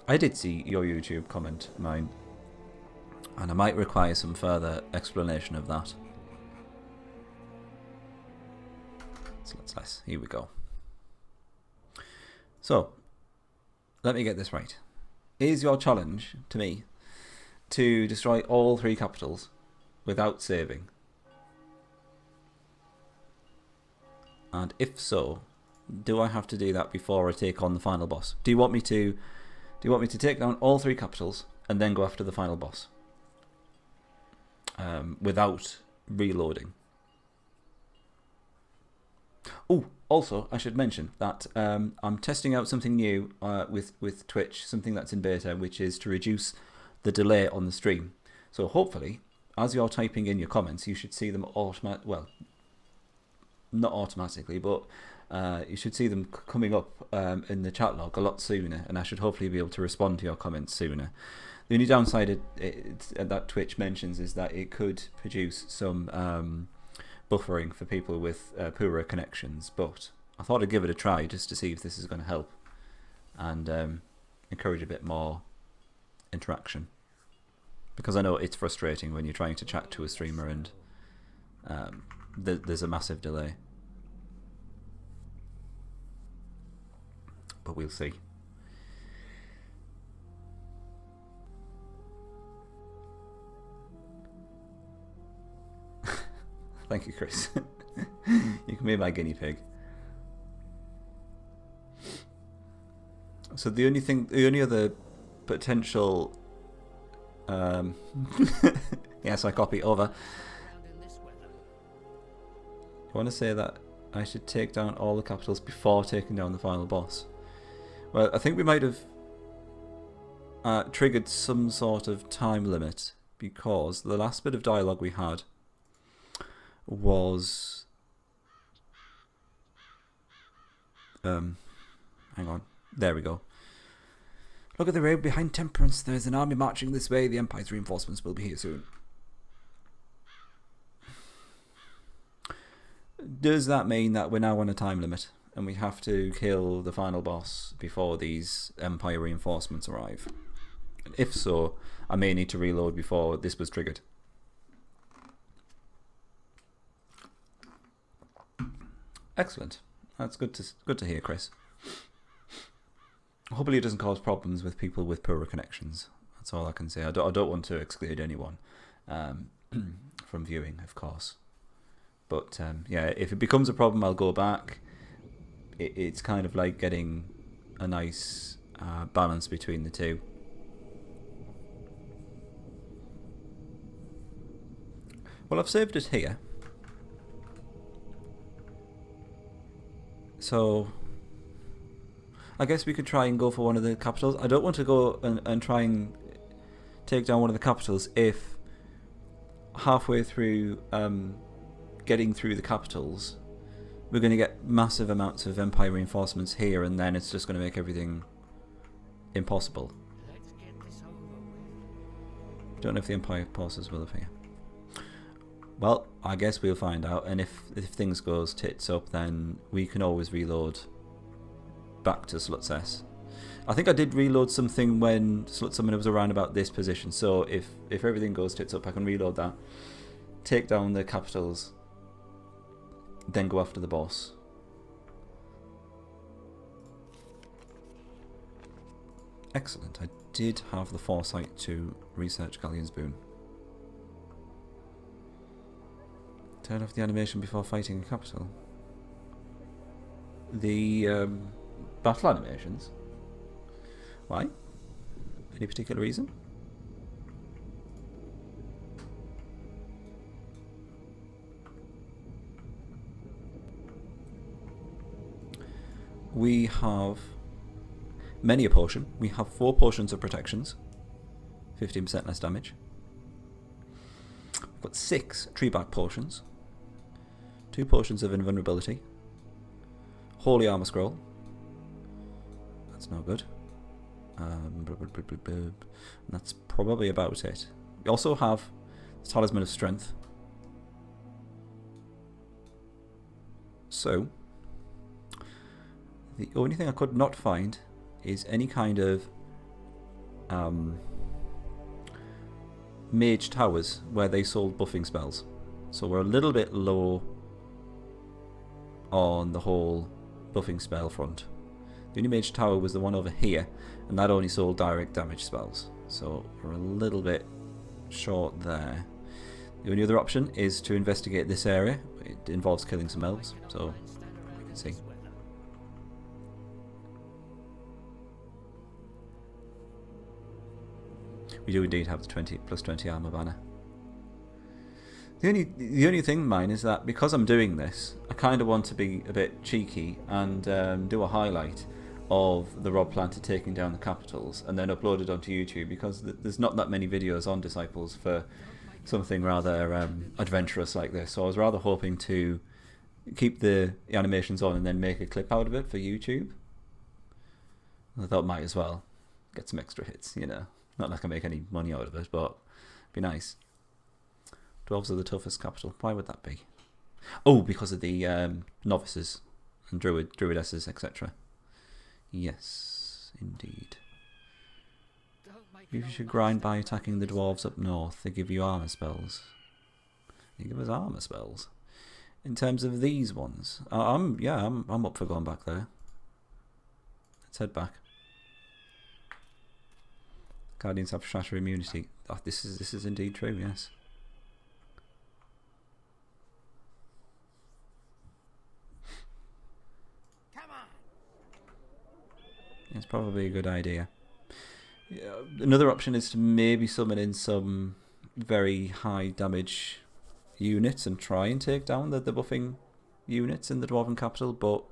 I did see your YouTube comment, mine, and I might require some further explanation of that. So let's here we go. So, let me get this right. Is your challenge to me to destroy all 3 capitals without saving? And if so, do I have to do that before I take on the final boss? Do you want me to take down all 3 capitals and then go after the final boss without reloading? Oh, also I should mention that I'm testing out something new with Twitch, something that's in beta, which is to reduce the delay on the stream. So hopefully, as you're typing in your comments, you should see them not automatically, but you should see them coming up in the chat log a lot sooner, and I should hopefully be able to respond to your comments sooner. The only downside that Twitch mentions is that it could produce some buffering for people with poorer connections, but I thought I'd give it a try just to see if this is going to help and encourage a bit more interaction, because I know it's frustrating when you're trying to chat to a streamer and there's a massive delay. But we'll see. Thank you, Chris. You can be my guinea pig. So the only other potential yes, I copy over. I want to say that I should take down all the capitals before taking down the final boss. Well, I think we might have triggered some sort of time limit, because the last bit of dialogue we had was hang on, there we go. Look at the road behind Temperance. There's an army marching this way. The Empire's reinforcements will be here soon. Does that mean that we're now on a time limit and we have to kill the final boss before these Empire reinforcements arrive? And if so, I may need to reload before this was triggered. Excellent. That's good to hear, Chris. Hopefully it doesn't cause problems with people with poorer connections. That's all I can say. I don't want to exclude anyone from viewing, of course. But yeah, if it becomes a problem, I'll go back. It's kind of like getting a nice balance between the two. Well, I've saved it here. So I guess we could try and go for one of the capitals. I don't want to go and try and take down one of the capitals if halfway through getting through the capitals we're going to get massive amounts of Empire reinforcements here, and then it's just going to make everything impossible. Don't know if the Empire forces will appear. Well, I guess we'll find out, and if things goes tits up, then we can always reload back to Slutzess. I think I did reload something when Slutzummer was around about this position, so if everything goes tits up, I can reload that, take down the capitals, then go after the boss. Excellent. I did have the foresight to research Galleon's Boon. Turn off the animation before fighting a capital. The battle animations? Why? Any particular reason? We have many a potion. We have 4 potions of protections, 15% less damage. We've got 6 tree bark potions, 2 potions of invulnerability, holy armor scroll. That's no good. And that's probably about it. We also have the talisman of strength. So the only thing I could not find is any kind of mage towers where they sold buffing spells. So we're a little bit low on the whole buffing spell front. The only mage tower was the one over here, and that only sold direct damage spells. So we're a little bit short there. The only other option is to investigate this area. It involves killing some elves, so we can see. We do indeed have the 20 plus 20 armor banner. The only thing, mine, is that because I'm doing this, I kind of want to be a bit cheeky and do a highlight of the Rob Planter taking down the capitals and then upload it onto YouTube, because there's not that many videos on Disciples for something rather adventurous like this. So I was rather hoping to keep the animations on and then make a clip out of it for YouTube. I thought might as well get some extra hits, you know. Not like I make any money out of it, but it'd be nice. Dwarves are the toughest capital. Why would that be? Oh, because of the novices and druidesses, etc. Yes, indeed. You should grind by attacking the dwarves up north. They give you armor spells. They give us armor spells. In terms of these ones, I'm up for going back there. Let's head back. Guardians have shatter immunity. Oh, this is indeed true. Yes. It's probably a good idea. Yeah, another option is to maybe summon in some very high damage units and try and take down the buffing units in the Dwarven capital, but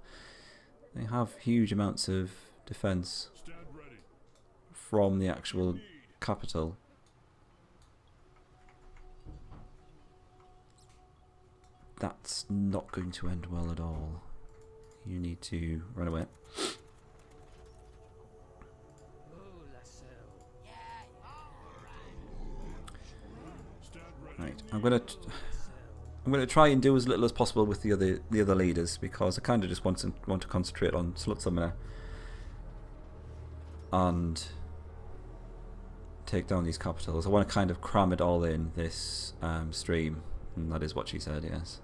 they have huge amounts of defense from the actual capital. That's not going to end well at all. You need to run away. Right, I'm gonna try and do as little as possible with the other leaders, because I kind of just want to concentrate on Slut Summoner and take down these capitals. I want to kind of cram it all in this stream, and that is what she said. Yes.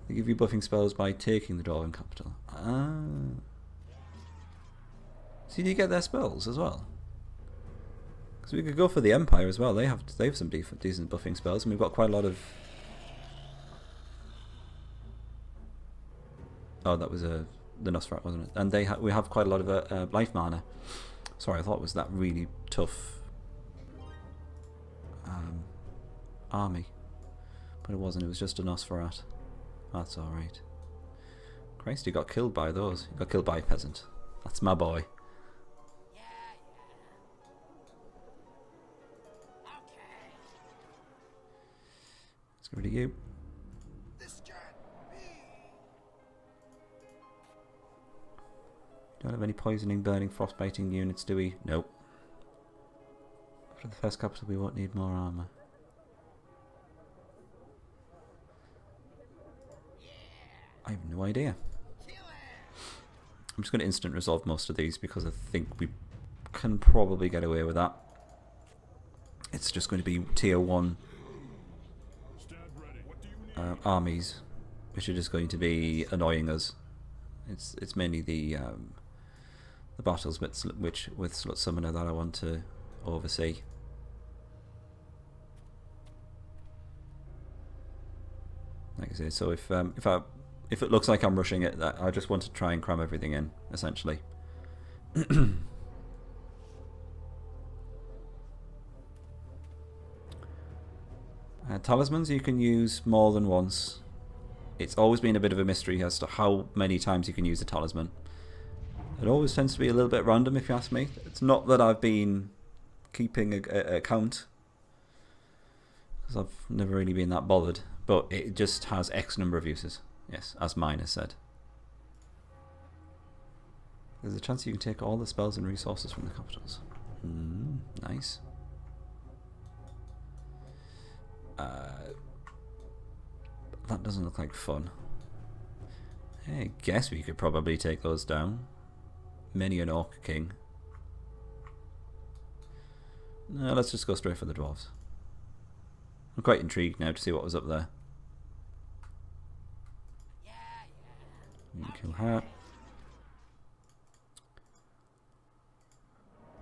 They give you buffing spells by taking the Dwarven capital. Ah. So do you get their spells as well? Because we could go for the Empire as well. They have some decent buffing spells, and we've got quite a lot of. Oh, that was the Nosferatu, wasn't it? And we have quite a lot of life mana. Sorry, I thought it was that really tough army, but it wasn't. It was just a Nosferatu. That's all right. Christ, he got killed by those. He got killed by a peasant. That's my boy. Let's get rid of you. Don't have any poisoning, burning, frostbiting units, do we? Nope. After the first capital, we won't need more armor. I have no idea. I'm just going to instant resolve most of these because I think we can probably get away with that. It's just going to be tier 1 armies, which are just going to be annoying us. It's mainly the battles with Slut Summoner that I want to oversee. Like I say, so if it looks like I'm rushing it, I just want to try and cram everything in, essentially. Talismans you can use more than once. It's always been a bit of a mystery as to how many times you can use a talisman. It always tends to be a little bit random, if you ask me. It's not that I've been keeping a count, because I've never really been that bothered, but it just has X number of uses. Yes, as mine has said. There's a chance you can take all the spells and resources from the capitals. Nice. That doesn't look like fun. I guess we could probably take those down. Many an Orc King. No, let's just go straight for the dwarves. I'm quite intrigued now to see what was up there. Kill her.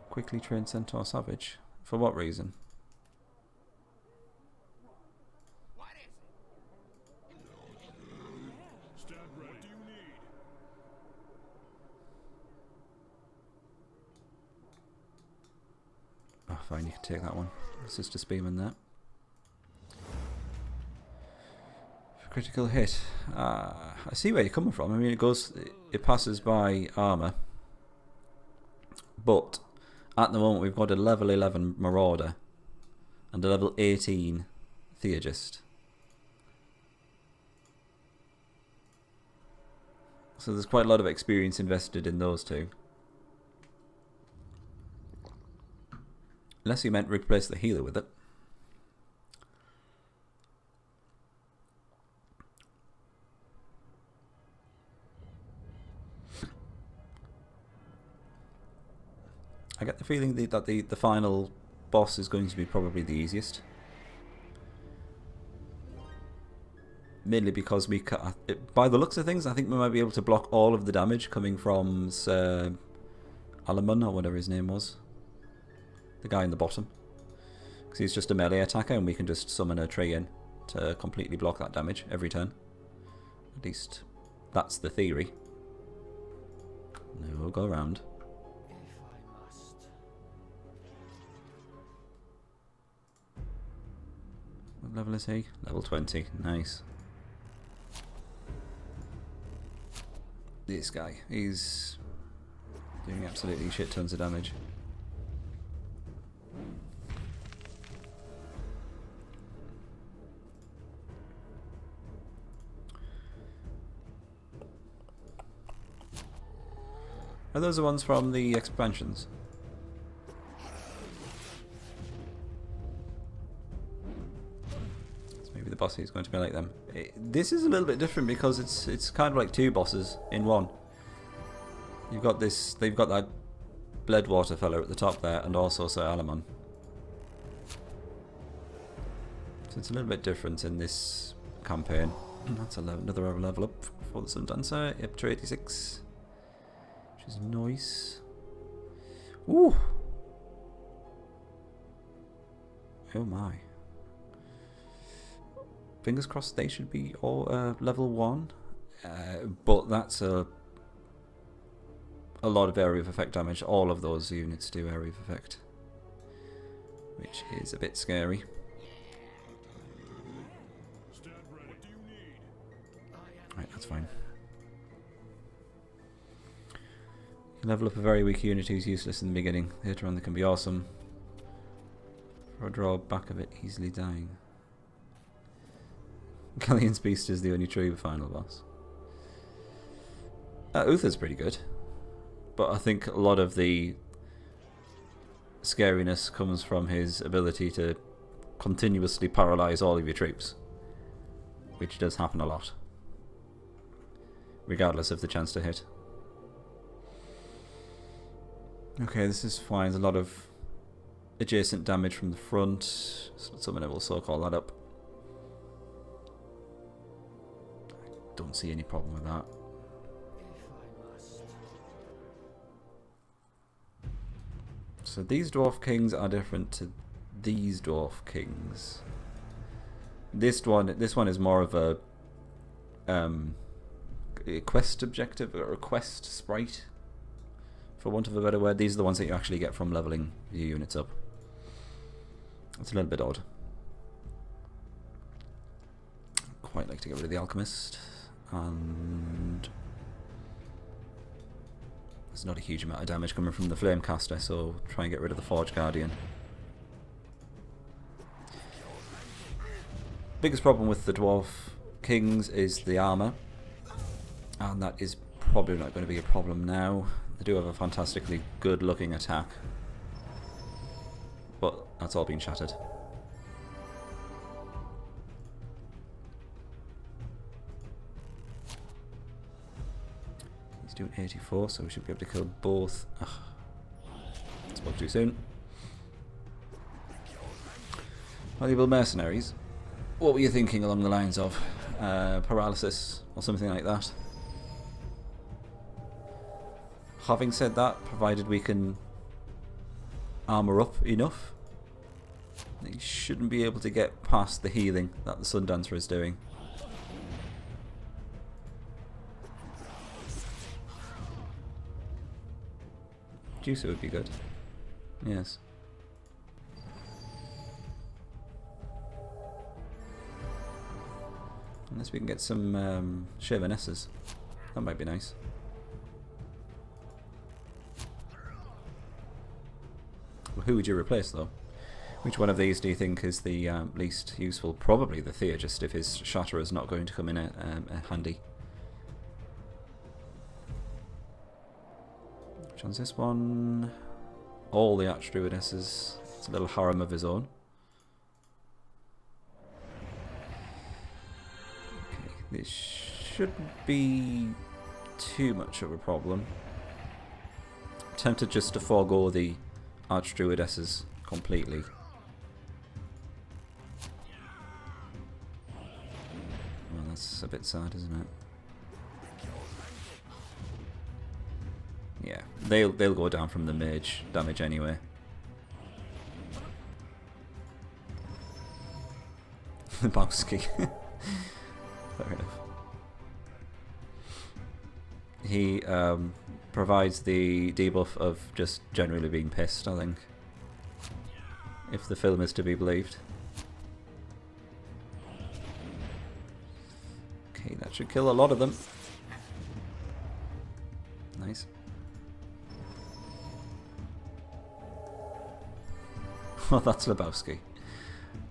Quickly train Centaur Savage. For what reason? Oh, fine, you can take that one. It's just a spearman there. For critical hit. I see where you're coming from. I mean, it passes by armour. But at the moment, we've got a level 11 Marauder and a level 18 Theurgist. So there's quite a lot of experience invested in those two. Unless you meant replace the healer with it. I get the feeling that the final boss is going to be probably the easiest. Mainly because we by the looks of things, I think we might be able to block all of the damage coming from Sir Alamon, or whatever his name was. The guy in the bottom. Because he's just a melee attacker and we can just summon a tree in to completely block that damage every turn. At least that's the theory. No, we'll go around. What level is he? Level 20. Nice. This guy, he's doing absolutely shit tons of damage. Are those the ones from the expansions? So maybe the boss is going to be like them. This is a little bit different because it's kind of like two bosses in one. You've got this. They've got that Bloodwater fellow at the top there, and also Sir Alamon. So it's a little bit different in this campaign. That's another level up for the Sun Dancer, up to 86. Which is nice. Ooh! Oh my. Fingers crossed they should be all level 1. But that's a lot of area of effect damage. All of those units do area of effect. Which is a bit scary. Right, that's fine. You level up a very weak unit who's useless in the beginning. Later on they can be awesome. For a drawback of it easily dying. Galleon's Beast is the only true final boss. Uther's pretty good. But I think a lot of the scariness comes from his ability to continuously paralyze all of your troops. Which does happen a lot. Regardless of the chance to hit. Okay, this is fine. There's a lot of adjacent damage from the front. So someone will so call that up. I don't see any problem with that. So these Dwarf Kings are different to these Dwarf Kings. This one is more of a quest objective or a quest sprite, for want of a better word. These are the ones that you actually get from leveling your units up. It's a little bit odd. Quite like to get rid of the Alchemist, and there's not a huge amount of damage coming from the Flamecaster, so try and get rid of the Forge Guardian. Biggest problem with the Dwarf Kings is the armour, and that is probably not going to be a problem now. They do have a fantastically good looking attack, but that's all been shattered. He's doing 84, so we should be able to kill both. Ugh. Spoke too soon. Valuable mercenaries. What were you thinking along the lines of? Paralysis or something like that? Having said that, provided we can armour up enough, they shouldn't be able to get past the healing that the Sundancer is doing. Juicer would be good. Yes. Unless we can get some Chevanesses. That might be nice. Well, who would you replace though? Which one of these do you think is the least useful? Probably the Theurgist if his Shatter is not going to come in handy. Which one's this one? All the Archdruidesses. It's a little harem of his own. Okay, this shouldn't be too much of a problem. I'm tempted just to forego the Archdruidesses completely. Well, that's a bit sad, isn't it? Yeah, they'll go down from the mage damage anyway. The Bowski. Fair enough. He provides the debuff of just generally being pissed, I think. If the film is to be believed. Okay, that should kill a lot of them. Nice. Oh, that's Lebowski.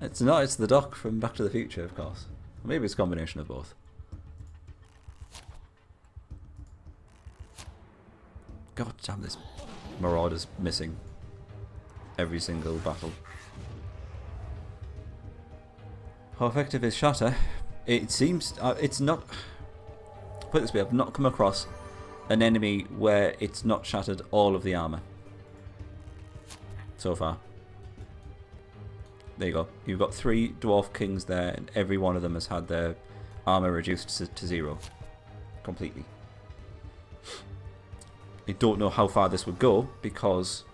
It's not, it's the Doc from Back to the Future, of course. Maybe it's a combination of both. God damn, this Marauder's missing every single battle. How effective is Shatter? It seems... it's not... Put it this way, I've not come across an enemy where it's not shattered all of the armour. So far. There you go. You've got 3 Dwarf Kings there, and every one of them has had their armour reduced to 0. Completely. I don't know how far this would go, because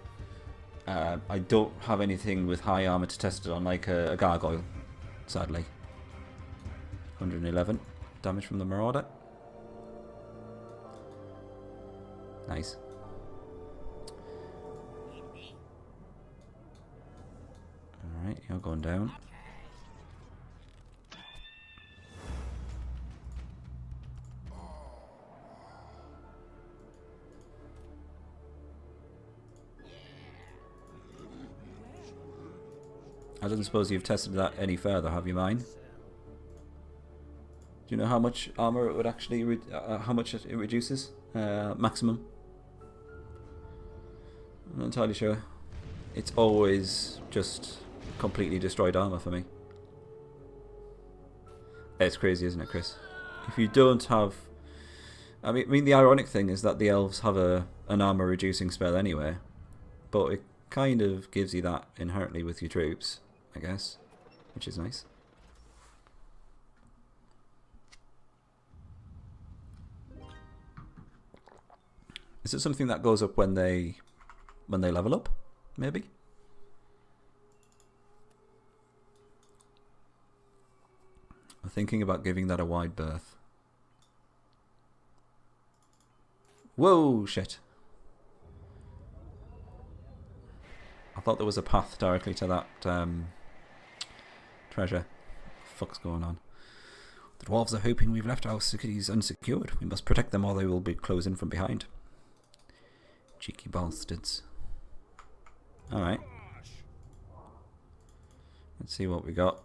I don't have anything with high armour to test it on, like a Gargoyle, sadly. 111 damage from the Marauder. Nice. Alright, you're going down. I don't suppose you've tested that any further, have you, mine? Do you know how much armor it would actually, how much it reduces? Maximum? I'm not entirely sure. It's always just completely destroyed armor for me. It's crazy, isn't it, Chris? If you don't have... I mean, the ironic thing is that the elves have an armor reducing spell anyway, but it kind of gives you that inherently with your troops, I guess, which is nice. Is it something that goes up when they level up? Maybe. I'm thinking about giving that a wide berth. Whoa, shit. I thought there was a path directly to that treasure. What the fuck's going on? The dwarves are hoping we've left our cities unsecured. We must protect them or they will be closing from behind. Cheeky bastards. Alright. Let's see what we got.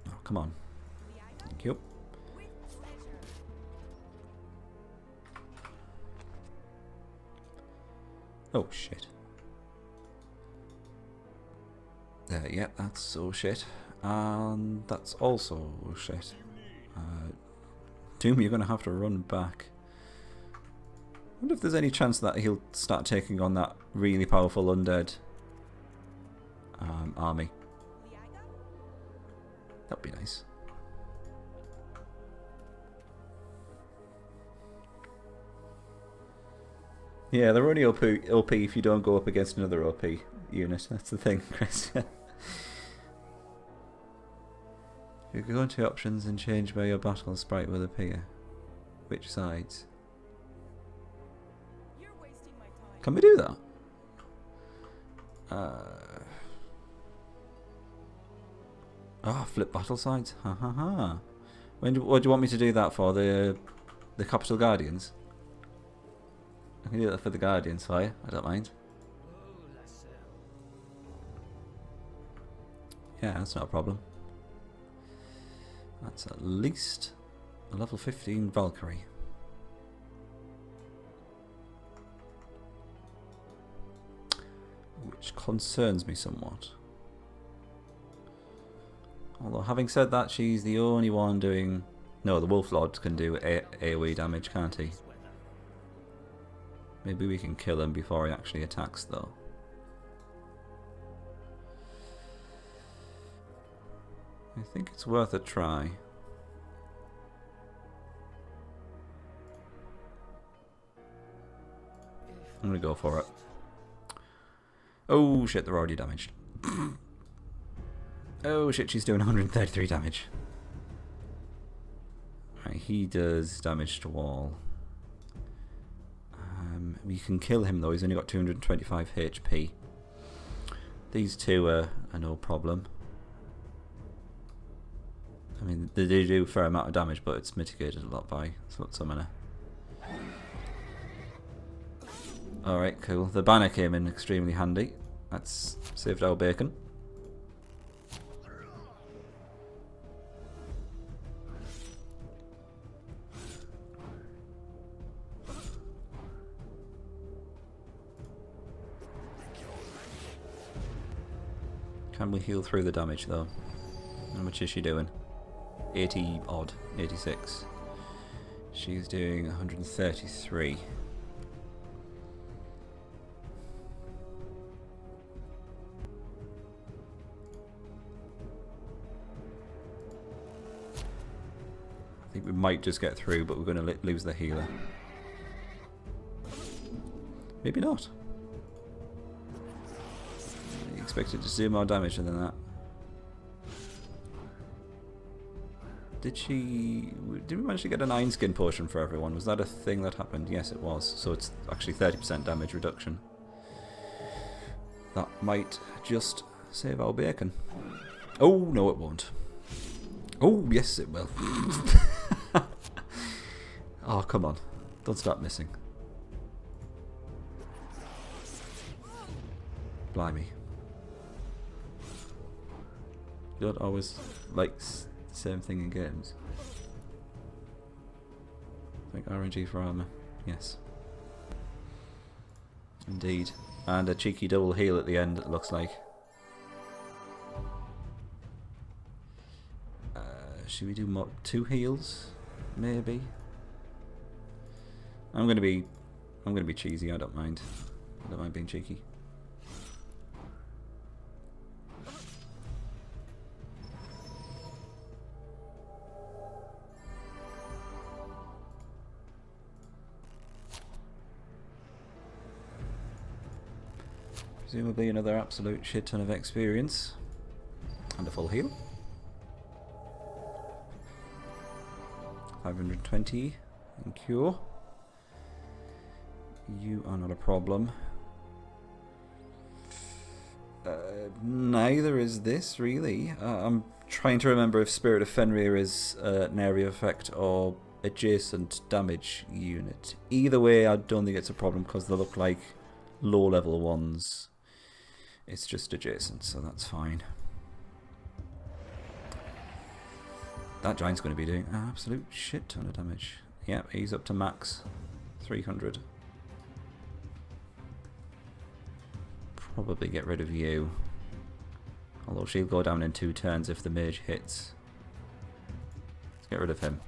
Oh, come on. Thank you. Oh, shit. Yeah, that's so shit. And that's also shit. Doom, you're going to have to run back. wonder if there's any chance that he'll start taking on that really powerful undead army. That'd be nice. Yeah, they're only OP if you don't go up against another OP unit. That's the thing, Chris. You can go into options and change where your battle sprite will appear. Which sides? Can we do that? Flip battle sides. Ha ha ha. What do you want me to do that for? The Capital Guardians? I can do that for the Guardians, so I don't mind. Yeah, that's not a problem. That's at least a level 15 Valkyrie. Which concerns me somewhat. Although having said that, she's the only one doing... No, the Wolf Lord can do AoE damage, can't he? Maybe we can kill him before he actually attacks, though. I think it's worth a try. I'm gonna go for it. Oh shit, they're already damaged. Oh shit, she's doing 133 damage. Right, he does damage to wall. We can kill him though, he's only got 225 HP. These two are no problem. I mean, they do a fair amount of damage, but it's mitigated a lot by Slut Summoner. Alright, cool. The banner came in extremely handy. That's saved our bacon. Can we heal through the damage though? How much is she doing? 80 odd, 86. She's doing 133. I think we might just get through, but we're going to lose the healer. Maybe not. I expected to do more damage than that. Did we manage to get an Iron Skin potion for everyone? Was that a thing that happened? Yes, it was. So it's actually 30% damage reduction. That might just save our bacon. Oh, no it won't. Oh, yes it will. Oh, come on. Don't start missing. Blimey. You don't always like the same thing in games. I think RNG for armor. Yes. Indeed. And a cheeky double heal at the end, it looks like. Should we do 2 heals? Maybe. I'm gonna be cheesy. I don't mind. I don't mind being cheeky. Presumably another absolute shit ton of experience and a full heal. 520 and cure. You are not a problem. Neither is this, really. I'm trying to remember if Spirit of Fenrir is an area effect or adjacent damage unit. Either way, I don't think it's a problem because they look like low level ones. It's just adjacent, so that's fine. That giant's going to be doing an absolute shit ton of damage. Yep, he's up to max 300. Probably get rid of you. Although she'll go down in 2 turns if the mage hits. Let's get rid of him.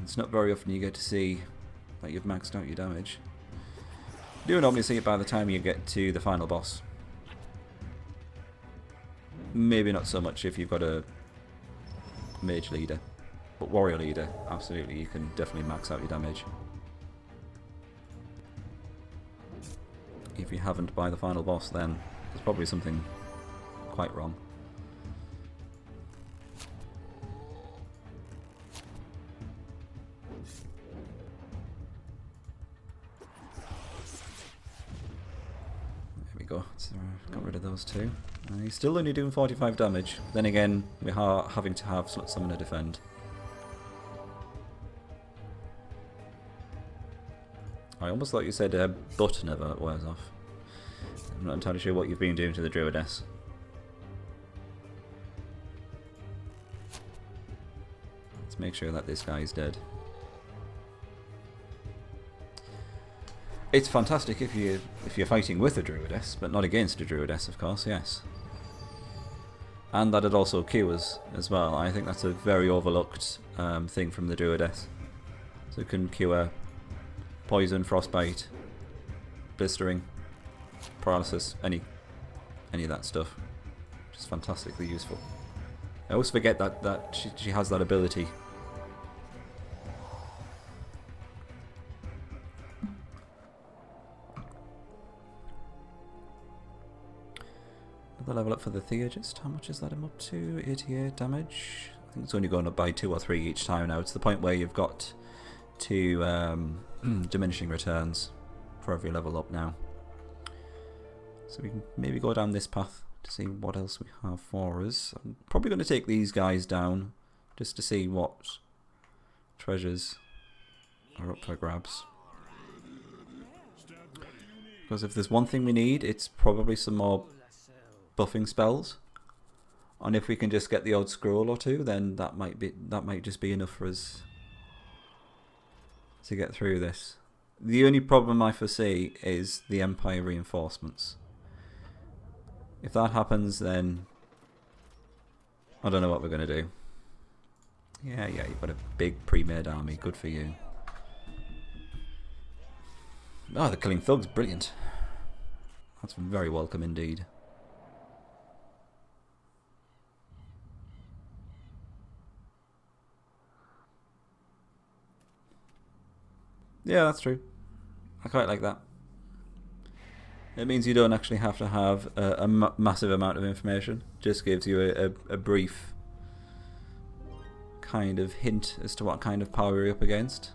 It's not very often you get to see that you've maxed out your damage. You do normally see it by the time you get to the final boss. Maybe not so much if you've got a mage leader, but warrior leader, absolutely, you can definitely max out your damage. If you haven't by the final boss, then there's probably something quite wrong. There we go, so got rid of those two. He's still only doing 45 damage. Then again, we are having to have Slut Summoner defend. I almost thought you said but never wears off. I'm not entirely sure what you've been doing to the Druidess. Let's make sure that this guy is dead. It's fantastic if you're fighting with a Druidess, but not against a Druidess, of course, yes. And that it also cures as well. I think that's a very overlooked thing from the Druidess. So it can cure poison, frostbite, blistering, paralysis, any of that stuff. Just fantastically useful. I always forget that she has that ability. Another level up for the Theurgist. How much is that him up to? 88 damage. I think it's only going up by 2 or 3 each time now. It's the point where you've got to diminishing returns for every level up now. So we can maybe go down this path to see what else we have for us. I'm probably going to take these guys down just to see what treasures are up for grabs. Because if there's one thing we need, it's probably some more buffing spells. And if we can just get the odd scroll or two, then that might just be enough for us to get through this. The only problem I foresee is the Empire reinforcements. If that happens, then I don't know what we're going to do. Yeah, you've got a big pre-made army. Good for you. Oh, the killing thugs, brilliant. That's very welcome indeed. Yeah, that's true. I quite like that. It means you don't actually have to have a massive amount of information. Just gives you a brief kind of hint as to what kind of power you're up against.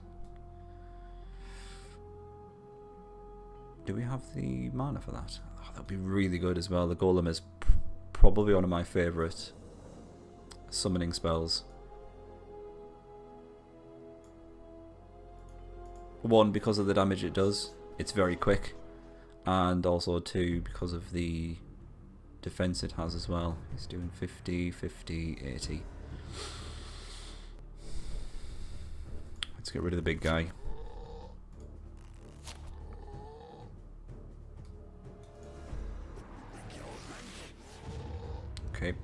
Do we have the mana for that? Oh, that'd be really good as well. The Golem is probably one of my favourite summoning spells. One, because of the damage it does. It's very quick. And also two, because of the defense it has as well. He's doing 50, 50, 80. Let's get rid of the big guy. Okay,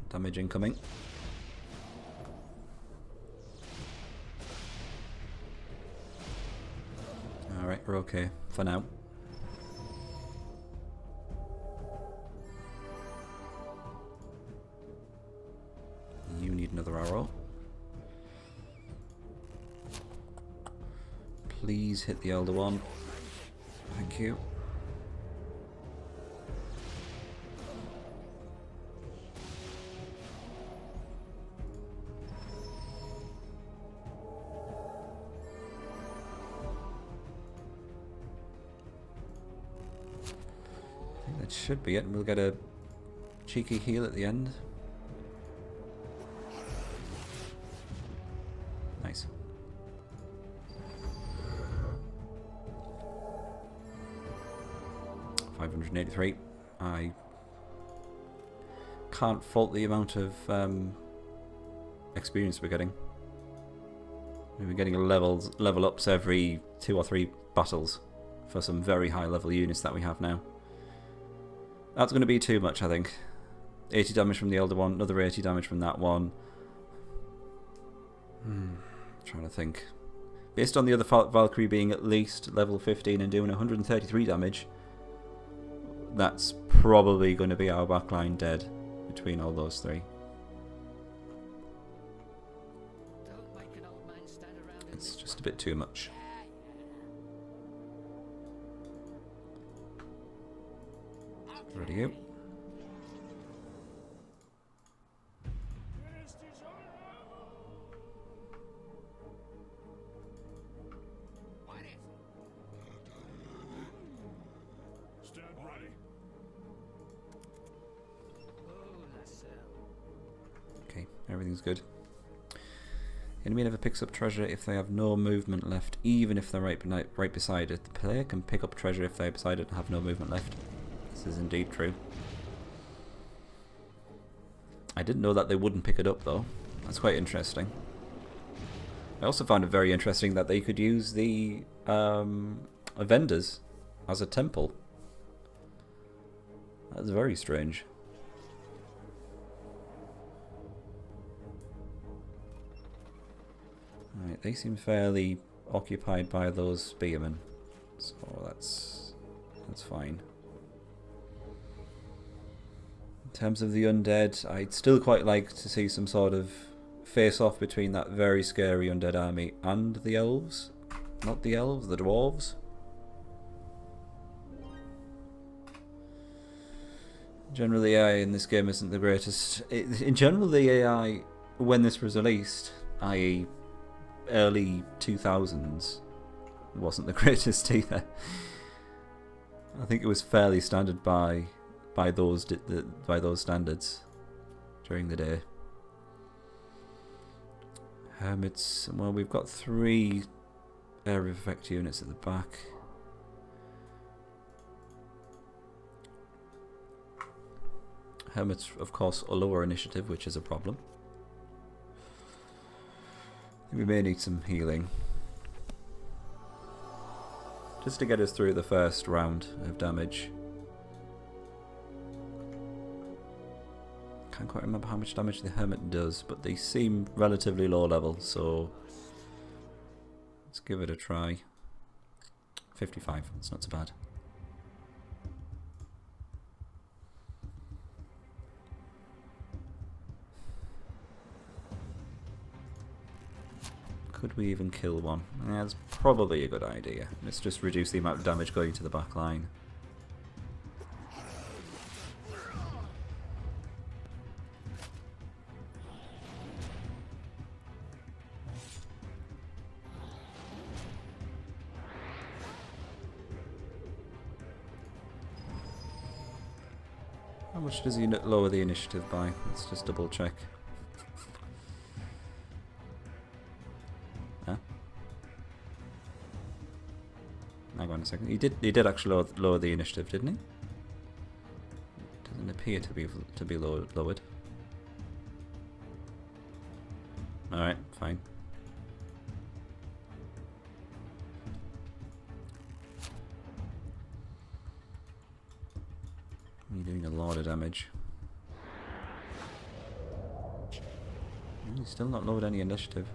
damage incoming. Alright, we're okay for now. You need another arrow. Please hit the elder one. Thank you. I think that should be it, and we'll get a cheeky heal at the end. Nice. $583. I can't fault the amount of experience we're getting. We're getting level ups every 2 or 3 battles for some very high level units that we have now. That's going to be too much, I think. 80 damage from the elder one, another 80 damage from that one. trying to think. Based on the other Valkyrie being at least level 15 and doing 133 damage, that's probably going to be our backline dead between all those three. It's just a bit too much. Ready go. Okay, everything's good. Enemy never picks up treasure if they have no movement left, even if they're right beside it. The player can pick up treasure if they're beside it and have no movement left. This is indeed true. I didn't know that they wouldn't pick it up though. That's quite interesting. I also found it very interesting that they could use the vendors as a temple. That's very strange. Right, they seem fairly occupied by those spearmen, so that's fine. In terms of the undead, I'd still quite like to see some sort of face-off between that very scary undead army and the elves. Not the elves, the dwarves. Generally, AI in this game isn't the greatest. In general, the AI, when this was released, i.e. early 2000s, wasn't the greatest either. I think it was fairly standard by those standards during the day. Hermits, well, we've got 3 area effect units at the back. Hermits, of course, are lower initiative, which is a problem. We may need some healing, just to get us through the first round of damage. Can't quite remember how much damage the Hermit does, but they seem relatively low level, so let's give it a try. 55, it's not so bad. Could we even kill one? Yeah, that's probably a good idea. Let's just reduce the amount of damage going to the back line. How much does he lower the initiative by? Let's just double check. Hang on a second. He did actually lower the initiative, didn't he? Doesn't appear to be lowered. All right, fine. You're doing a lot of damage. He's still not lowered any initiative.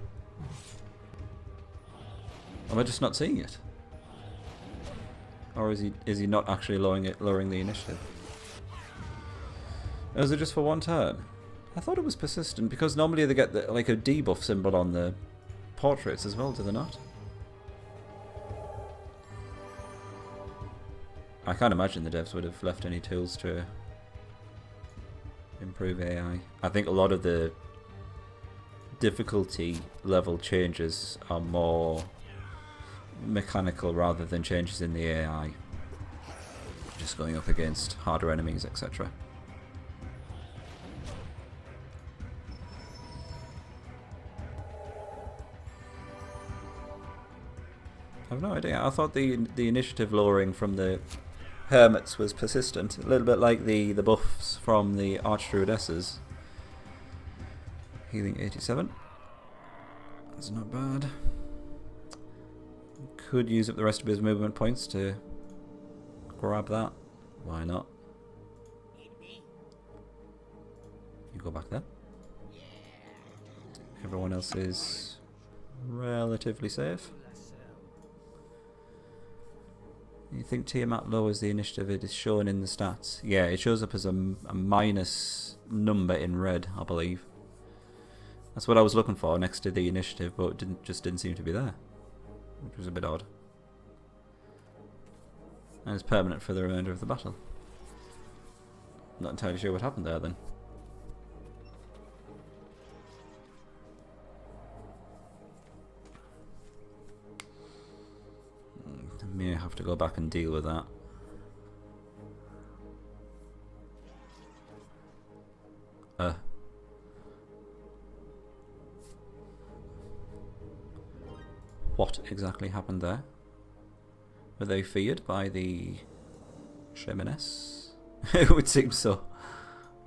Am I just not seeing it? Or is he not actually lowering the initiative? Or is it just for one turn? I thought it was persistent, because normally they get like a debuff symbol on the portraits as well, do they not? I can't imagine the devs would have left any tools to improve AI. I think a lot of the difficulty level changes are more mechanical rather than changes in the AI. Just going up against harder enemies, etc. I've no idea. I thought the initiative lowering from the Hermits was persistent, a little bit like the buffs from the Archdruidesses. Healing 87. That's not bad. Could use up the rest of his movement points to grab that. Why not? You go back there. Everyone else is relatively safe. You think Tiamat lowers the initiative, it is shown in the stats. Yeah, it shows up as a minus number in red, I believe. That's what I was looking for next to the initiative, but it just didn't seem to be there, which was a bit odd. And it's permanent for the remainder of the battle. Not entirely sure what happened there then. I may have to go back and deal with that. What exactly happened there? Were they feared by the Shamaness? It would seem so.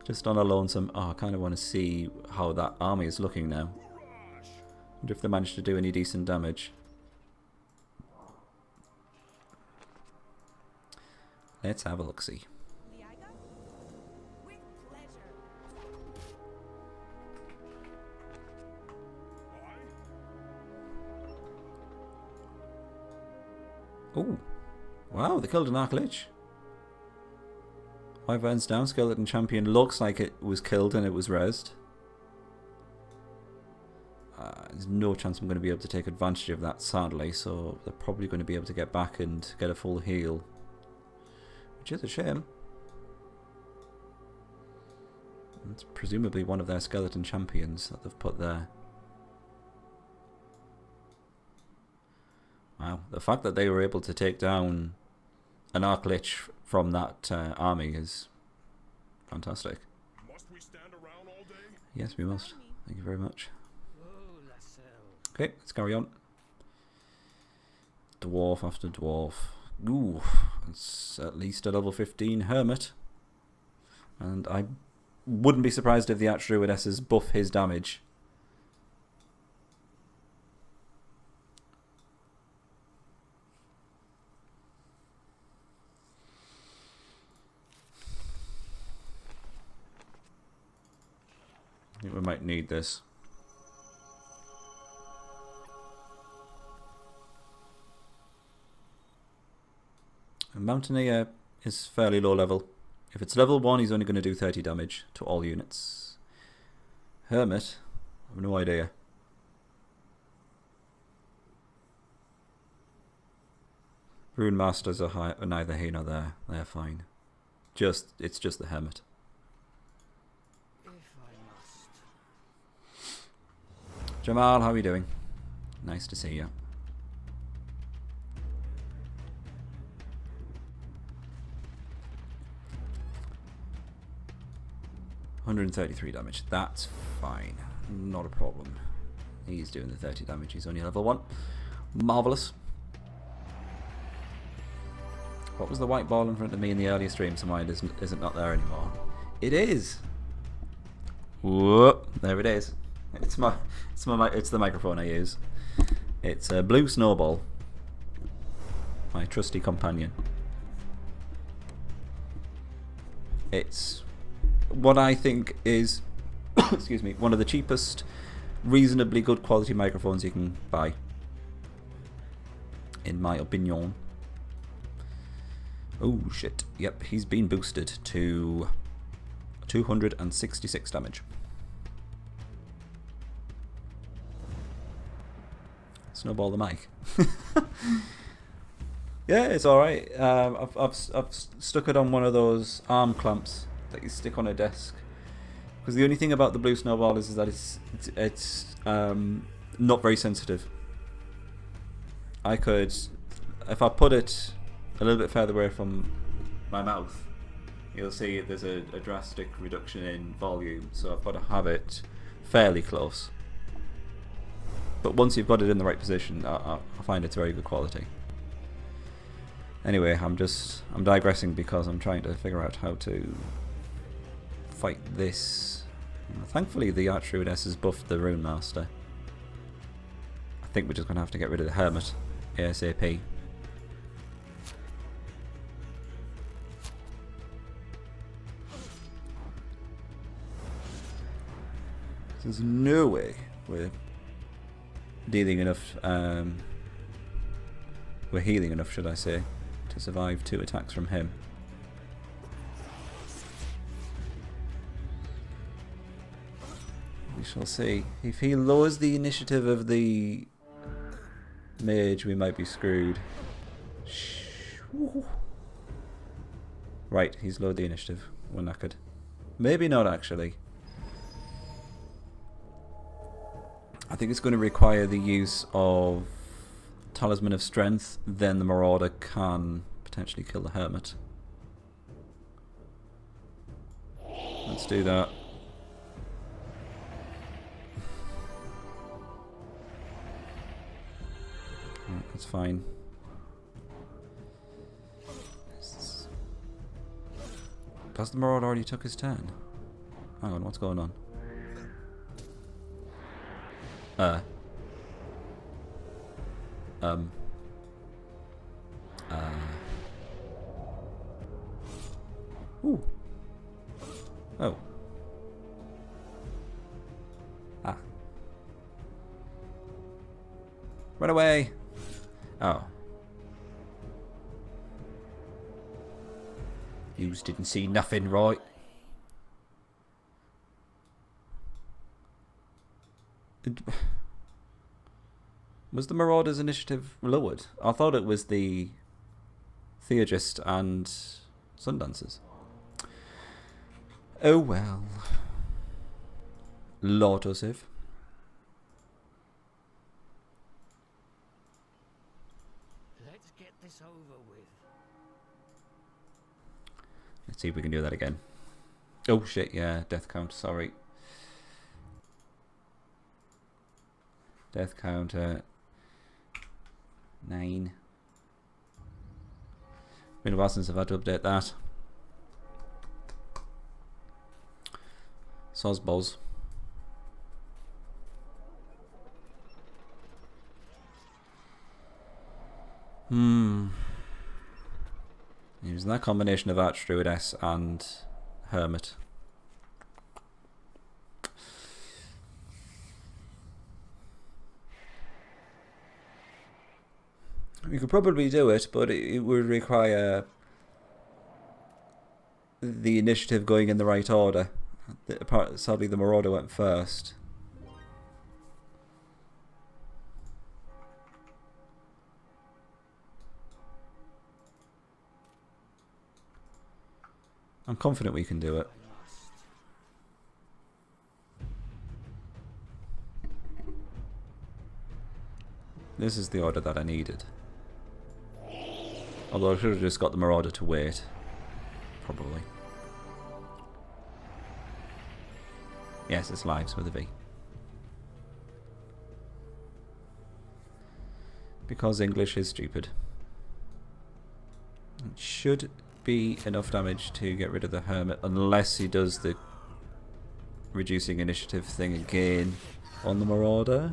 Just on a lonesome. Oh, I kind of want to see how that army is looking now. Wonder if they managed to do any decent damage. Let's have a look-see. Oh, wow, they killed an Archlich. Wyvern's down, Skeleton Champion looks like it was killed and it was rezzed. There's no chance I'm going to be able to take advantage of that, sadly, so they're probably going to be able to get back and get a full heal. Which is a shame. It's presumably one of their Skeleton Champions that they've put there. Wow, the fact that they were able to take down an Archlich from that army is fantastic. Must we stand around all day? Yes, we must. Thank you very much. Okay, let's carry on. Dwarf after dwarf. Ooh, it's at least a level 15 Hermit. And I wouldn't be surprised if the Archdruidesses buff his damage. I think we might need this. A Mountaineer is fairly low level. If it's level 1, he's only going to do 30 damage to all units. Hermit, I have no idea. Rune Masters are neither here nor there. They're fine. It's just the Hermit. Jamal, how are you doing? Nice to see you. $133 damage. That's fine. Not a problem. He's doing the 30 damage. He's only level 1. Marvellous. What was the white ball in front of me in the earlier stream? So mine isn't not there anymore. It is. Whoop! There it is. It's the microphone I use. It's a blue snowball. My trusty companion. It's what I think is excuse me, one of the cheapest, reasonably good quality microphones you can buy. In my opinion. Oh shit. Yep, he's been boosted to 266 damage. Snowball the mic. Yeah, it's alright. I've stuck it on one of those arm clamps that you stick on a desk. Because the only thing about the blue snowball is that it's not very sensitive. I could, if I put it a little bit further away from my mouth, you'll see there's a drastic reduction in volume. So I've got to have it fairly close. But once you've got it in the right position, I find it's very good quality. Anyway, I'm digressing because I'm trying to figure out how to fight this. Thankfully, the Archdruidess has buffed the Rune Master. I think we're just going to have to get rid of the Hermit ASAP. There's no way we're dealing enough. We're healing enough, should I say, to survive 2 attacks from him. We shall see. If he lowers the initiative of the mage, we might be screwed. Right, he's lowered the initiative. We're knackered. Maybe not, actually. I think it's going to require the use of Talisman of Strength. Then the Marauder can potentially kill the Hermit. Let's do that. Right, that's fine. Has the Marauder already took his turn? Hang on, what's going on? Ooh. Oh. Ah. Run away! Oh. Yous didn't see nothing, right? Was the Marauder's initiative lowered? I thought it was the Theurgist and Sundancers. Oh well. Lord Usiv. Let's get this over with. Let's see if we can do that again. Oh shit, yeah, death count, sorry. Death counter 9. Been a while since I've had to update that. Sosboz. Using that combination of Archdruidess and Hermit. We could probably do it, but it would require the initiative going in the right order. Sadly, the Marauder went first. I'm confident we can do it. This is the order that I needed. Although I should have just got the Marauder to wait. Probably. Yes, it's lives with a V. Because English is stupid. It should be enough damage to get rid of the Hermit, unless he does the reducing initiative thing again on the Marauder.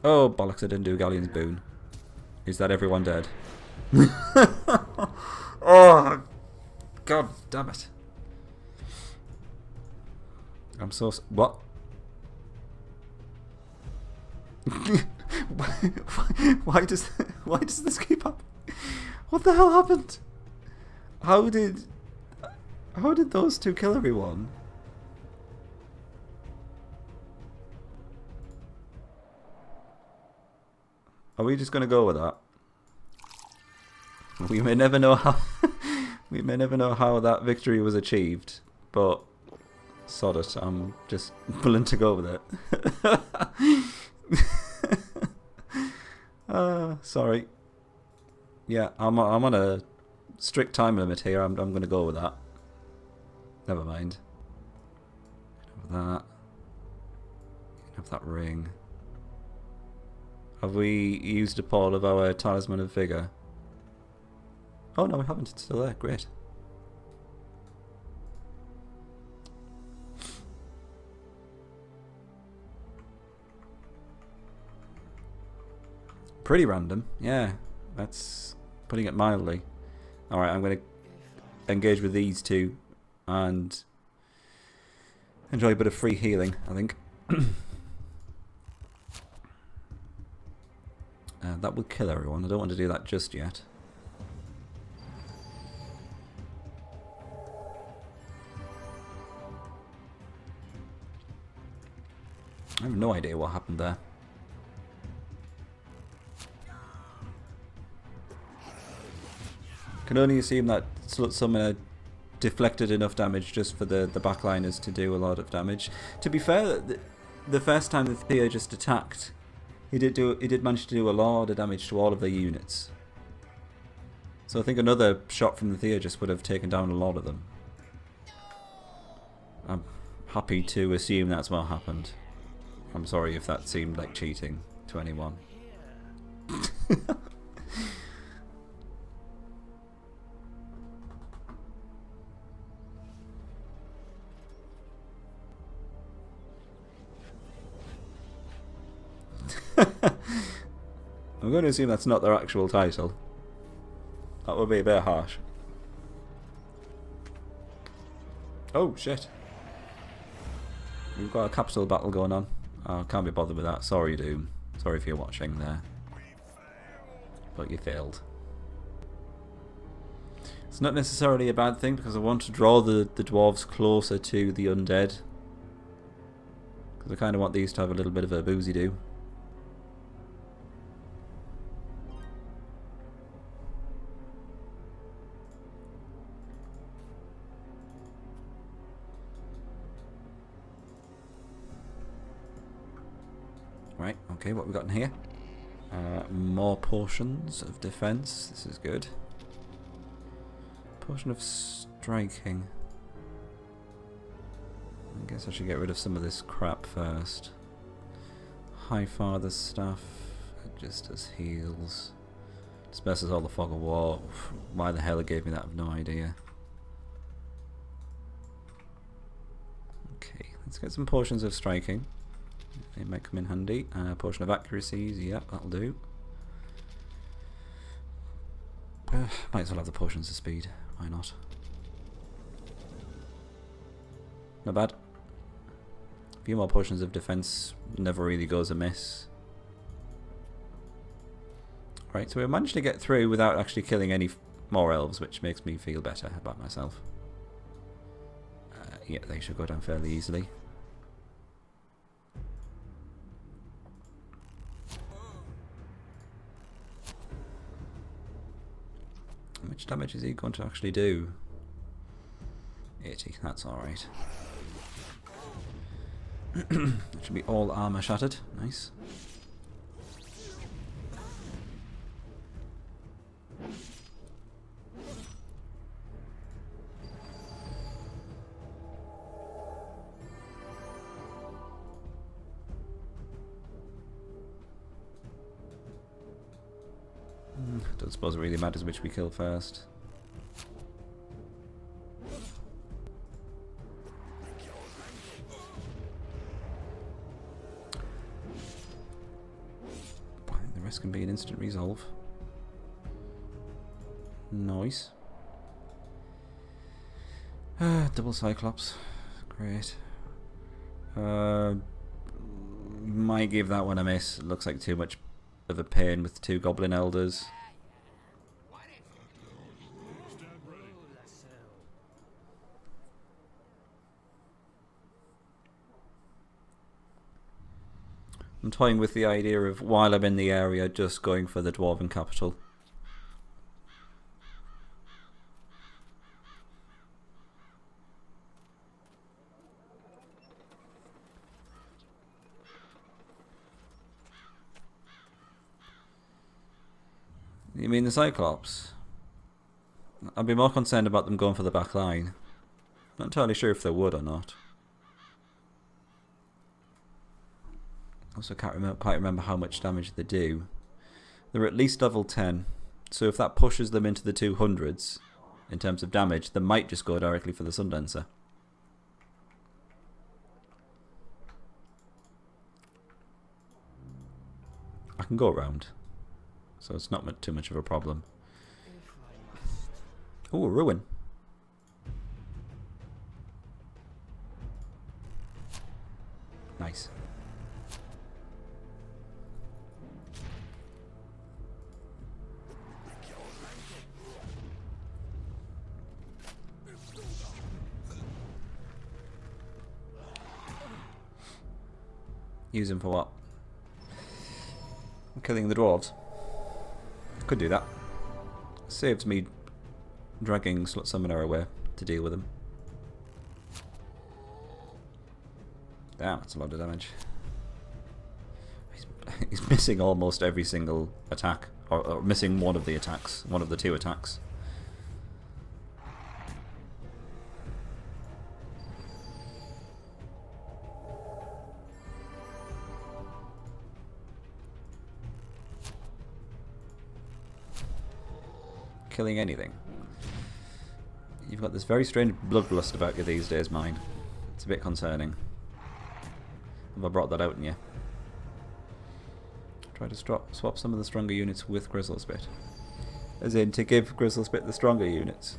Oh, bollocks, I didn't do Galleon's Boon. Is that everyone dead? Oh, god damn it. I'm so... What? why does this keep happening? What the hell happened? How did those two kill everyone? Are we just going to go with that? We may never know how we may never know how that victory was achieved, but sod it, I'm just willing to go with it. Sorry. Yeah, I'm on a strict time limit here. I'm going to go with that. Never mind. Have that. Have that ring. Have we used up all of our Talisman of Vigor? Oh no, we haven't. It's still there. Great. Pretty random. Yeah, that's putting it mildly. Alright, I'm going to engage with these two and enjoy a bit of free healing, I think. That would kill everyone. I don't want to do that just yet. I have no idea what happened there. Can only assume that Summoner deflected enough damage just for the backliners to do a lot of damage. To be fair, the first time the Theurgist attacked, he did manage to do a lot of damage to all of their units. So I think another shot from the Theurgist would have taken down a lot of them. I'm happy to assume that's what happened. I'm sorry if that seemed like cheating to anyone. I'm going to assume that's not their actual title. That would be a bit harsh. Oh shit. We've got a capital battle going on. Oh, can't be bothered with that. Sorry, Doom. Sorry if you're watching there. But you failed. It's not necessarily a bad thing because I want to draw the dwarves closer to the undead. Because I kind of want these to have a little bit of a boozy do. Right, okay, what we got in here? More potions of defense. This is good. Potion of striking. I guess I should get rid of some of this crap first. High Father's Staff. It just does heals. Disperses all the fog of war. Why the hell it gave me that, I have no idea. Okay, let's get some potions of striking. They might come in handy. Potion of accuracies, yeah, that'll do. Might as well have the potions of speed. Why not? Not bad. A few more potions of defense never really goes amiss. Right, so we managed to get through without actually killing any more elves, which makes me feel better about myself. Yeah, they should go down fairly easily. How much damage is he going to actually do? 80, that's alright. That should be all armor shattered. Nice. Don't suppose it really matters which we kill first. The rest can be an instant resolve. Nice. Double Cyclops. Great. Might give that one a miss. It looks like too much of a pain with 2 Goblin Elders. I'm toying with the idea of, while I'm in the area, just going for the Dwarven capital. You mean the Cyclops? I'd be more concerned about them going for the back line. Not entirely sure if they would or not. Also can't quite remember how much damage they do. They're at least level 10, so if that pushes them into the 200s in terms of damage, they might just go directly for the Sundancer. I can go around, so it's not too much of a problem. Oh, a ruin. Nice. Use him for what? Killing the dwarves. Could do that. Saves me dragging Slut Summoner away to deal with him. Damn, that's a lot of damage. He's missing almost every single attack. Or missing one of the attacks. One of the 2 attacks. Killing anything. You've got this very strange bloodlust about you these days, mine. It's a bit concerning. Have I brought that out in you? Try to swap some of the stronger units with Grizzlespit. As in, to give Grizzlespit the stronger units.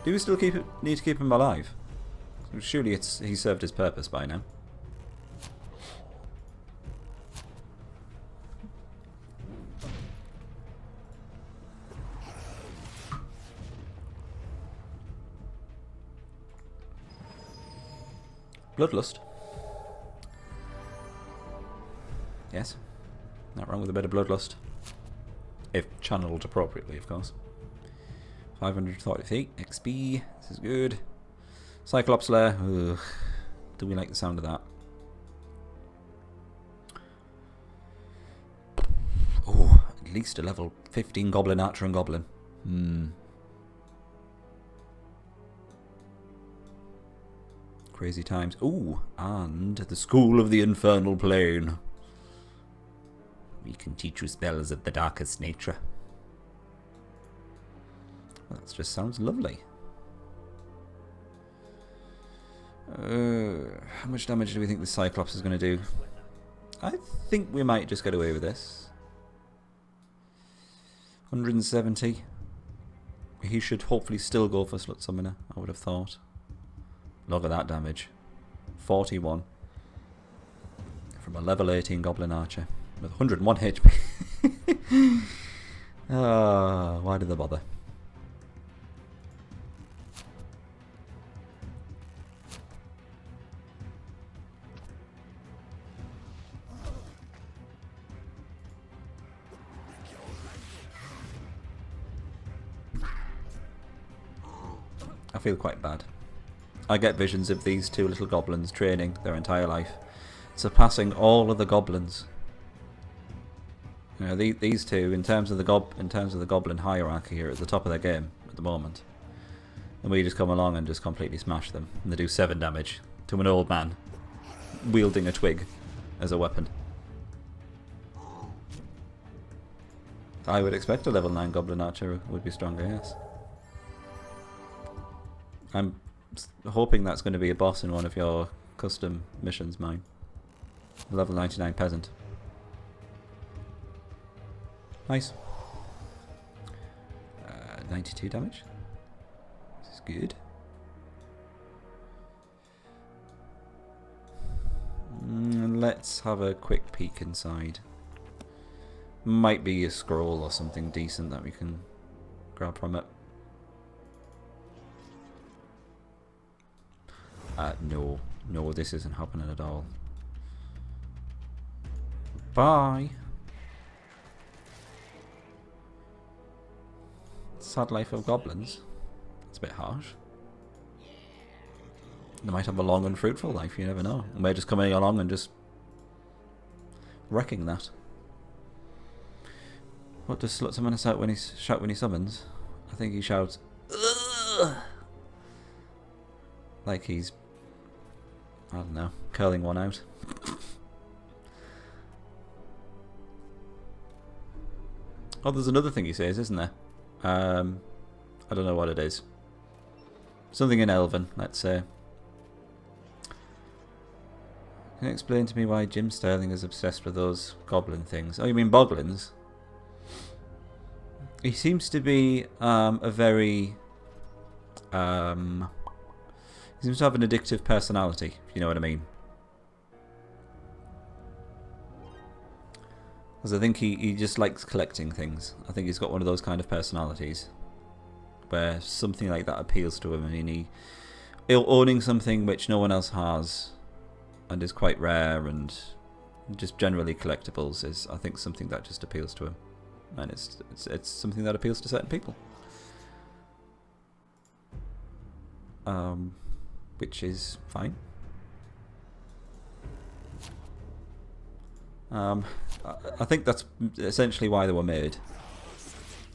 Do we still need to keep him alive? Surely he served his purpose by now. Bloodlust. Yes. Not wrong with a bit of bloodlust. If channeled appropriately, of course. 530 feet. XP. This is good. Cyclops Lair. Ugh. Do we like the sound of that? Oh, at least a level 15 Goblin Archer and Goblin. Crazy times. Ooh, and the School of the Infernal Plane. We can teach you spells of the darkest nature. Well, that just sounds lovely. How much damage do we think the Cyclops is going to do? I think we might just get away with this. 170. He should hopefully still go for Slut Summoner, I would have thought. Look at that damage. 41. From a level 18 Goblin Archer. With 101 HP. Why did they bother? I feel quite bad. I get visions of these 2 little goblins training their entire life, surpassing all of the goblins. You know, these 2, in terms of the goblin hierarchy, here at the top of their game at the moment, and we just come along and just completely smash them, and they do 7 damage to an old man wielding a twig as a weapon. I would expect a level 9 Goblin Archer would be stronger, yes. I'm hoping that's going to be a boss in one of your custom missions, mine. Level 99 Peasant. Nice. 92 damage. This is good. Let's have a quick peek inside. Might be a scroll or something decent that we can grab from it. No, this isn't happening at all. Bye. Sad life of goblins. It's a bit harsh. They might have a long and fruitful life, you never know. And we're just coming along and just wrecking that. What does Slut Summoner shout when he summons? I think he shouts, "Ugh!" Like he's, I don't know, curling one out. Oh, there's another thing he says, isn't there? I don't know what it is. Something in Elven, let's say. Can you explain to me why Jim Sterling is obsessed with those goblin things? Oh, you mean boglins? He seems to be a very... he seems to have an addictive personality, if you know what I mean. Because I think he just likes collecting things. I think he's got one of those kind of personalities where something like that appeals to him. I mean, owning something which no one else has and is quite rare and just generally collectibles is, I think, something that just appeals to him. And it's something that appeals to certain people. Which is fine. I think that's essentially why they were made.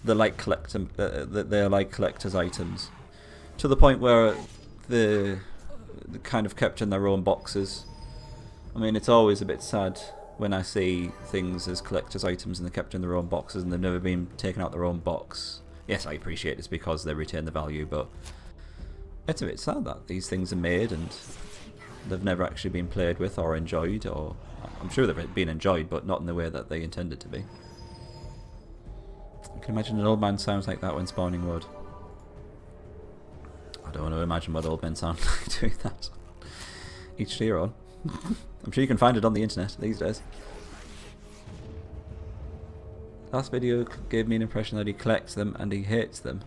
They're like they're like collector's items, to the point where they're kind of kept in their own boxes. I mean, it's always a bit sad when I see things as collector's items and they're kept in their own boxes and they've never been taken out their own box. Yes, I appreciate it's because they retain the value, but it's a bit sad that these things are made and they've never actually been played with or enjoyed, or I'm sure they've been enjoyed, but not in the way that they intended to be. You can imagine an old man sounds like that when spawning wood. I don't want to imagine what old men sound like doing that. Each to your own. I'm sure you can find it on the internet these days. Last video gave me an impression that he collects them and he hates them.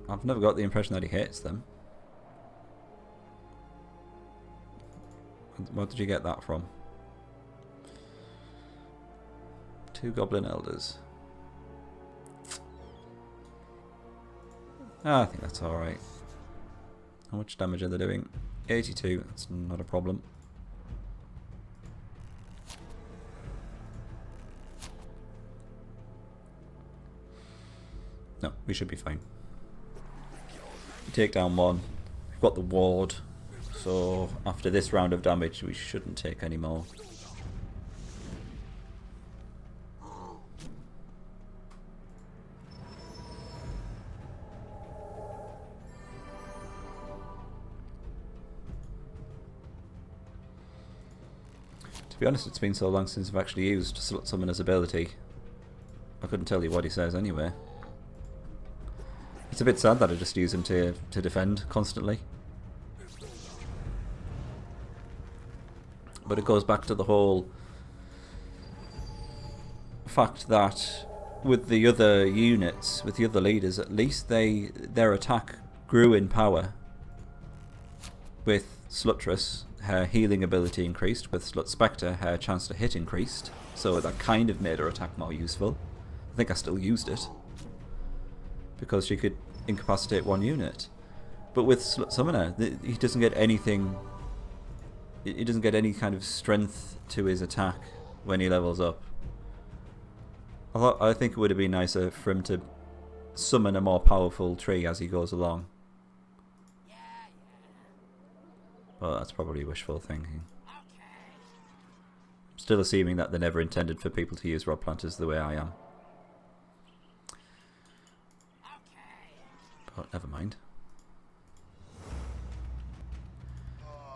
I've never got the impression that he hates them. Where did you get that from? 2 goblin elders. I think that's alright. How much damage are they doing? 82, that's not a problem. No, we should be fine. Take down 1. We've got the ward, so after this round of damage we shouldn't take any more. To be honest, it's been so long since I've actually used Slot Summoner's ability. I couldn't tell you what he says anyway. It's a bit sad that I just use him to defend constantly. But it goes back to the whole fact that with the other units, with the other leaders, at least their attack grew in power. With Slutress, her healing ability increased. With Slut Spectre, her chance to hit increased. So that kind of made her attack more useful. I think I still used it, because she could incapacitate 1 unit. But with Slut Summoner, he doesn't get anything. He doesn't get any kind of strength to his attack when he levels up. I think it would have been nicer for him to summon a more powerful tree as he goes along. Well, that's probably wishful thinking. I'm still assuming that they're never intended for people to use rod planters the way I am. But never mind.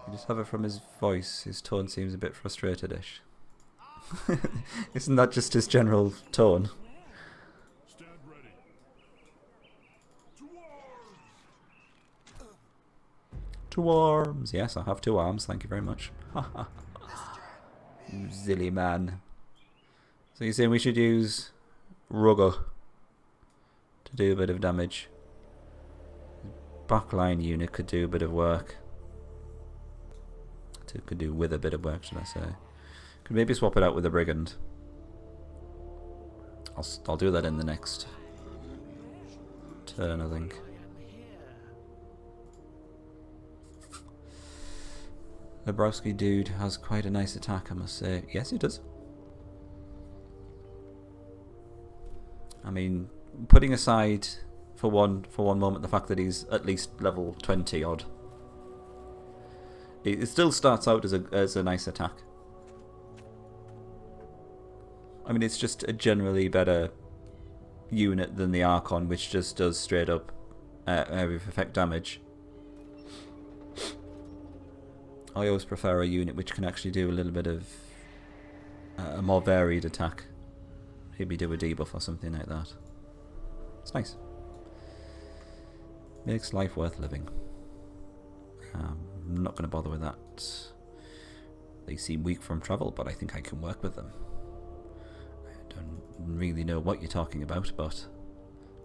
You just have it from his voice. His tone seems a bit frustrated-ish. Isn't that just his general tone? Stand ready. To arms! Yes, I have 2 arms, thank you very much. Zilly man. So you're saying we should use Rugger to do a bit of damage. Backline unit could do a bit of work. Could do with a bit of work, should I say. Could maybe swap it out with a Brigand. I'll do that in the next turn, I think. The Browski dude has quite a nice attack, I must say. Yes, he does. I mean, putting aside for one moment the fact that he's at least level 20 odd, it still starts out as a nice attack. I mean, it's just a generally better unit than the Archon, which just does straight up area of effect damage. I always prefer a unit which can actually do a little bit of a more varied attack. Maybe do a debuff or something like that. It's nice. Makes life worth living. I'm not going to bother with that They seem weak from travel, but I think I can work with them. I don't really know what you're talking about, but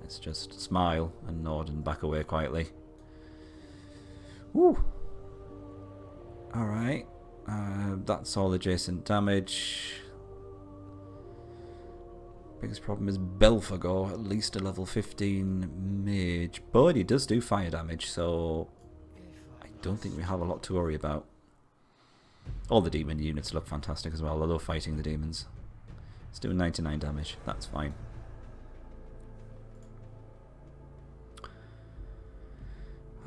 let's just smile and nod and back away quietly. Woo! Alright. That's all adjacent damage. Biggest problem is Belphegor, at least a level 15 mage. But he does do fire damage, so I don't think we have a lot to worry about. All the demon units look fantastic as well, although fighting the demons. It's doing 99 damage, that's fine.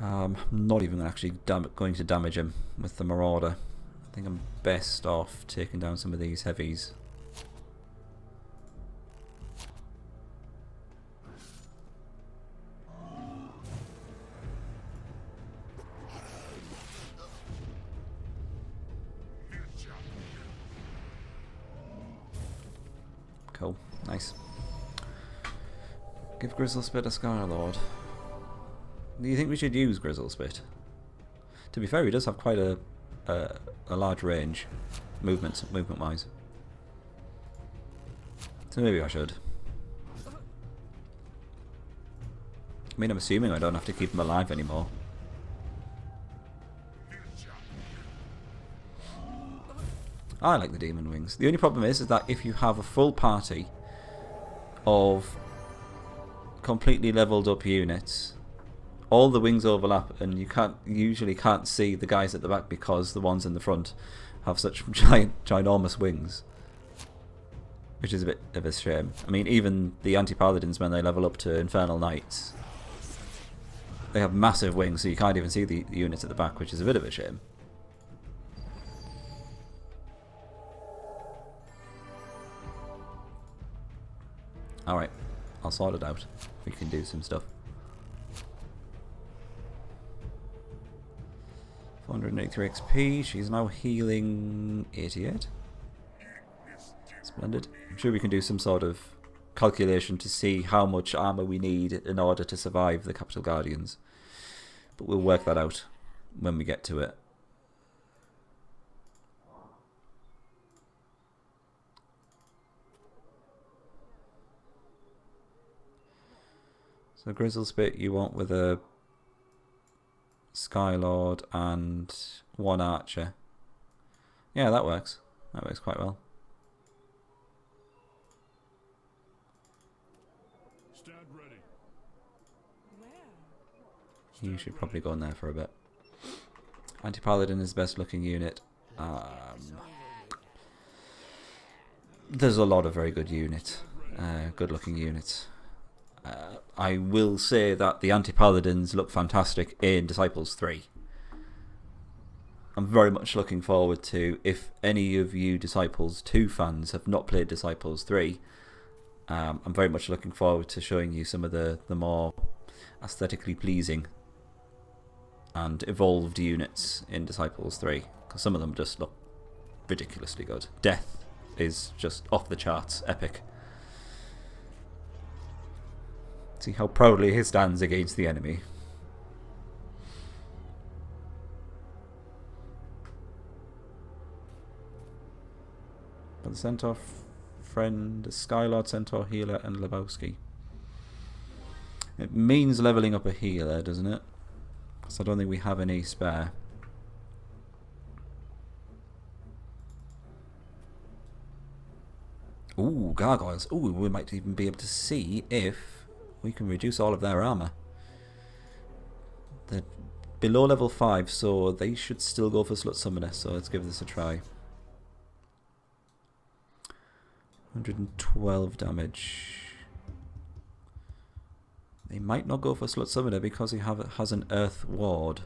I'm not even actually going to damage him with the Marauder. I think I'm best off taking down some of these heavies. Cool, nice. Give Grizzlespit a Skylord. Do you think we should use Grizzlespit? To be fair, he does have quite a large range, movement-wise. So maybe I should. I mean, I'm assuming I don't have to keep him alive anymore. I like the Demon Wings. The only problem is that if you have a full party of completely leveled up units, all the wings overlap and you usually can't see the guys at the back because the ones in the front have such ginormous wings, which is a bit of a shame. I mean, even the anti-paladins, when they level up to Infernal Knights, they have massive wings, so you can't even see the units at the back, which is a bit of a shame. Alright, I'll sort it out. We can do some stuff. 483 XP, she's now healing 88. Splendid. I'm sure we can do some sort of calculation to see how much armor we need in order to survive the Capital Guardians. But we'll work that out when we get to it. So Grizzlespit you want with a Skylord and one Archer. Yeah, that works. That works quite well. Stand ready. You should probably go in there for a bit. Anti-Paladin is the best looking unit. There's a lot of very good units. Good looking units. I will say that the Anti-Paladins look fantastic in Disciples 3. I'm very much looking forward to, if any of you Disciples 2 fans have not played Disciples 3, I'm very much looking forward to showing you some of the more aesthetically pleasing and evolved units in Disciples 3, because some of them just look ridiculously good. Death is just off the charts, epic. See how proudly he stands against the enemy. But the Centaur friend, the Skylord, Centaur, Healer, and Lebowski. It means leveling up a healer, doesn't it? Because I don't think we have any spare. Ooh, gargoyles. Ooh, we might even be able to see if we can reduce all of their armor. They're below level 5, so they should still go for Slut Summoner, so let's give this a try. 112 damage. They might not go for Slut Summoner because he has an Earth Ward,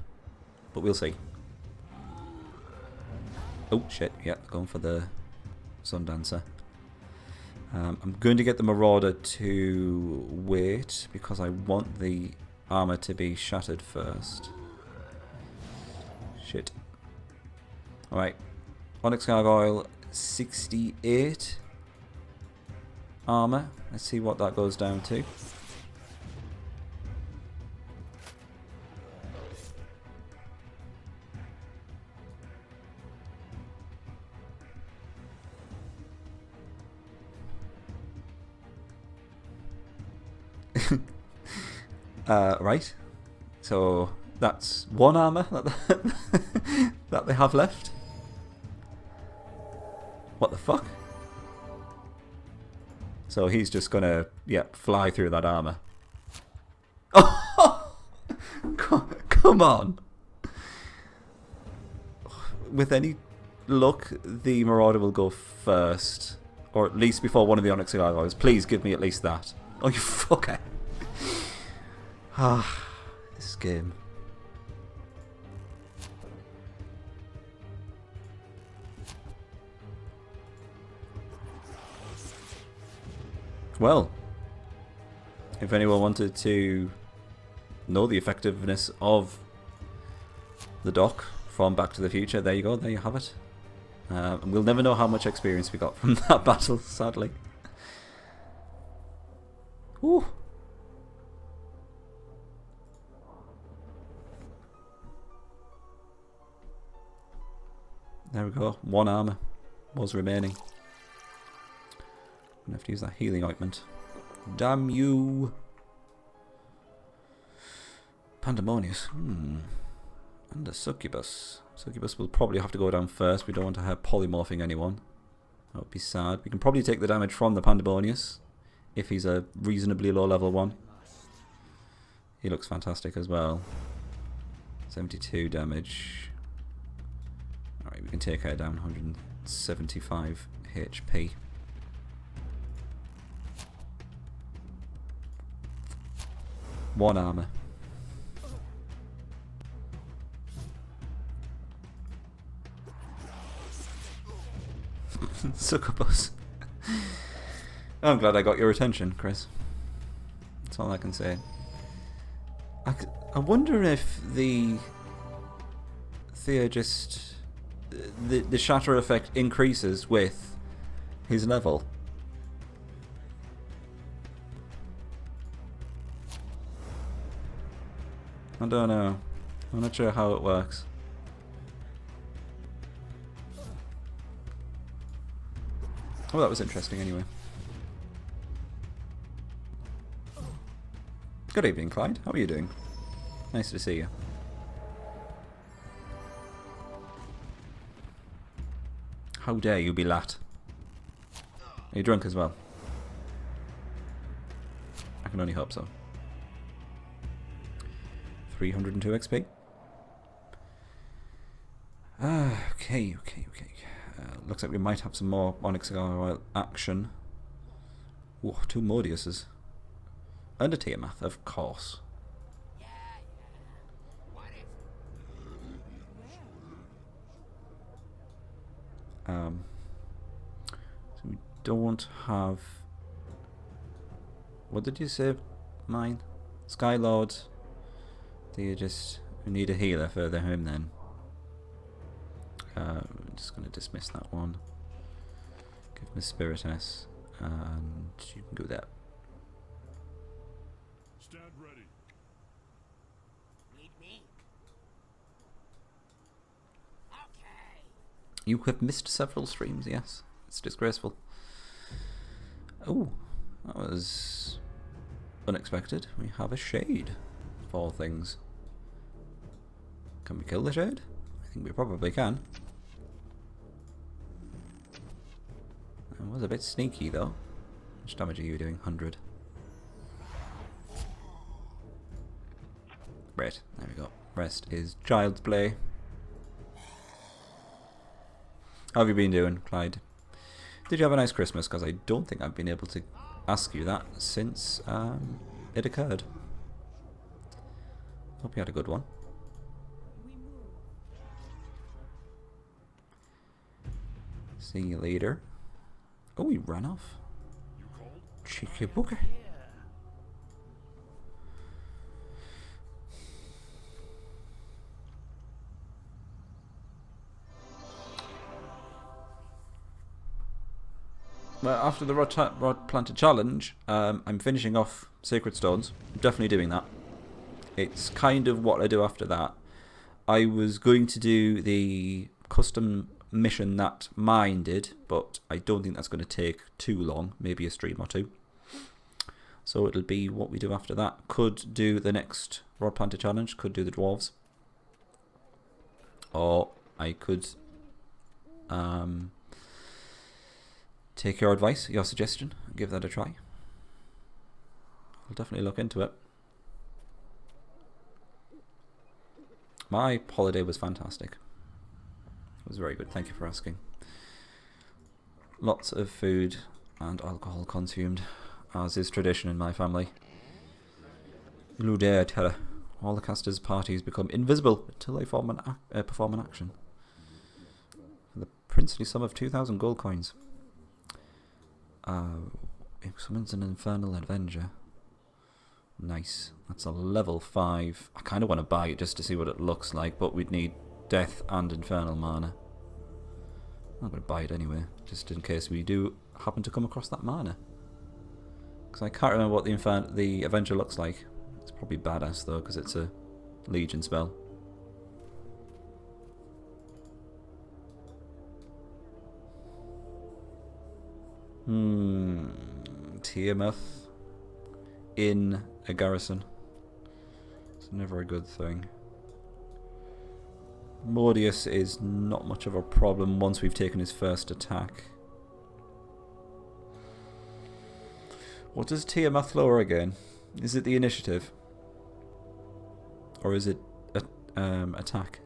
but we'll see. Oh shit, yeah, going for the Sun Dancer. I'm going to get the Marauder to wait because I want the armor to be shattered first. Shit. Alright. Onyx Gargoyle, 68 armor. Let's see what that goes down to. Right. So that's one armor that they have left. What the fuck? So he's just gonna, fly through that armor. Oh! Come on. With any luck, the Marauder will go first. Or at least before one of the Onyx Gargoyles. Please give me at least that. Oh, you fucker. This game. Well, if anyone wanted to know the effectiveness of the dock from Back to the Future, there you go, there you have it. We'll never know how much experience we got from that battle, sadly. Ooh. There we go, one armor was remaining. I'm gonna have to use that healing ointment. Damn you! Pandemonius. And a succubus. Succubus will probably have to go down first. We don't want to have polymorphing anyone. That would be sad. We can probably take the damage from the Pandemonius if he's a reasonably low level one. He looks fantastic as well. 72 damage. Alright, we can take her down. 175 HP. One armor. Succubus. I'm glad I got your attention, Chris. That's all I can say. I wonder if the Theurgist, the shatter effect increases with his level. I don't know. I'm not sure how it works. Oh, that was interesting anyway. Good evening, Clyde. How are you doing? Nice to see you. How dare you be lat? Are you drunk as well? I can only hope so. 302 XP. Okay. Looks like we might have some more Onyx Gargoyle action. Whoa, 2 Modiuses. And a Tiamat, of course. So we don't have... What did you say? Mine? Skylord. We need a healer further home then. I'm just going to dismiss that one. Give him a Spiritess, and you can go there. Stand ready. Need me? Okay. You have missed several streams, yes. It's disgraceful. Oh, that was unexpected. We have a Shade, of all things. Can we kill the Shade? I think we probably can. It was a bit sneaky though. How much damage are you doing? 100. Right, there we go. Rest is child's play. How have you been doing, Clyde? Did you have a nice Christmas? Because I don't think I've been able to ask you that since it occurred. Hope you had a good one. See you later. Oh, he ran off. You called? Cheeky booger. Well, after the Rod Planter Challenge, I'm finishing off Sacred Stones. I'm definitely doing that. It's kind of what I do after that. I was going to do the custom mission that mine did, but I don't think that's going to take too long, maybe a stream or two. So it'll be what we do after that. Could do the next Rod Planter challenge, could do the dwarves. Or I could take your advice, your suggestion, give that a try. I'll definitely look into it. My holiday was fantastic. It was very good, thank you for asking. Lots of food and alcohol consumed, as is tradition in my family. Hello there, Terra. All the casters' parties become invisible until they perform an action. For the princely sum of 2,000 gold coins. It summons an infernal avenger. Nice. That's a level 5. I kind of want to buy it just to see what it looks like, but we'd need death and infernal mana. I'm going to buy it anyway, just in case we do happen to come across that mana. Because I can't remember what the Avenger looks like. It's probably badass though, because it's a Legion spell. Tiamat in a garrison. It's never a good thing. Mordius is not much of a problem once we've taken his first attack. What does Tiamat lower again? Is it the initiative? Or is it attack?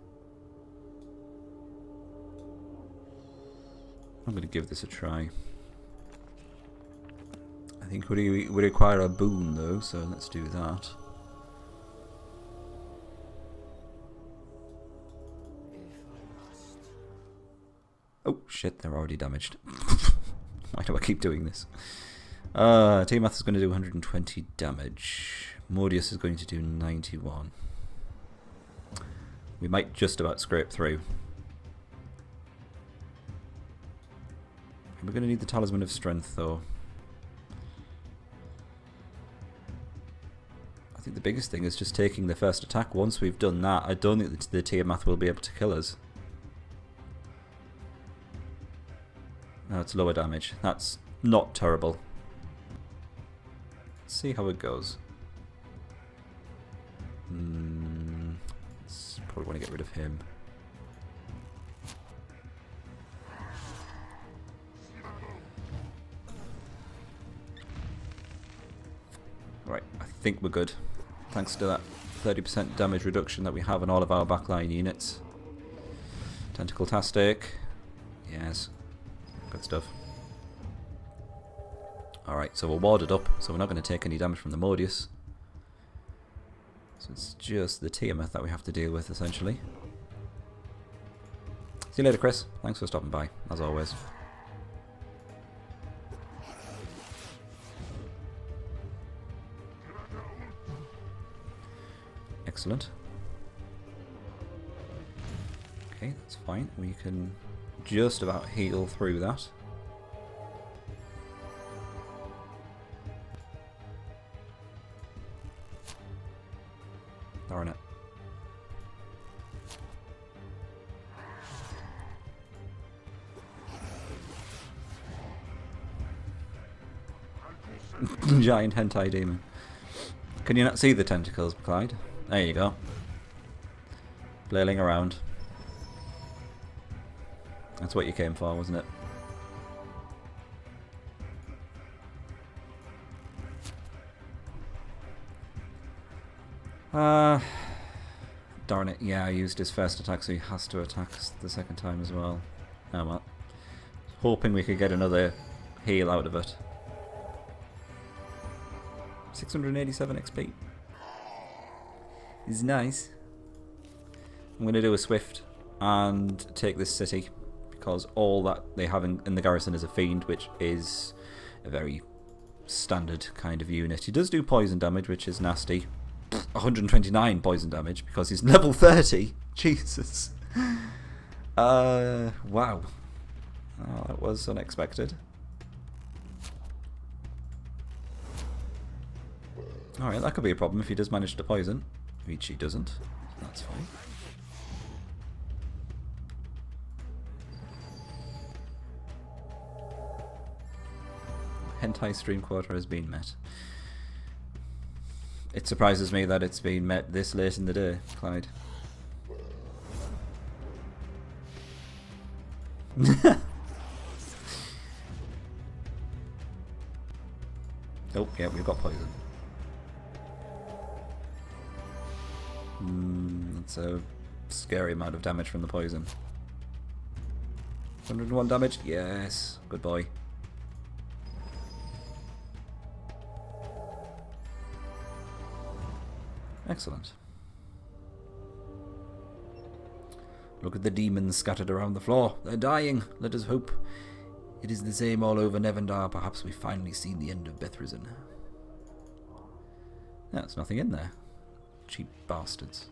I'm going to give this a try. I think we require a boon though, so let's do that. Oh shit, they're already damaged. Why do I keep doing this? Tiamat is going to do 120 damage. Mordius is going to do 91. We might just about scrape through. We're going to need the Talisman of Strength though. I think the biggest thing is just taking the first attack. Once we've done that, I don't think the Tiamat will be able to kill us. No, it's lower damage. That's not terrible. Let's see how it goes. Let's probably want to get rid of him. Right, I think we're good. Thanks to that 30% damage reduction that we have on all of our backline units. Tentacle-tastic. Yes. Good stuff. Alright, so we're warded up, so we're not going to take any damage from the Mordius. So it's just the Tiamat that we have to deal with, essentially. See you later, Chris. Thanks for stopping by, as always. Excellent. Okay, that's fine. We can just about heal through that. Darn it. Giant hentai demon. Can you not see the tentacles, Clyde? There you go. Flailing around. That's what you came for, wasn't it? Darn it. Yeah, I used his first attack, so he has to attack us the second time as well. Oh well. Hoping we could get another heal out of it. 687 XP. Is nice. I'm going to do a swift and take this city, because all that they have in the garrison is a fiend, which is a very standard kind of unit. He does do poison damage, which is nasty. 129 poison damage because he's level 30. Jesus. Wow. Oh, that was unexpected. Alright, that could be a problem if he does manage to poison. Which he doesn't. That's fine. Hentai stream quota has been met. It surprises me that it's been met this late in the day, Clyde. Oh, yeah, we've got poison. That's a scary amount of damage from the poison. 101 damage? Yes. Good boy. Excellent. Look at the demons scattered around the floor. They're dying. Let us hope it is the same all over Nevendar. Perhaps we've finally seen the end of Bethrisen. Yeah, there's nothing in there. Cheap bastards.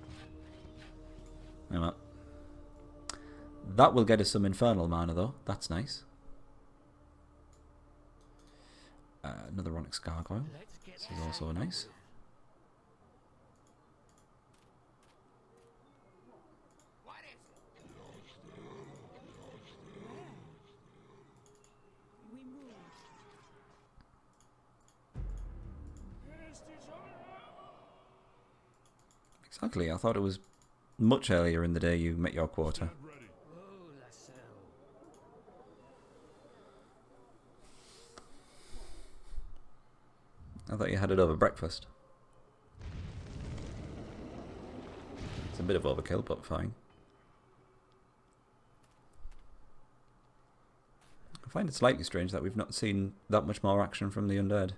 Hang on. That will get us some infernal mana though. That's nice. Another Onyx Gargoyle. This is also nice. Exactly, I thought it was much earlier in the day you met your quota. I thought you had it over breakfast. It's a bit of overkill, but fine. I find it slightly strange that we've not seen that much more action from the undead.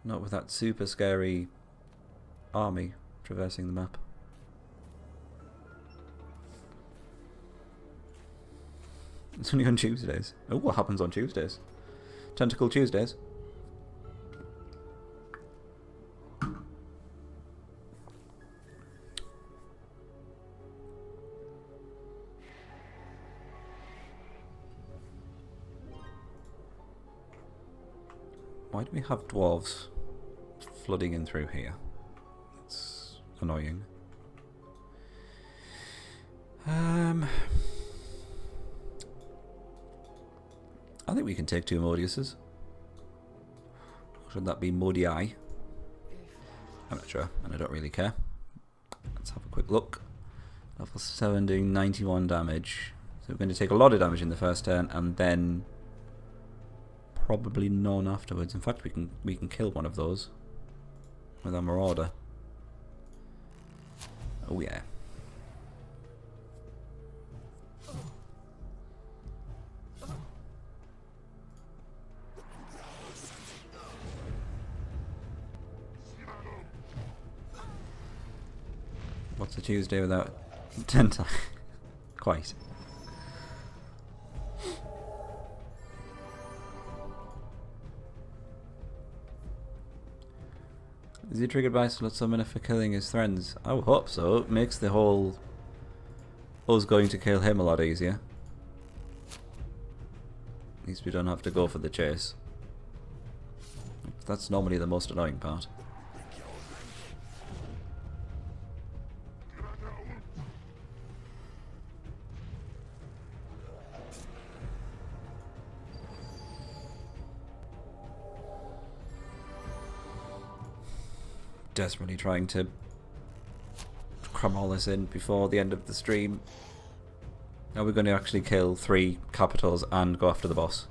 Not with that super scary army traversing the map. It's only on Tuesdays. Oh, what happens on Tuesdays? Tentacle Tuesdays. Why do we have dwarves flooding in through here? It's annoying. I think we can take 2 Modiuses. Should that be Modii? I'm not sure, and I don't really care. Let's have a quick look. Level 7 doing 91 damage. So we're going to take a lot of damage in the first turn, and then probably none afterwards. In fact, we can kill one of those with our Marauder. Oh yeah. What's a Tuesday without Tenta? Quite. Is he triggered by Slot Summoner for killing his friends? I would hope so. It makes the whole us going to kill him a lot easier. At least we don't have to go for the chase. That's normally the most annoying part. Desperately trying to cram all this in before the end of the stream. Now we're going to actually kill 3 capitals and go after the boss.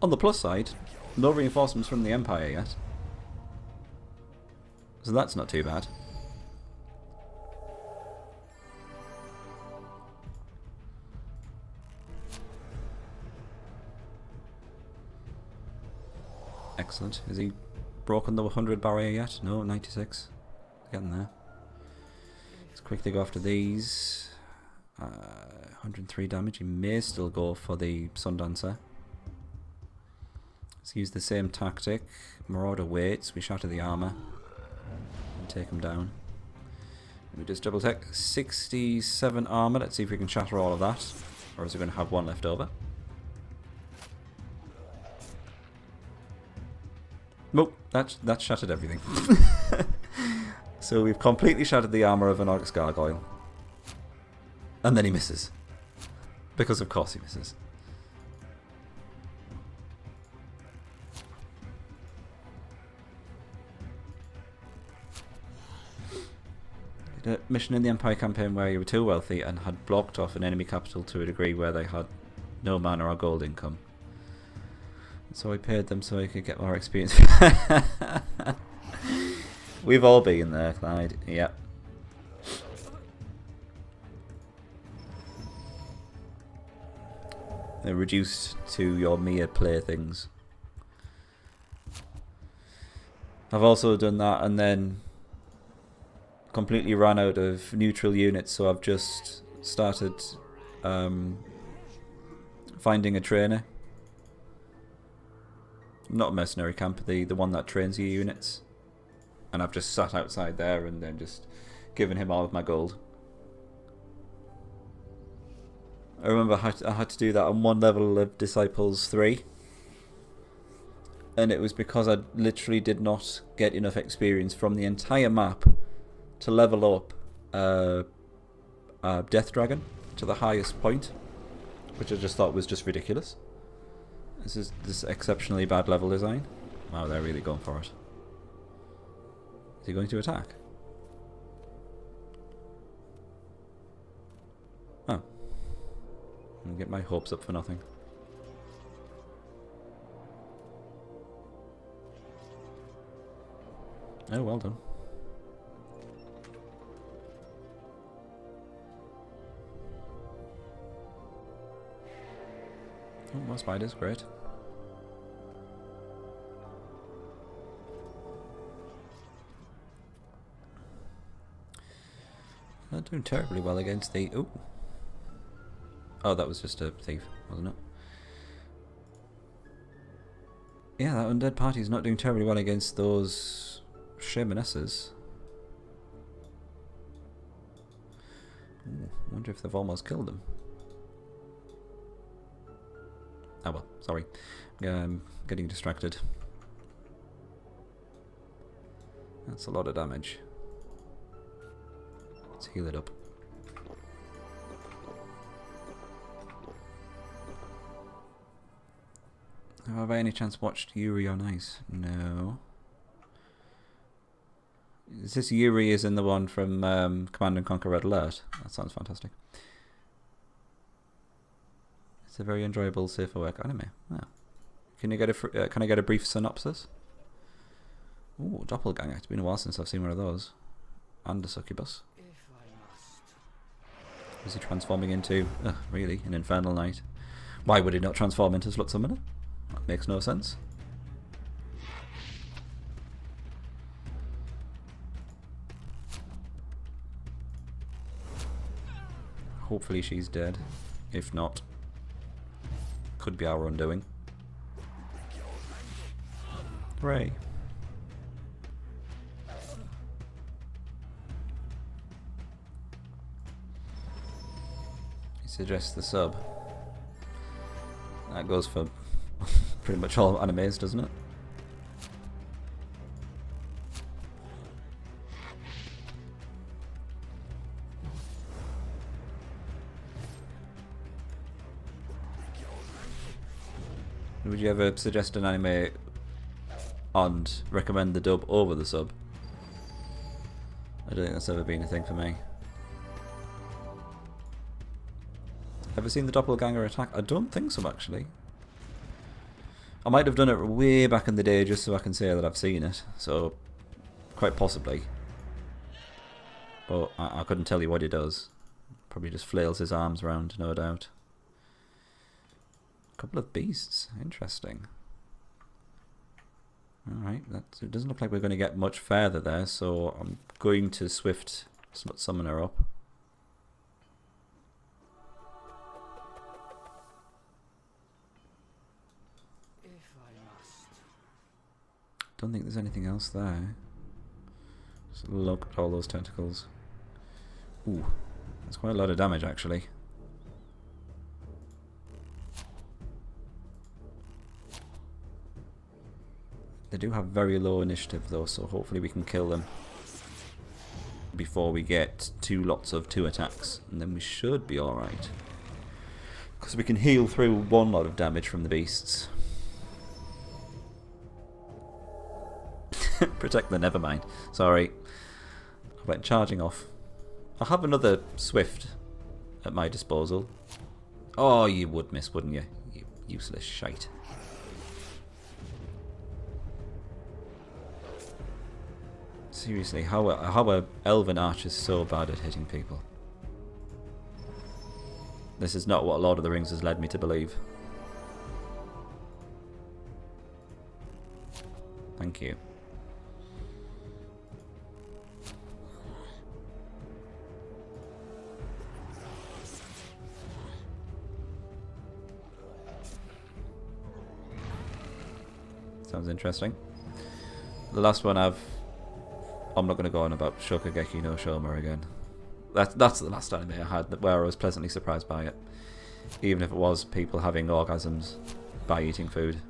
On the plus side, no reinforcements from the Empire yet. So that's not too bad. Excellent. Is he broken the 100 barrier yet? No, 96. Getting there. Let's quickly go after these. 103 damage. He may still go for the Sundancer. Let's use the same tactic. Marauder waits. We shatter the armor and take him down. Let me just double check. 67 armor. Let's see if we can shatter all of that. Or is it going to have 1 left over? Nope, that shattered everything. So we've completely shattered the armor of an Onyx Gargoyle. And then he misses. Because of course he misses. A mission in the Empire campaign where you were too wealthy and had blocked off an enemy capital to a degree where they had no mana or gold income. So I paid them so I could get more experience. We've all been there, Clyde. Yep. They're reduced to your mere playthings. I've also done that and then completely ran out of neutral units, so I've just started finding a trainer. Not a mercenary camp, the one that trains your units. And I've just sat outside there and then just given him all of my gold. I remember I had to do that on one level of Disciples 3. And it was because I literally did not get enough experience from the entire map to level up Death Dragon to the highest point, which I just thought was just ridiculous. This is this exceptionally bad level design. Wow, they're really going for it. Is he going to attack? Oh. I'll get my hopes up for nothing. Oh, well done. Oh, more spiders, great. Not doing terribly well against the... Oh. Oh, that was just a thief, wasn't it? Yeah, that undead party is not doing terribly well against those shamanesses. I wonder if they've almost killed them. Oh well, sorry. I'm getting distracted. That's a lot of damage. Let's heal it up. Have I by any chance watched Yuri on Ice? No. Is this Yuri is in the one from Command and Conquer Red Alert? That sounds fantastic. It's a very enjoyable, safe for work anime. Oh. Can you get a can I get a brief synopsis? Ooh, doppelganger. It's been a while since I've seen one of those. And a succubus. Is he transforming into? Really, an infernal knight? Why would he not transform into Slut Summoner? That makes no sense. Hopefully she's dead. If not, could be our undoing. Hooray. He suggests the sub. That goes for pretty much all animes, doesn't it? Would you ever suggest an anime and recommend the dub over the sub? I don't think that's ever been a thing for me. Ever seen the doppelganger attack? I don't think so, actually. I might have done it way back in the day just so I can say that I've seen it, so quite possibly. But I couldn't tell you what he does. Probably just flails his arms around, no doubt. Couple of beasts, interesting. Alright, it doesn't look like we're going to get much further there, so I'm going to swift summon her up. Don't think there's anything else there. Just look at all those tentacles. Ooh, that's quite a lot of damage actually. They do have very low initiative though, so hopefully we can kill them before we get two lots of 2 attacks, and then we should be alright. Because we can heal through one lot of damage from the beasts. Protect the nevermind. Sorry. I went charging off. I have another Swift at my disposal. Oh, you would miss, wouldn't you? You useless shite. Seriously, how are elven archers so bad at hitting people? This is not what Lord of the Rings has led me to believe. Thank you. Sounds interesting. The last one I'm not going to go on about Shokugeki no Shoma again. That's the last anime I had where I was pleasantly surprised by it. Even if it was people having orgasms by eating food.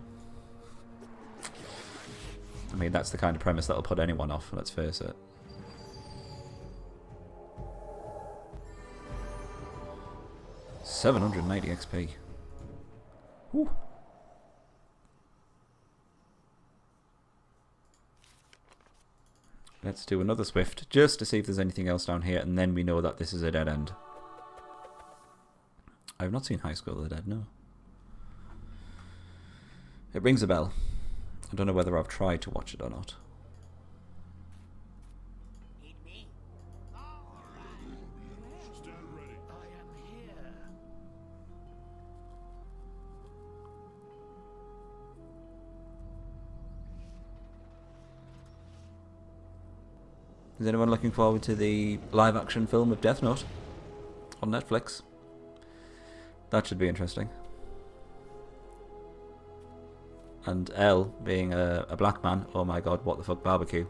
I mean, that's the kind of premise that'll put anyone off, let's face it. $790 XP. Whew. Let's do another Swift, just to see if there's anything else down here, and then we know that this is a dead end. I've not seen High School of the Dead, no. It rings a bell. I don't know whether I've tried to watch it or not. Need me? All right. Stand ready. I am here. Is anyone looking forward to the live-action film of Death Note on Netflix? That should be interesting. And L being a black man, oh my god, what the fuck, barbecue.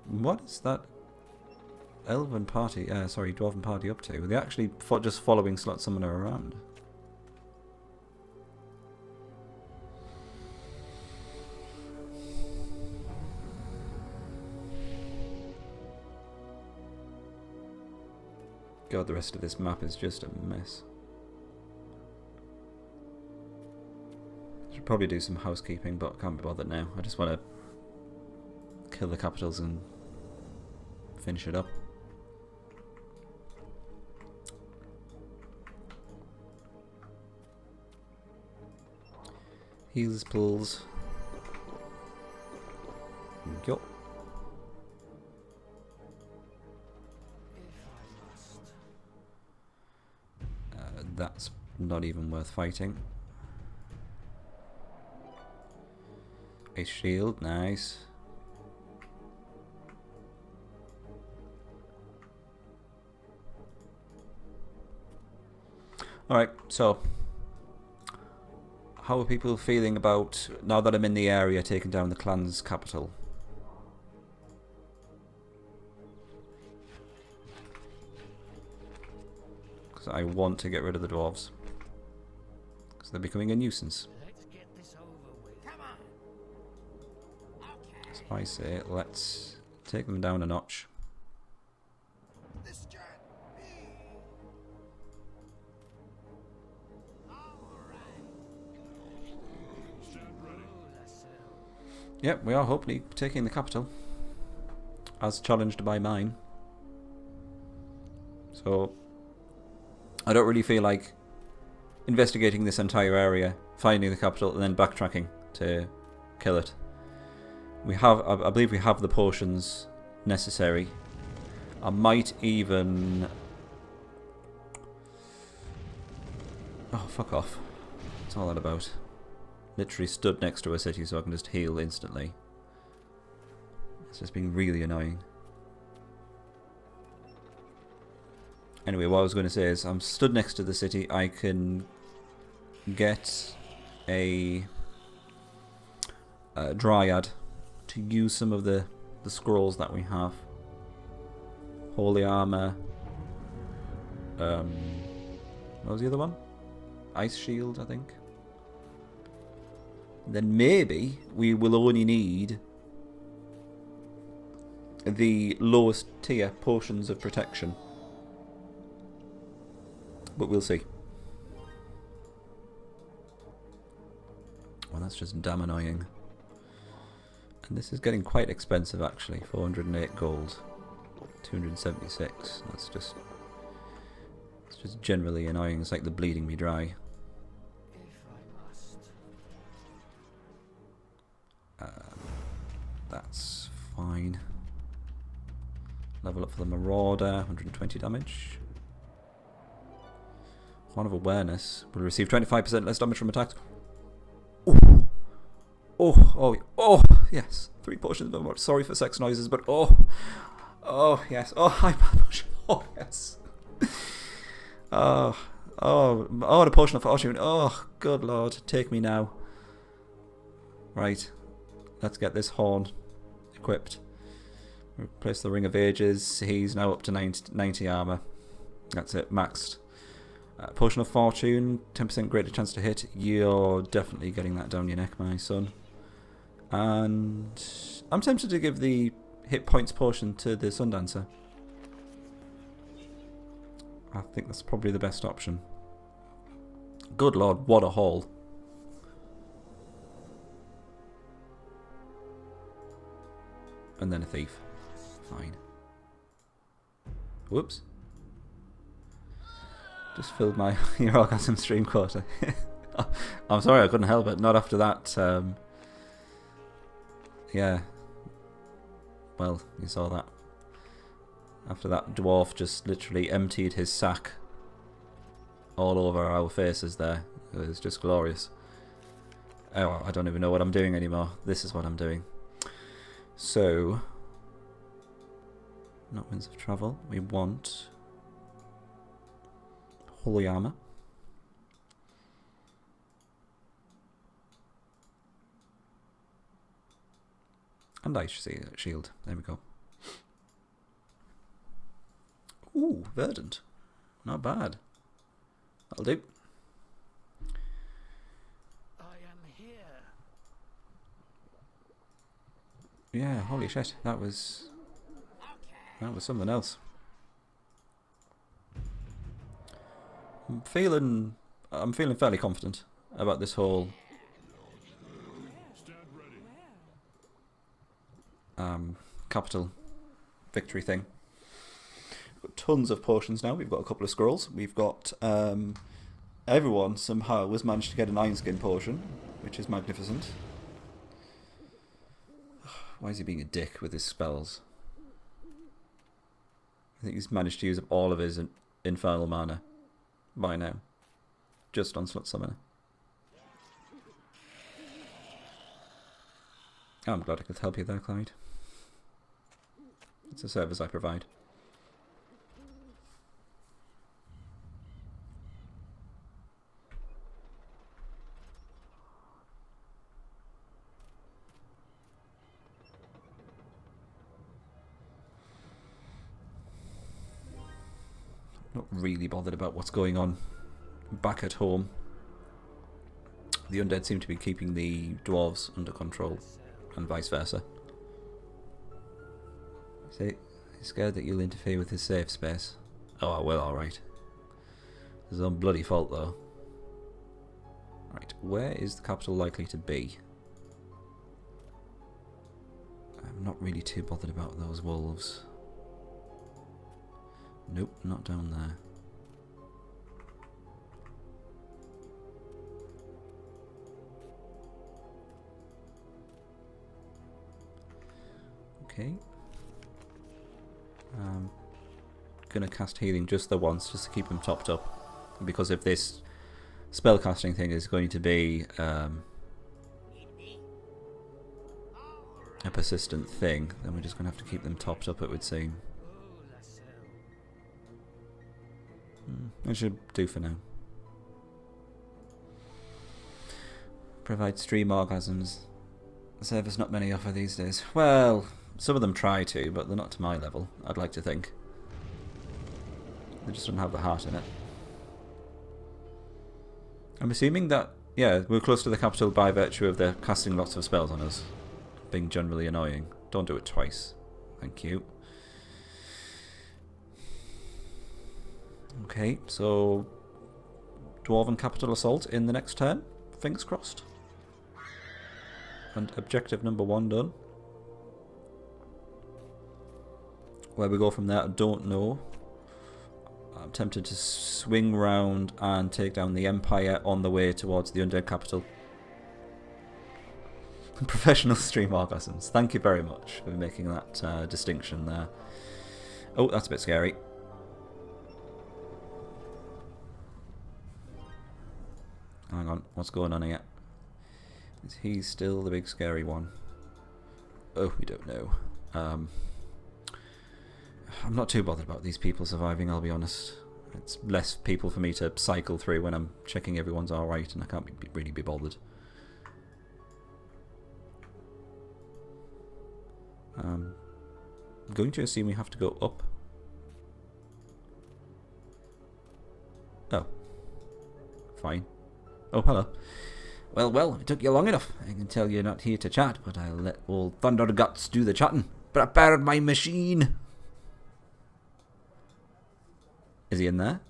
What is that Elven party, sorry, Dwarven party up to? Were they actually just following Slot Summoner around? God, the rest of this map is just a mess. Should probably do some housekeeping, but can't be bothered now. I just want to kill the capitals and finish it up. Heals, pulls. Go. That's not even worth fighting. A shield, nice. Alright, so how are people feeling about, now that I'm in the area, taking down the clan's capital? Because I want to get rid of the dwarves. Because they're becoming a nuisance. Let's get this over with. Come on. Okay. So I say, let's take them down a notch. This can't be. All right. Stand ready. Yep, we are hopefully taking the capital. As challenged by mine. So I don't really feel like investigating this entire area, finding the capital, and then backtracking to kill it. We have, I believe we have the potions necessary. I might even... Oh, fuck off. What's all that about? Literally stood next to a city so I can just heal instantly. It's just been really annoying. Anyway, what I was going to say is, I'm stood next to the city. I can get a dryad to use some of the scrolls that we have. Holy armor. What was the other one? Ice shield, I think. Then maybe we will only need the lowest tier potions of protection. But we'll see. Well, that's just damn annoying. And this is getting quite expensive actually. 408 gold. 276. That's just... It's just generally annoying. It's like the bleeding me dry. That's fine. Level up for the Marauder. 120 damage. One of Awareness. Will receive 25% less damage from attacks. Oh, oh, yes. 3 potions of more. Sorry for sex noises, but oh, yes. Oh, hi, potion. Oh, yes. The potion of fortune. Oh, good lord. Take me now. Right. Let's get this horn equipped. Replace the Ring of Ages. He's now up to 90 armor. That's it, maxed. Potion of Fortune, 10% greater chance to hit. You're definitely getting that down your neck, my son. And I'm tempted to give the hit points potion to the Sundancer. I think that's probably the best option. Good lord, what a haul. And then a thief. Fine. Whoops. Just filled my your orgasm stream quota. I'm sorry, I couldn't help it. Not after that. Yeah. Well, you saw that. After that dwarf just literally emptied his sack all over our faces there. It was just glorious. Oh, I don't even know what I'm doing anymore. This is what I'm doing. So, not Winds of Travel. We want Holy Armor. And Ice Shield. There we go. Ooh, Verdant. Not bad. That'll do. I am here. Yeah, holy shit. That was something else. I'm feeling fairly confident about this whole capital victory thing. We've got tons of potions now. We've got a couple of scrolls. We've got everyone somehow has managed to get an Iron Skin potion, which is magnificent. Why is he being a dick with his spells? I think he's managed to use up all of his infernal mana by now. Just on Slut Summoner. Oh, I'm glad I could help you there, Clyde. It's a service I provide. Not really bothered about what's going on back at home. The undead seem to be keeping the dwarves under control, and vice versa. See, he's scared that you'll interfere with his safe space. Oh, I will, alright. It's his own bloody fault, though. Right, where is the capital likely to be? I'm not really too bothered about those wolves. Nope, not down there. Okay. I'm gonna cast healing just the once, just to keep him topped up. Because if this spellcasting thing is going to be a persistent thing, then we're just gonna have to keep them topped up, it would seem. It should do for now. Provide stream orgasms. The service not many offer these days. Well, some of them try to, but they're not to my level, I'd like to think. They just don't have the heart in it. I'm assuming that, yeah, we're close to the capital by virtue of their casting lots of spells on us. Being generally annoying. Don't do it twice. Thank you. Okay, so Dwarven Capital Assault in the next turn. Fingers crossed. And objective number 1 done. Where we go from there, I don't know. I'm tempted to swing round and take down the Empire on the way towards the Undead Capital. Professional stream orgasms. Thank you very much for making that distinction there. Oh, that's a bit scary. Hang on, what's going on here? Is he still the big scary one? Oh, we don't know. I'm not too bothered about these people surviving, I'll be honest. It's less people for me to cycle through when I'm checking everyone's alright, and I can't really be bothered. I'm going to assume we have to go up. Oh. Fine. Oh, hello. Well, it took you long enough. I can tell you're not here to chat, but I'll let old Thunderguts do the chatting. Prepare my machine! Is he in there?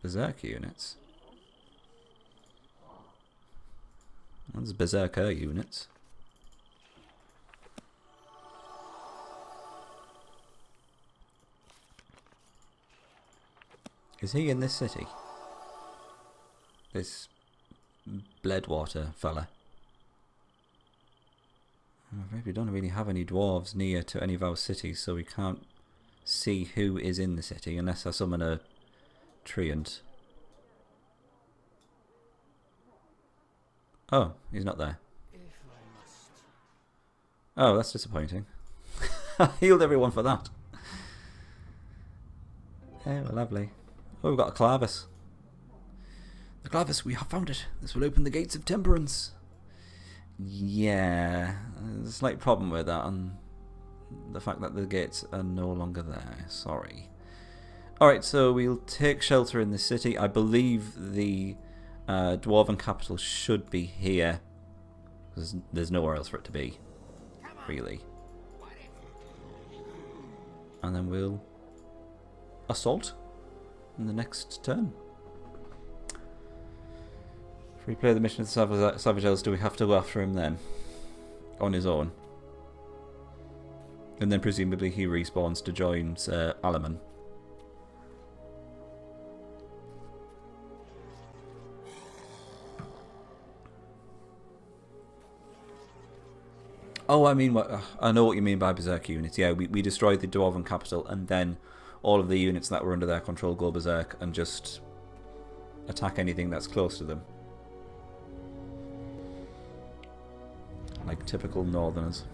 Berserk units. That's Berserker units. Is he in this city? This Bleedwater fella. I'm afraid we don't really have any dwarves near to any of our cities, so we can't see who is in the city unless I summon a treant. Oh, he's not there. Oh, that's disappointing. I healed everyone for that. Oh, lovely. Oh, we've got a Clavis. The Clavis, we have found it. This will open the gates of temperance. Yeah, there's a slight problem with that, and the fact that the gates are no longer there. Sorry. Alright, so we'll take shelter in the city. I believe the Dwarven capital should be here, because there's nowhere else for it to be, really. And then we'll assault in the next turn. If we play the mission of the Savage Elves, do we have to go after him then? On his own? And then presumably he respawns to join Alaman. Oh, I mean, I know what you mean by Berserk units. Yeah, we destroyed the Dwarven capital, and then all of the units that were under their control go Berserk and just attack anything that's close to them. Like typical Northerners.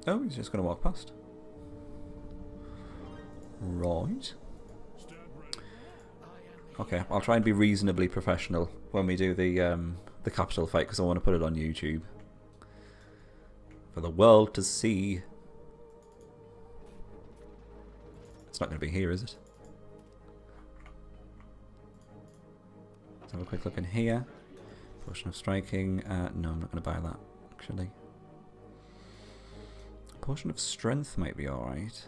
Oh, he's just going to walk past. Right. Okay, I'll try and be reasonably professional when we do the capital fight, because I want to put it on YouTube for the world to see. It's not going to be here, is it? Let's have a quick look in here. Potion of striking. No, I'm not going to buy that, actually. Potion of strength might be alright.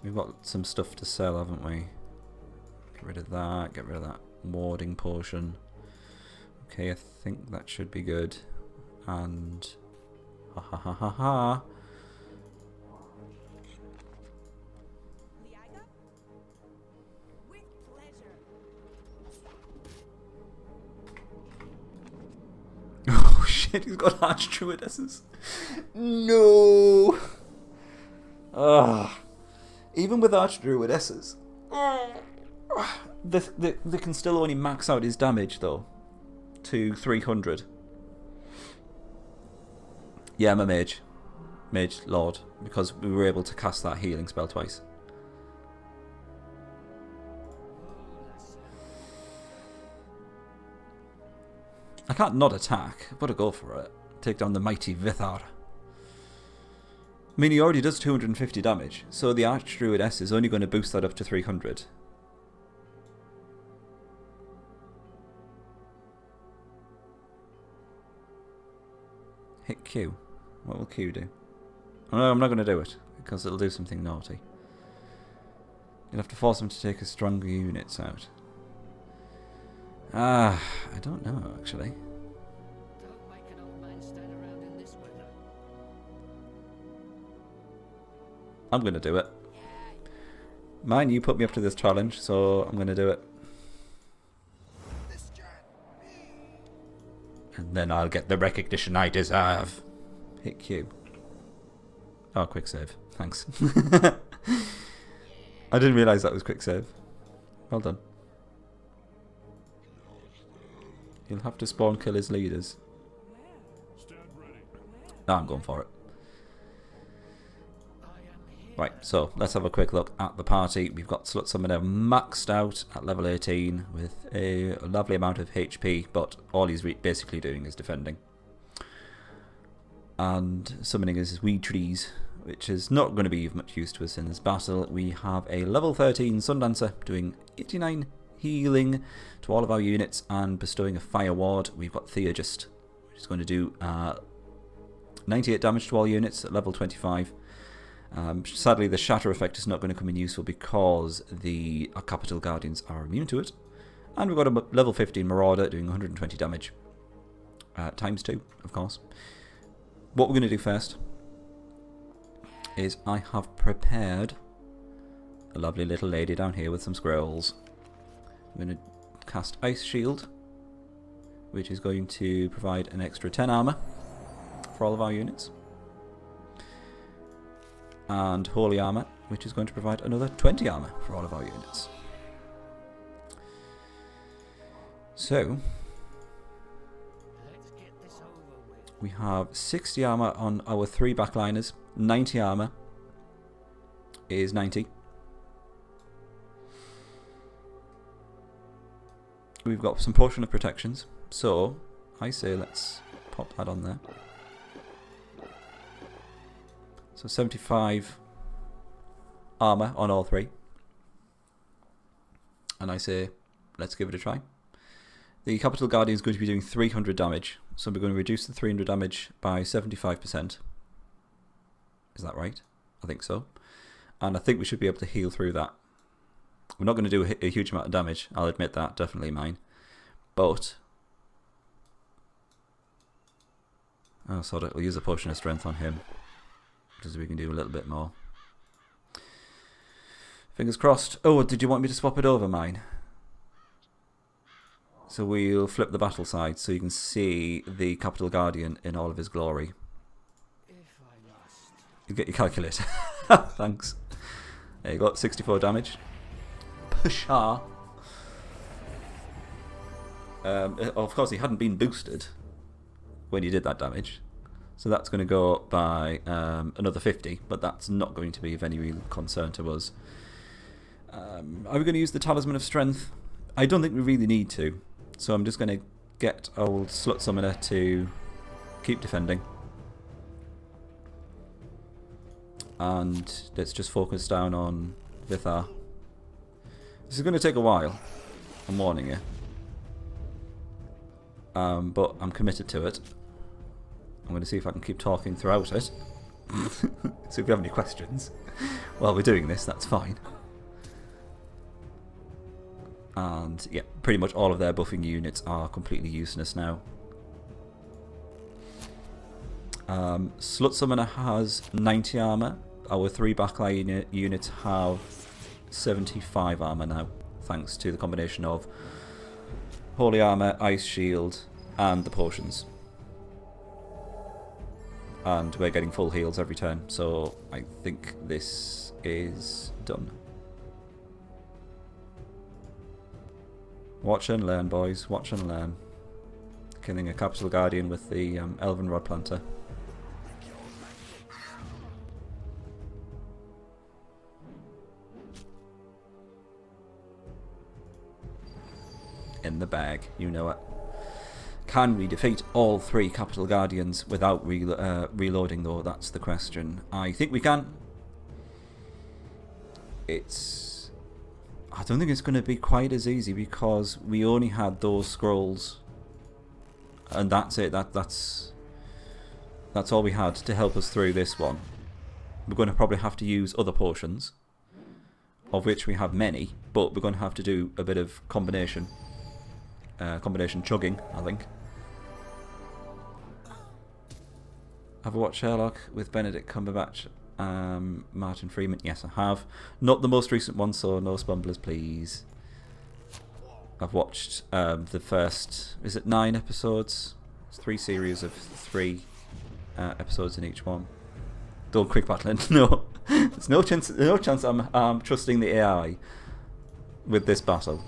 We've got some stuff to sell, haven't we? Get rid of that, get rid of that warding potion. Okay, I think that should be good. And... ha ha ha ha ha! Oh shit, he's got Archdruidesses! No! Ugh. Even with Archdruidesses, they can still only max out his damage, though, to 300. Yeah, I'm a mage. Mage Lord, because we were able to cast that healing spell twice. I can't not attack. I've got to go for it. Take down the mighty Vithar. I mean, he already does 250 damage, so the Archdruidess is only going to boost that up to 300. Hit Q. What will Q do? Oh, no, I'm not going to do it, because it'll do something naughty. You'll have to force them to take his stronger units out. I don't know, actually. Don't make an old man stand around in this weather. I'm going to do it. Mine, you put me up to this challenge, so I'm going to do it. And then I'll get the recognition I deserve. Hit Q. Oh, quick save. Thanks. I didn't realise that was quick save. Well done. You'll have to spawn kill his leaders. Stand ready. No, I'm going for it. I am here. Right, so let's have a quick look at the party. We've got Slut Summoner maxed out at level 18 with a lovely amount of HP, but all he's basically doing is defending. And summoning his weed trees, which is not going to be of much use to us in this battle. We have a level 13 Sundancer doing 89 healing to all of our units and bestowing a fire ward. We've got Theurgist, which is going to do 98 damage to all units at level 25. Sadly, the shatter effect is not going to come in useful because the Capital Guardians are immune to it. And we've got a level 15 Marauder doing 120 damage. Times 2, of course. What we're going to do first is I have prepared a lovely little lady down here with some scrolls. I'm going to cast Ice Shield, which is going to provide an extra 10 armor for all of our units. And Holy Armor, which is going to provide another 20 armor for all of our units. So, Let's get this over with. we have 60 armor on our 3 backliners, 90 armor is 90. We've got some Potion of Protections, so I say let's pop that on there. So 75 armor on all 3. And I say let's give it a try. The Capital Guardian is going to be doing 300 damage, so we're going to reduce the 300 damage by 75%. Is that right? I think so. And I think we should be able to heal through that. We're not going to do a huge amount of damage, I'll admit that, definitely mine. But... oh, sod it, we'll use a Potion of Strength on him, because we can do a little bit more. Fingers crossed. Oh, did you want me to swap it over, mine? So we'll flip the battle side so you can see the Capital Guardian in all of his glory. If I must. You get your calculator. Thanks. There you go, 64 damage. Pshaw. Of course, he hadn't been boosted when he did that damage. So that's going to go up by another 50, but that's not going to be of any real concern to us. Are we going to use the Talisman of Strength? I don't think we really need to. So I'm just going to get old Slut Summoner to keep defending. And let's just focus down on Vithar. This is going to take a while, I'm warning you. But I'm committed to it. I'm going to see if I can keep talking throughout it. So if you have any questions while we're doing this, that's fine. And yeah, pretty much all of their buffing units are completely useless now. Slut Summoner has 90 armor. Our 3 backline units have 75 armor now, thanks to the combination of Holy Armor, Ice Shield, and the potions. And we're getting full heals every turn, so I think this is done. Watch and learn, boys. Watch and learn. Killing a Capital Guardian with the Elven Rod Planter. In the bag, you know it. Can we defeat all 3 Capital Guardians without reloading, though? That's the question. I think we can. I don't think it's going to be quite as easy because we only had those scrolls, and that's it. That's all we had to help us through this one. We're going to probably have to use other potions, of which we have many, but we're going to have to do a bit of combination chugging, I think. Have I watched Sherlock with Benedict Cumberbatch, Martin Freeman? Yes, I have. Not the most recent one, so no spumblers, please. I've watched the first, is it 9 episodes? It's 3 series of 3 episodes in each one. Don't quick battling. No, there's no chance. I'm trusting the AI with this battle.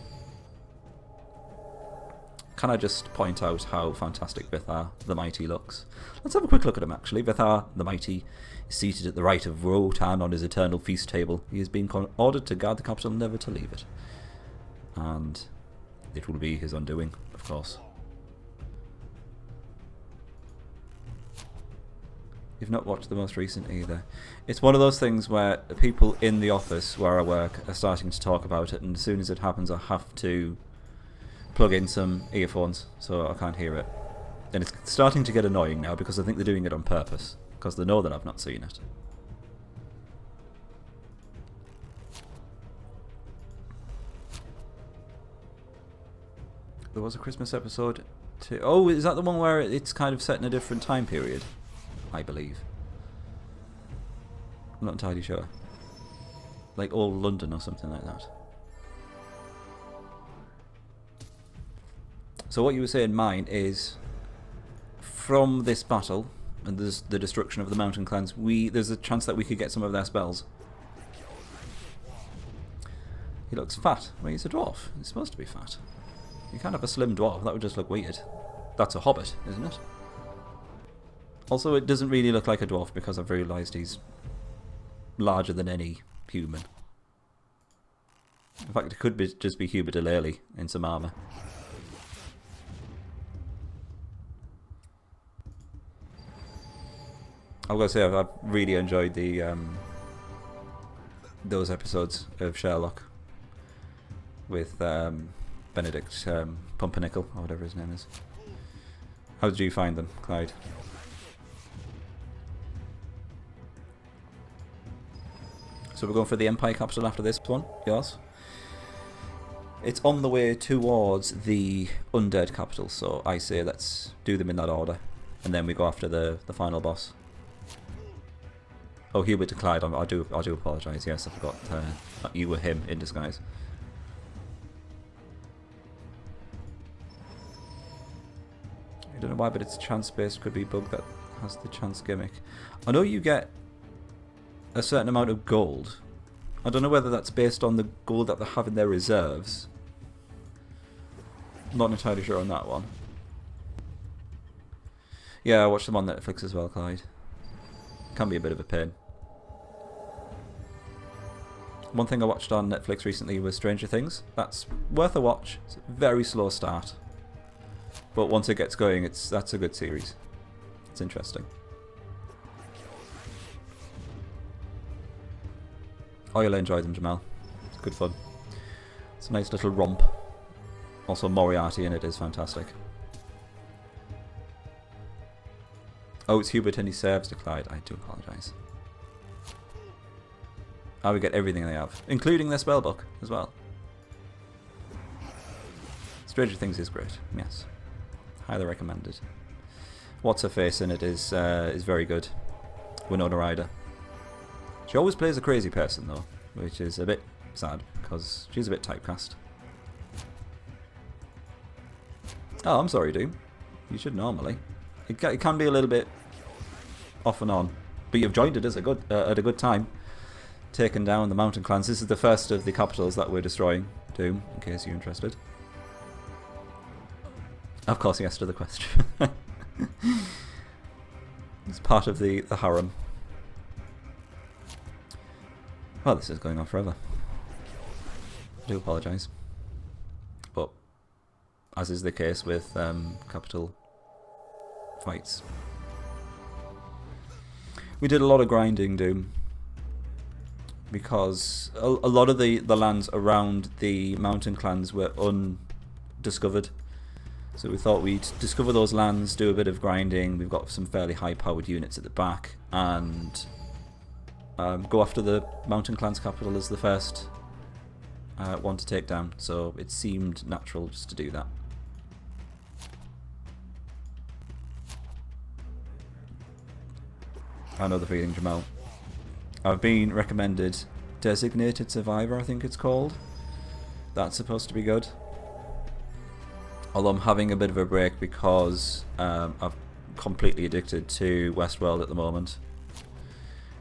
Can I just point out how fantastic Vithar the Mighty looks? Let's have a quick look at him. Actually, Vithar the Mighty is seated at the right of Rotan on his eternal feast table. He has been ordered to guard the capital, never to leave it, and it will be his undoing, of course. You've not watched the most recent either. It's one of those things where people in the office where I work are starting to talk about it, and as soon as it happens I have to plug in some earphones so I can't hear it. And it's starting to get annoying now because I think they're doing it on purpose, because they know that I've not seen it. There was a Christmas episode too. Oh, is that the one where it's kind of set in a different time period? I believe. I'm not entirely sure. Like old London or something like that. So what you were saying, mine, is from this battle and the destruction of the mountain clans, there's a chance that we could get some of their spells. He looks fat. Well, he's a dwarf. He's supposed to be fat. You can't have a slim dwarf. That would just look weird. That's a hobbit, isn't it? Also, it doesn't really look like a dwarf because I've realised he's larger than any human. In fact, it could just be Hubert Delay in some armour. I've got to say, I've really enjoyed the those episodes of Sherlock with Benedict Pumpernickel, or whatever his name is. How did you find them, Clyde? So we're going for the Empire capsule after this one, yes? It's on the way towards the Undead capital, so I say let's do them in that order, and then we go after the final boss. Oh, Hubert to Clyde, I do apologise. Yes, I forgot that you were him in disguise. I don't know why, but it's chance-based. Could be bug that has the chance gimmick. I know you get a certain amount of gold. I don't know whether that's based on the gold that they have in their reserves. I'm not entirely sure on that one. Yeah, I watched them on Netflix as well, Clyde. Can be a bit of a pain. One thing I watched on Netflix recently was Stranger Things. That's worth a watch. It's a very slow start, but once it gets going, that's a good series. It's interesting. Oh, you'll enjoy them, Jamal. It's good fun. It's a nice little romp. Also, Moriarty in it is fantastic. Oh, it's Hubert and he serves to Clyde. I do apologise. I would get everything they have, including their spellbook as well. Stranger Things is great, yes. Highly recommended. What's her face in it is very good. Winona Ryder. She always plays a crazy person though, which is a bit sad because she's a bit typecast. Oh, I'm sorry, Doom. You should normally. It can be a little bit off and on, but you've joined it as at a good time. Taken down the mountain clans. This is the first of the capitals that we're destroying, Doom, in case you're interested. Of course, yes to the question. It's part of the harem. Well, this is going on forever. I do apologise. But, as is the case with capital fights. We did a lot of grinding, Doom, because a lot of the lands around the mountain clans were undiscovered. So we thought we'd discover those lands, do a bit of grinding. We've got some fairly high-powered units at the back, and go after the Mountain Clan's capital as the first one to take down. So it seemed natural just to do that. I know the feeling, Jamal. I've been recommended Designated Survivor, I think it's called. That's supposed to be good. Although I'm having a bit of a break because I'm completely addicted to Westworld at the moment.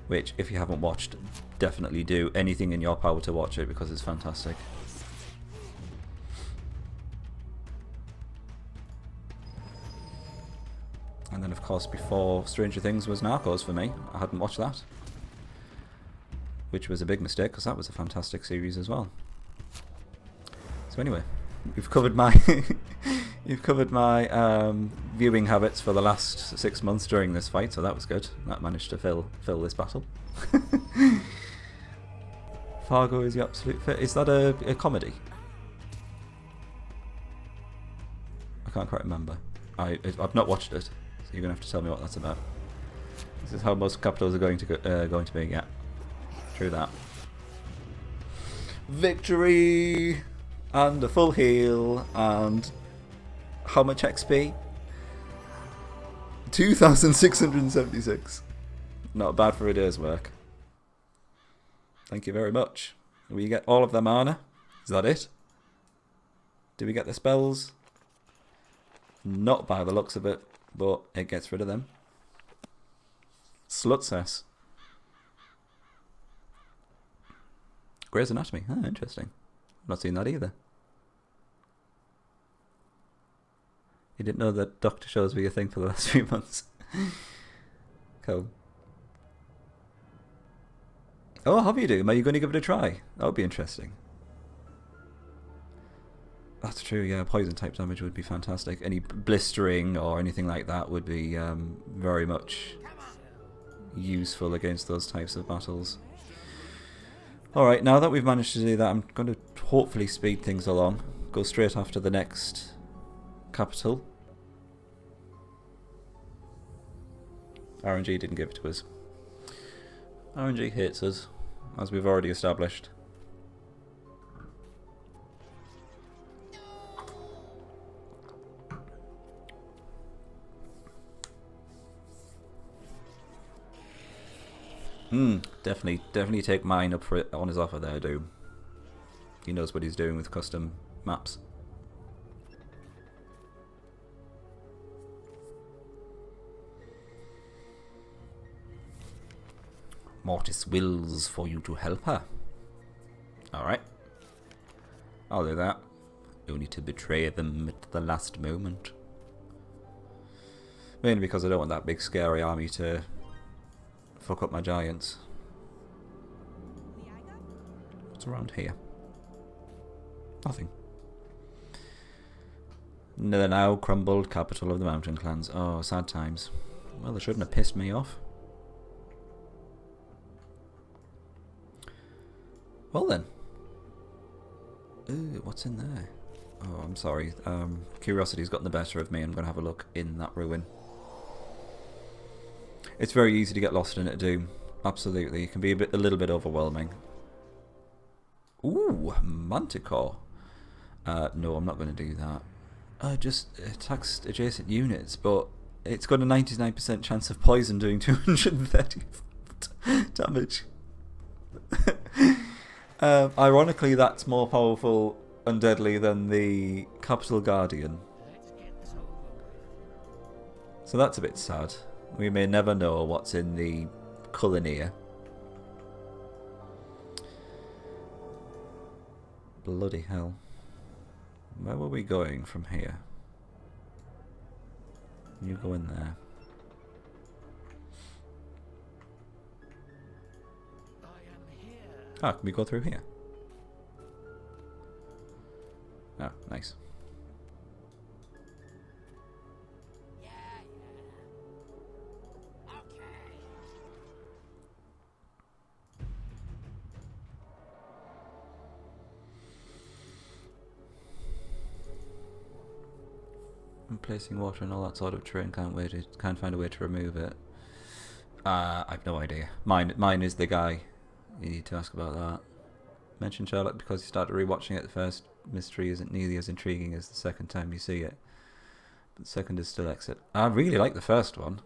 Which, if you haven't watched, definitely do anything in your power to watch it because it's fantastic. And then, of course, before Stranger Things was Narcos for me. I hadn't watched that. Which was a big mistake because that was a fantastic series as well. So anyway, you've covered my viewing habits for the last 6 months during this fight, so that was good. That managed to fill this battle. Fargo is the absolute fit. Is that a comedy? I can't quite remember. I've not watched it, so you're gonna have to tell me what that's about. This is how most capitals are going to be. Yeah, true that. Victory and a full heal and how much XP? 2,676. Not bad for a day's work. Thank you very much. We get all of the mana. Is that it? Do we get the spells? Not by the looks of it, but it gets rid of them. Slut cess. Grey's Anatomy. Ah, interesting. I've not seen that either. You didn't know that doctor shows were your thing for the last few months. Cool. Oh, have you do? Are you going to give it a try? That would be interesting. That's true, yeah. Poison type damage would be fantastic. Any blistering or anything like that would be very much useful against those types of battles. Alright, now that we've managed to do that, I'm going to hopefully speed things along. Go straight after the next capital. RNG didn't give it to us. RNG hates us, as we've already established. Definitely take mine up for it on his offer there, Doom. He knows what he's doing with custom maps. Mortis wills for you to help her. Alright. I'll do that. Only to betray them at the last moment. Mainly because I don't want that big scary army to fuck up my giants. What's around here? Nothing. The now crumbled capital of the Mountain Clans. Oh, sad times. Well, they shouldn't have pissed me off. Well then. Ooh, what's in there? Oh, I'm sorry. Curiosity's gotten the better of me. I'm going to have a look in that ruin. It's very easy to get lost in it, Doom. Absolutely. It can be a little bit overwhelming. Ooh, Manticore. No, I'm not going to do that. Just attacks adjacent units, but it's got a 99% chance of poison doing 230 damage. Ironically, that's more powerful and deadly than the Capital Guardian. So that's a bit sad. We may never know what's in the Culineer. Bloody hell. Where were we going from here? You go in there. Ah, can we go through here? Oh, nice. placing water and all that sort of terrain. Can't find a way to remove it. I've no idea. Mine is the guy. You need to ask about that. Mention Sherlock because you started rewatching it. The first mystery isn't nearly as intriguing as the second time you see it. But the second is still exit. I really like the first one.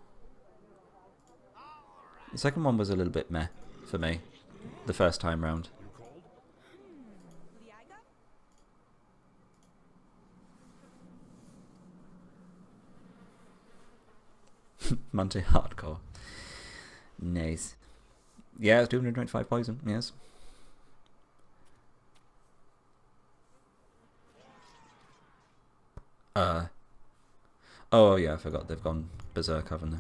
The second one was a little bit meh for me. The first time round. Monty hardcore. Nice. Yeah, it's 225 poison, yes. Oh yeah, I forgot they've gone berserk, haven't they?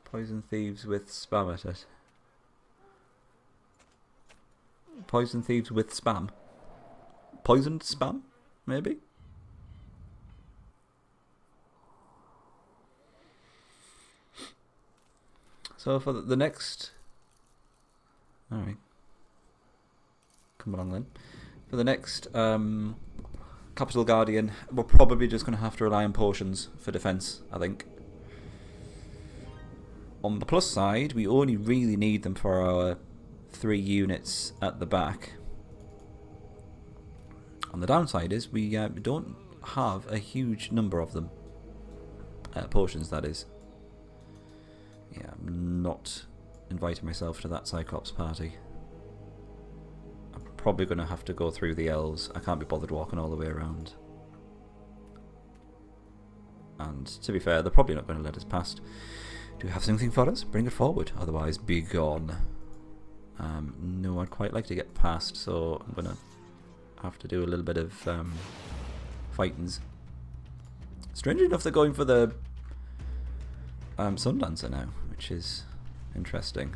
Poison thieves with spam at it. Poison thieves with spam. Poisoned spam, maybe? So for the next... Alright. Come along then. For the next Capital Guardian, we're probably just going to have to rely on potions for defense, I think. On the plus side, we only really need them for our 3 units at the back. On the downside is we don't have a huge number of them. Potions, that is. Yeah, I'm not inviting myself to that Cyclops party. I'm probably going to have to go through the elves. I can't be bothered walking all the way around. And to be fair, they're probably not going to let us past. Do you have something for us? Bring it forward, otherwise be gone. No, I'd quite like to get past, so I'm going to have to do a little bit of fightings. Strangely enough, they're going for the Sundancer now, which is interesting.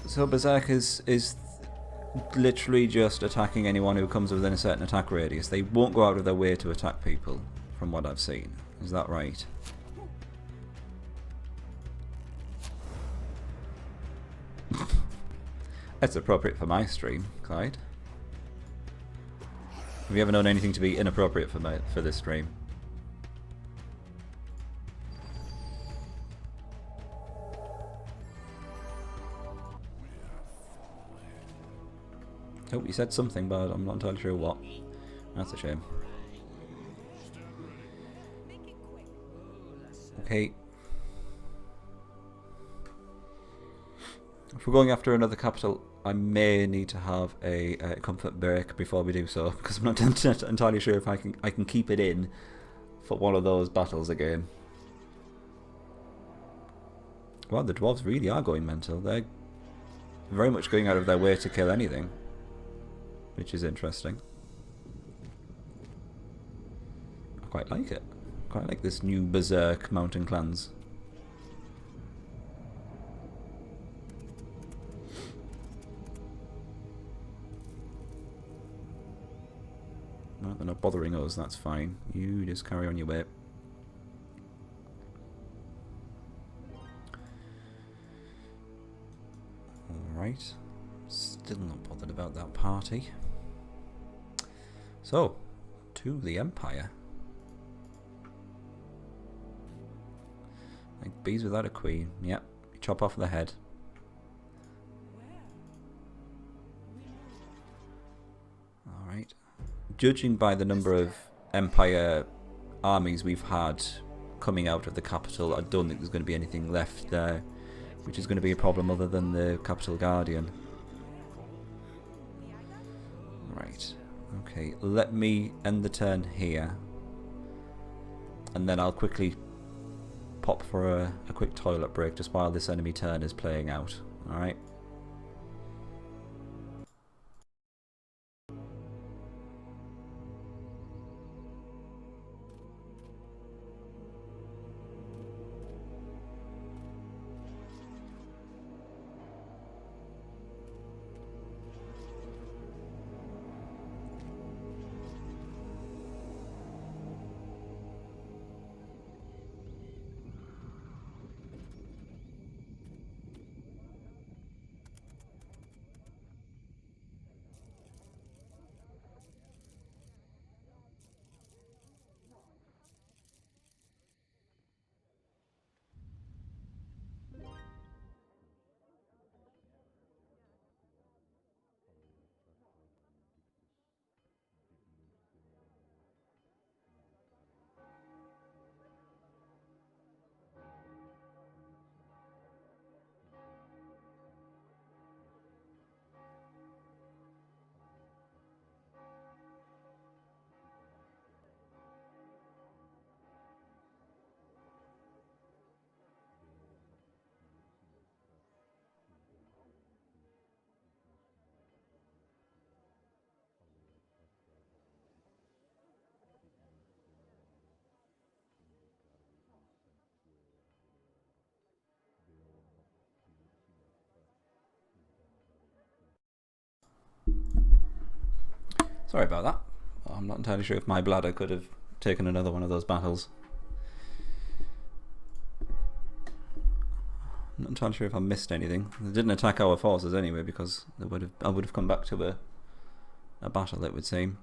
So Berserk is literally just attacking anyone who comes within a certain attack radius. They won't go out of their way to attack people, from what I've seen. Is that right? That's appropriate for my stream, Clyde. Have you ever known anything to be inappropriate for this stream? Oh, you said something, but I'm not entirely sure what. That's a shame. Okay. If we're going after another capital, I may need to have a comfort break before we do so, because I'm not entirely sure if I can keep it in for one of those battles again. Well, the dwarves really are going mental. They're very much going out of their way to kill anything, which is interesting. I quite like it. Quite like this new Berserk mountain clans. Well, they're not bothering us, that's fine. You just carry on your way. Alright. Still not bothered about that party. So, to the Empire. Like bees without a queen. Yep, chop off the head. Alright. Judging by the number of Empire armies we've had coming out of the capital, I don't think there's going to be anything left there, which is going to be a problem other than the Capital Guardian. Right. Okay, let me end the turn here. And then I'll quickly pop for a quick toilet break just while this enemy turn is playing out. Alright. Sorry about that. I'm not entirely sure if my bladder could have taken another one of those battles. I'm not entirely sure if I missed anything. They didn't attack our forces anyway, because I would have come back to a battle, it would seem.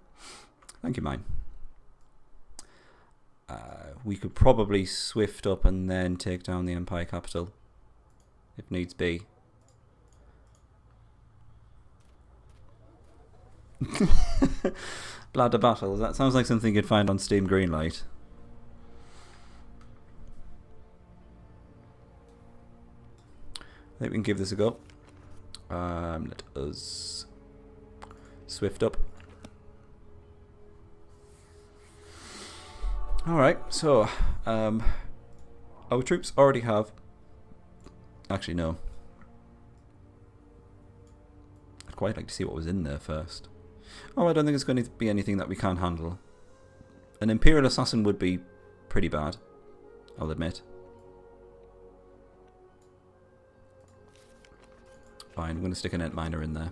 Thank you, mine. We could probably swift up and then take down the Empire capital, if needs be. Bladder battles. That sounds like something you'd find on Steam Greenlight. I think we can give this a go. Let us swift up. Alright, so our troops already have... Actually, no. I'd quite like to see what was in there first. Oh, I don't think it's going to be anything that we can't handle. An Imperial Assassin would be pretty bad, I'll admit. Fine, I'm going to stick an Ent Miner in there.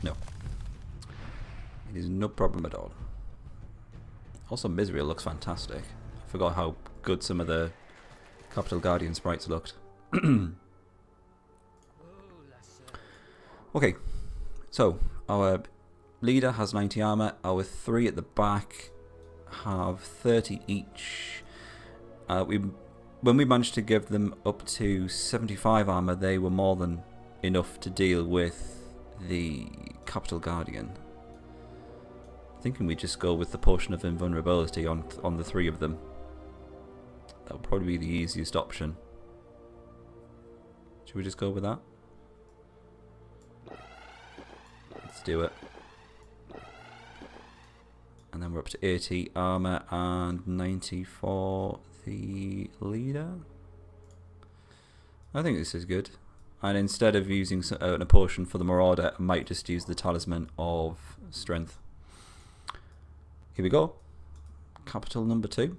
No. It is no problem at all. Also, Misriel looks fantastic. I forgot how good some of the Capital Guardian sprites looked. Okay, so our leader has 90 armor. Our 3 at the back have 30 each. When we managed to give them up to 75 armor, they were more than enough to deal with the Capital Guardian. Thinking we just go with the potion of invulnerability on the 3 of them. That would probably be the easiest option. Should we just go with that? Let's do it. And then we're up to 80 armor and 90 for the leader. I think this is good. And instead of using a potion for the Marauder, I might just use the Talisman of Strength. Here we go. Capital number 2.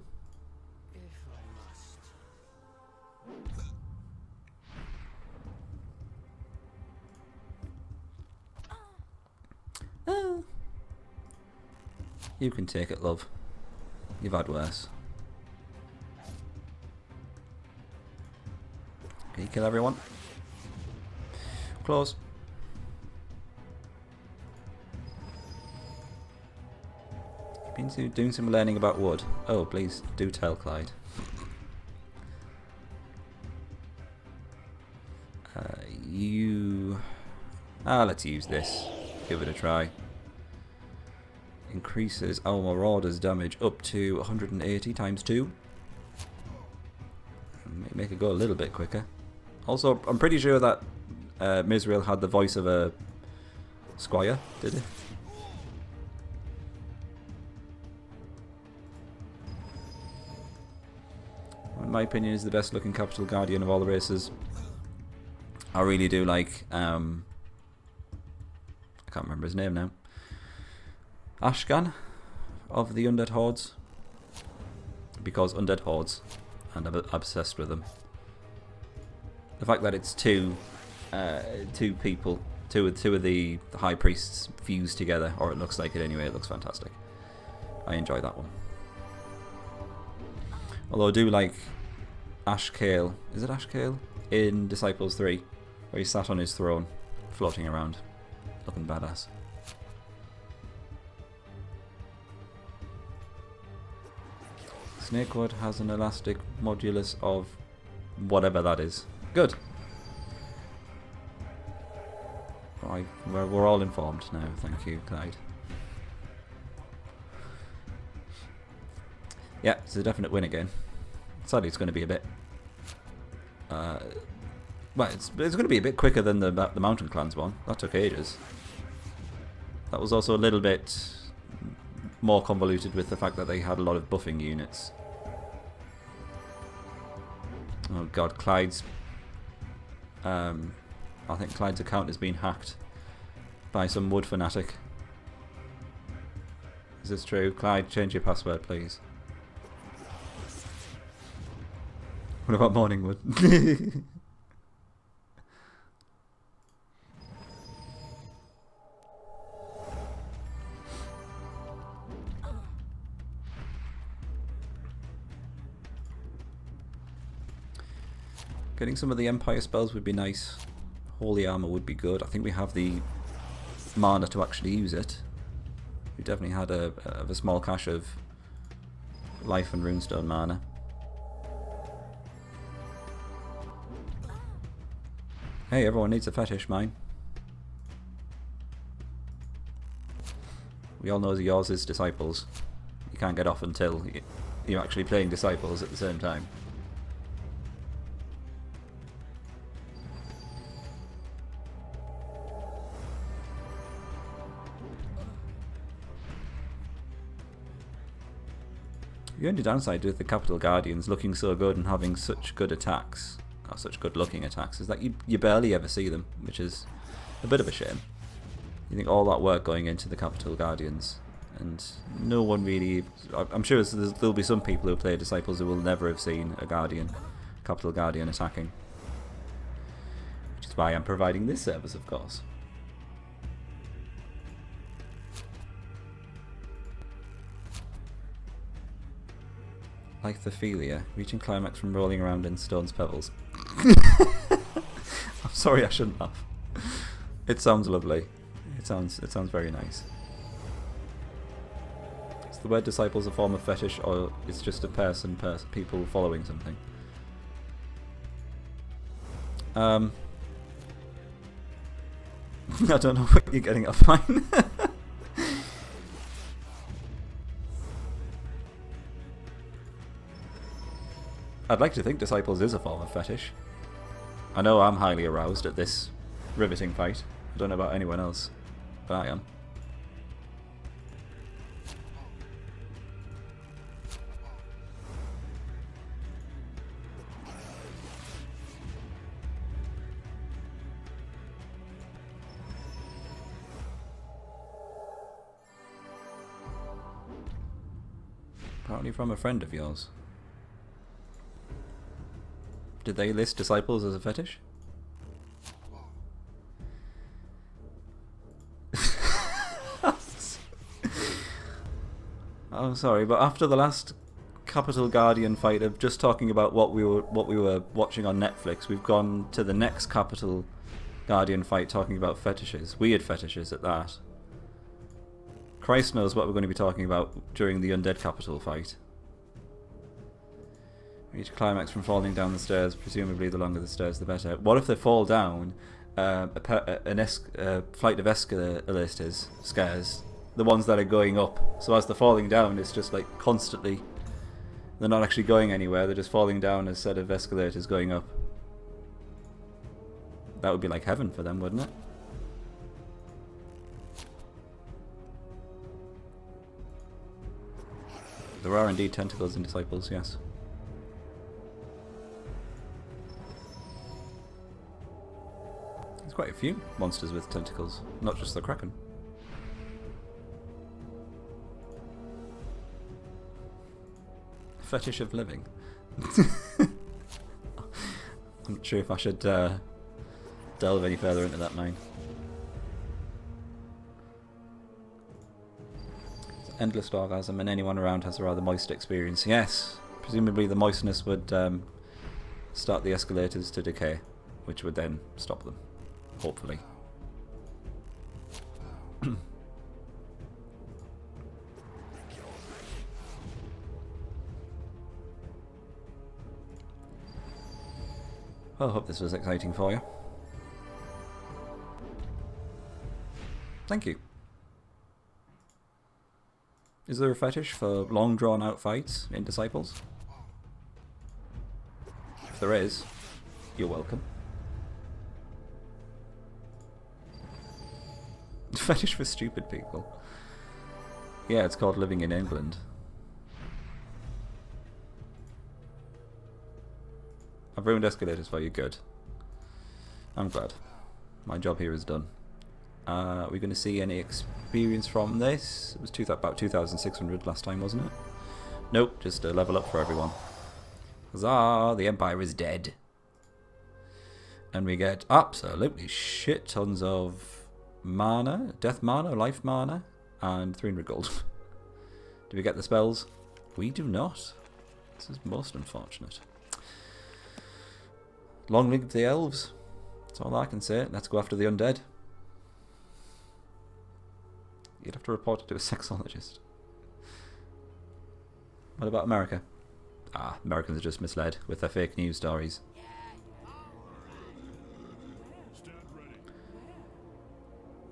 You can take it, love. You've had worse. Can you kill everyone? Close. You've been doing some learning about wood. Oh, please do tell Clyde. Let's use this. Give it a try. Increases our Marauder's damage up to 180 times 2. Make it go a little bit quicker. Also, I'm pretty sure that Misriel had the voice of a squire, did it? In my opinion, is the best looking Capital Guardian of all the races. I really do like, I can't remember his name now. Ashgan of the Undead Hordes, because Undead Hordes, and I'm obsessed with them. The fact that it's two people, two of the high priests fused together, or it looks like it anyway. It looks fantastic. I enjoy that one. Although I do like Ashkale. Is it Ashkale in Disciples 3, where he sat on his throne, floating around, looking badass. Snakewood has an elastic modulus of whatever that is. Good. Right, we're all informed now. Thank you, Clyde. Yeah, it's a definite win again. Sadly, it's going to be a bit... well, it's going to be a bit quicker than the Mountain Clans one. That took ages. That was also a little bit more convoluted with the fact that they had a lot of buffing units. Oh god, Clyde's... I think Clyde's account has been hacked by some wood fanatic. Is this true? Clyde, change your password, please. What about Morningwood? Getting some of the Empire spells would be nice. Holy Armor would be good. I think we have the mana to actually use it. We definitely had a small cache of Life and Runestone mana. Hey, everyone needs a fetish, mine. We all know that yours is Disciples. You can't get off until you're actually playing Disciples at the same time. The only downside with the Capital Guardians looking so good and having such good attacks, or such good looking attacks, is that you barely ever see them, which is a bit of a shame. You think all that work going into the Capital Guardians, and no one really... I'm sure there'll be some people who play Disciples who will never have seen a Guardian, Capital Guardian attacking. Which is why I'm providing this service, of course. Like the Philia, reaching climax from rolling around in stone's pebbles. I'm sorry, I shouldn't laugh. It sounds lovely. It sounds very nice. Is the word Disciples a form of fetish, or it's just a people following something? I don't know what you're getting at, mine. I'd like to think Disciples is a form of fetish. I know I'm highly aroused at this riveting fight. I don't know about anyone else, but I am. Apparently from a friend of yours. Did they list Disciples as a fetish? I'm sorry, but after the last Capital Guardian fight of just talking about what we were watching on Netflix, we've gone to the next Capital Guardian fight talking about fetishes, weird fetishes at that. Christ knows what we're going to be talking about during the Undead Capital fight. Reach climax from falling down the stairs. Presumably, the longer the stairs, the better. What if they fall down a flight of escalators, scares, the ones that are going up? So as they're falling down, it's just like constantly. They're not actually going anywhere. They're just falling down a set of escalators going up. That would be like heaven for them, wouldn't it? There are indeed tentacles in Disciples, yes. Quite a few monsters with tentacles, not just the Kraken. Fetish of living. I'm not sure if I should delve any further into that, mine. Endless orgasm, and anyone around has a rather moist experience. Yes, presumably the moistness would start the escalators to decay, which would then stop them. Hopefully. Well, I hope this was exciting for you. Thank you. Is there a fetish for long drawn out fights in Disciples? If there is, you're welcome. Fetish for stupid people. Yeah, it's called living in England. I've ruined escalators for you, good. I'm glad. My job here is done. Are we going to see any experience from this? It was about 2,600 last time, wasn't it? Nope, just a level up for everyone. Huzzah, the Empire is dead. And we get absolutely shit tons of mana, death mana, life mana, and 300 gold. Do we get the spells? We do not. This is most unfortunate. Long live the elves. That's all I can say. Let's go after the undead. You'd have to report it to a sexologist. What about America? Ah, Americans are just misled with their fake news stories. Stand ready.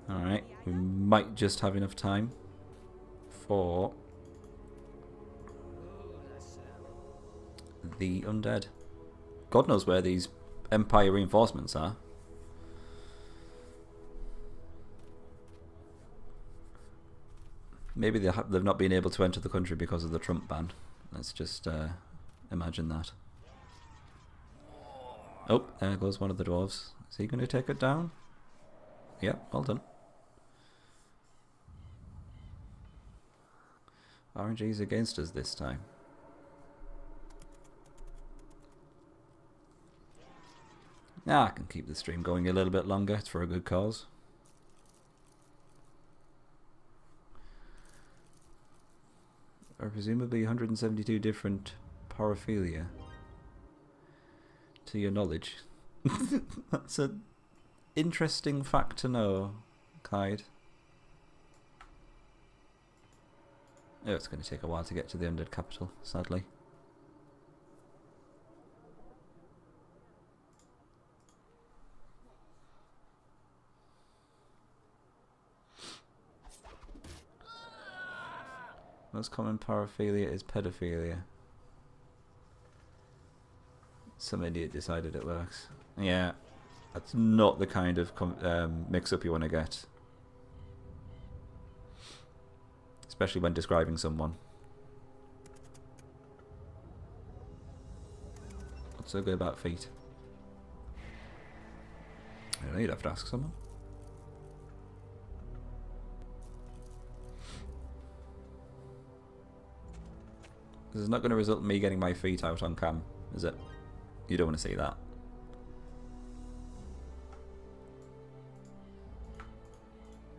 Alright, we might just have enough time for the undead. God knows where these Empire reinforcements are. Maybe they've not been able to enter the country because of the Trump ban. Let's just imagine that. Oh, there goes one of the dwarves. Is he going to take it down? Yep, well done. RNG's against us this time. I can keep the stream going a little bit longer. It's for a good cause. Or presumably 172 different paraphilia. To your knowledge. That's an interesting fact to know, Clyde. Oh, it's going to take a while to get to the undead capital, sadly. Most common paraphilia is pedophilia. Some idiot decided it works. Yeah, that's not the kind of mix-up you want to get. Especially when describing someone. What's so good about feet? I don't know, you'd have to ask someone. This is not going to result in me getting my feet out on cam, is it? You don't want to see that.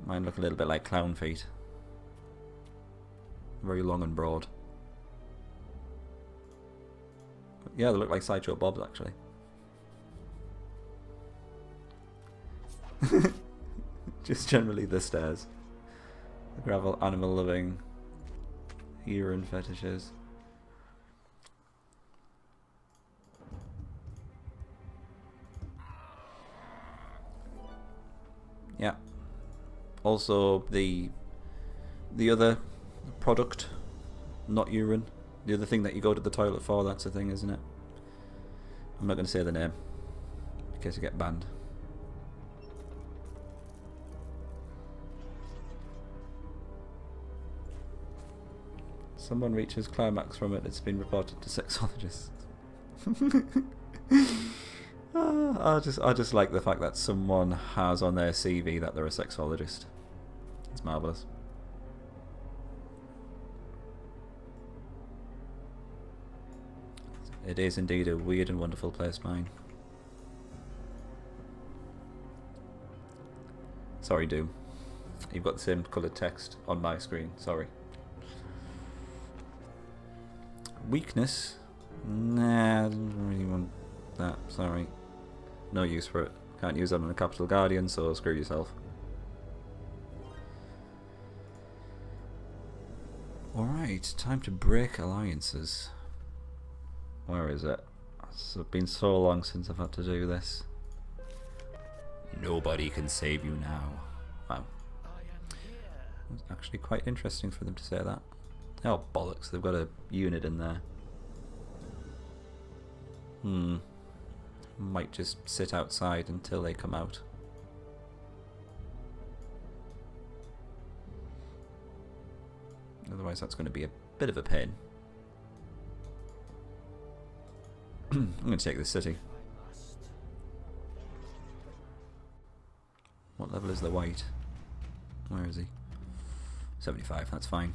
Mine look a little bit like clown feet. Very long and broad. Yeah, they look like Sideshow Bob's actually. Just generally the stairs. The gravel, animal loving, urine fetishes. Yeah. Also the other product, not urine. The other thing that you go to the toilet for, that's a thing, isn't it? I'm not going to say the name in case you get banned. Someone reaches climax from it, it's been reported to sexologists. I just like the fact that someone has on their CV that they're a sexologist. It's marvellous. It is indeed a weird and wonderful place, mine. Sorry, Doom. You've got the same coloured text on my screen. Sorry. Weakness? Nah, I don't really want that. Sorry. No use for it. Can't use that on a Capital Guardian, so screw yourself. Alright, time to break alliances. Where is it? It's been so long since I've had to do this. Nobody can save you now. Wow. It's actually quite interesting for them to say that. Oh, bollocks, they've got a unit in there. Might just sit outside until they come out. Otherwise that's going to be a bit of a pain. I'm going to take this city. What level is the white? Where is he? 75, that's fine.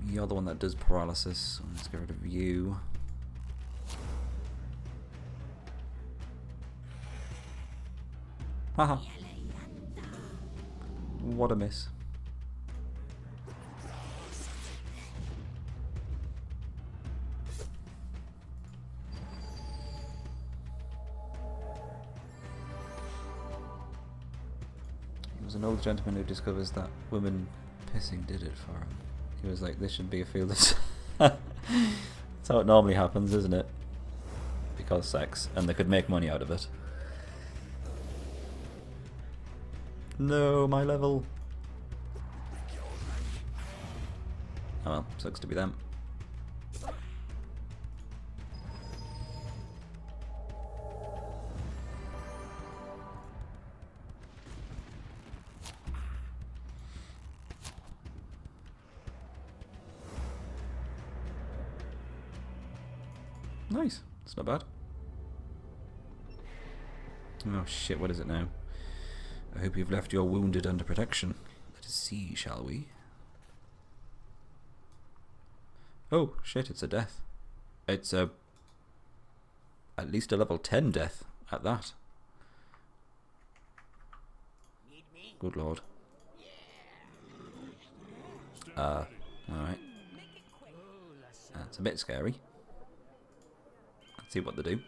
You're the one that does paralysis, so let's get rid of you. Haha. What a miss. an old gentleman who discovers that women pissing did it for him. He was like, this should be a field of... That's how it normally happens, isn't it? Because sex, and they could make money out of it. No, my level. Oh well, sucks to be them. Nice, it's not bad. Oh shit, what is it now? I hope you've left your wounded under protection. Let us see, shall we? Oh shit, it's a death. It's a... at least a level 10 death at that. Need me? Good lord. Alright. That's a bit scary. Let's see what they do.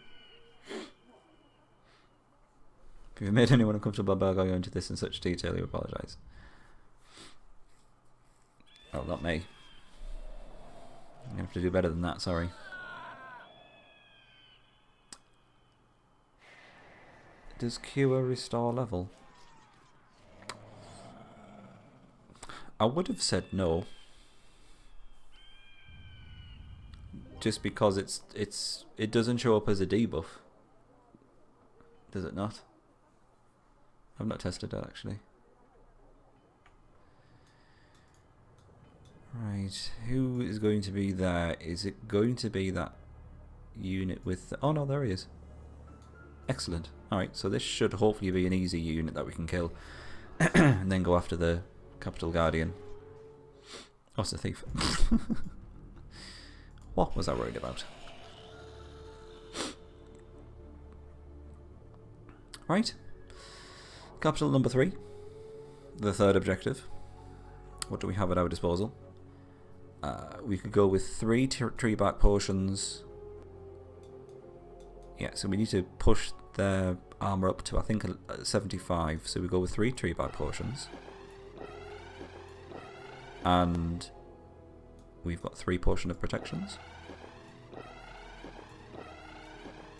If you've made anyone uncomfortable by going into this in such detail, you apologise. Oh, not me. I'm going to have to do better than that, sorry. Does Cure restore level? I would have said no. Just because it doesn't show up as a debuff. Does it not? I've not tested that actually. Right, who is going to be there? Is it going to be that unit with... oh no, there he is. Excellent. Alright, so this should hopefully be an easy unit that we can kill. And then go after the Capital Guardian. Oh, it's a thief. What was I worried about? Right. Capital number 3. The third objective. What do we have at our disposal? We could go with 3 tree bark potions. Yeah, so we need to push their armor up to, I think, 75. So we go with 3 tree bark potions. And we've got 3 potion of protections.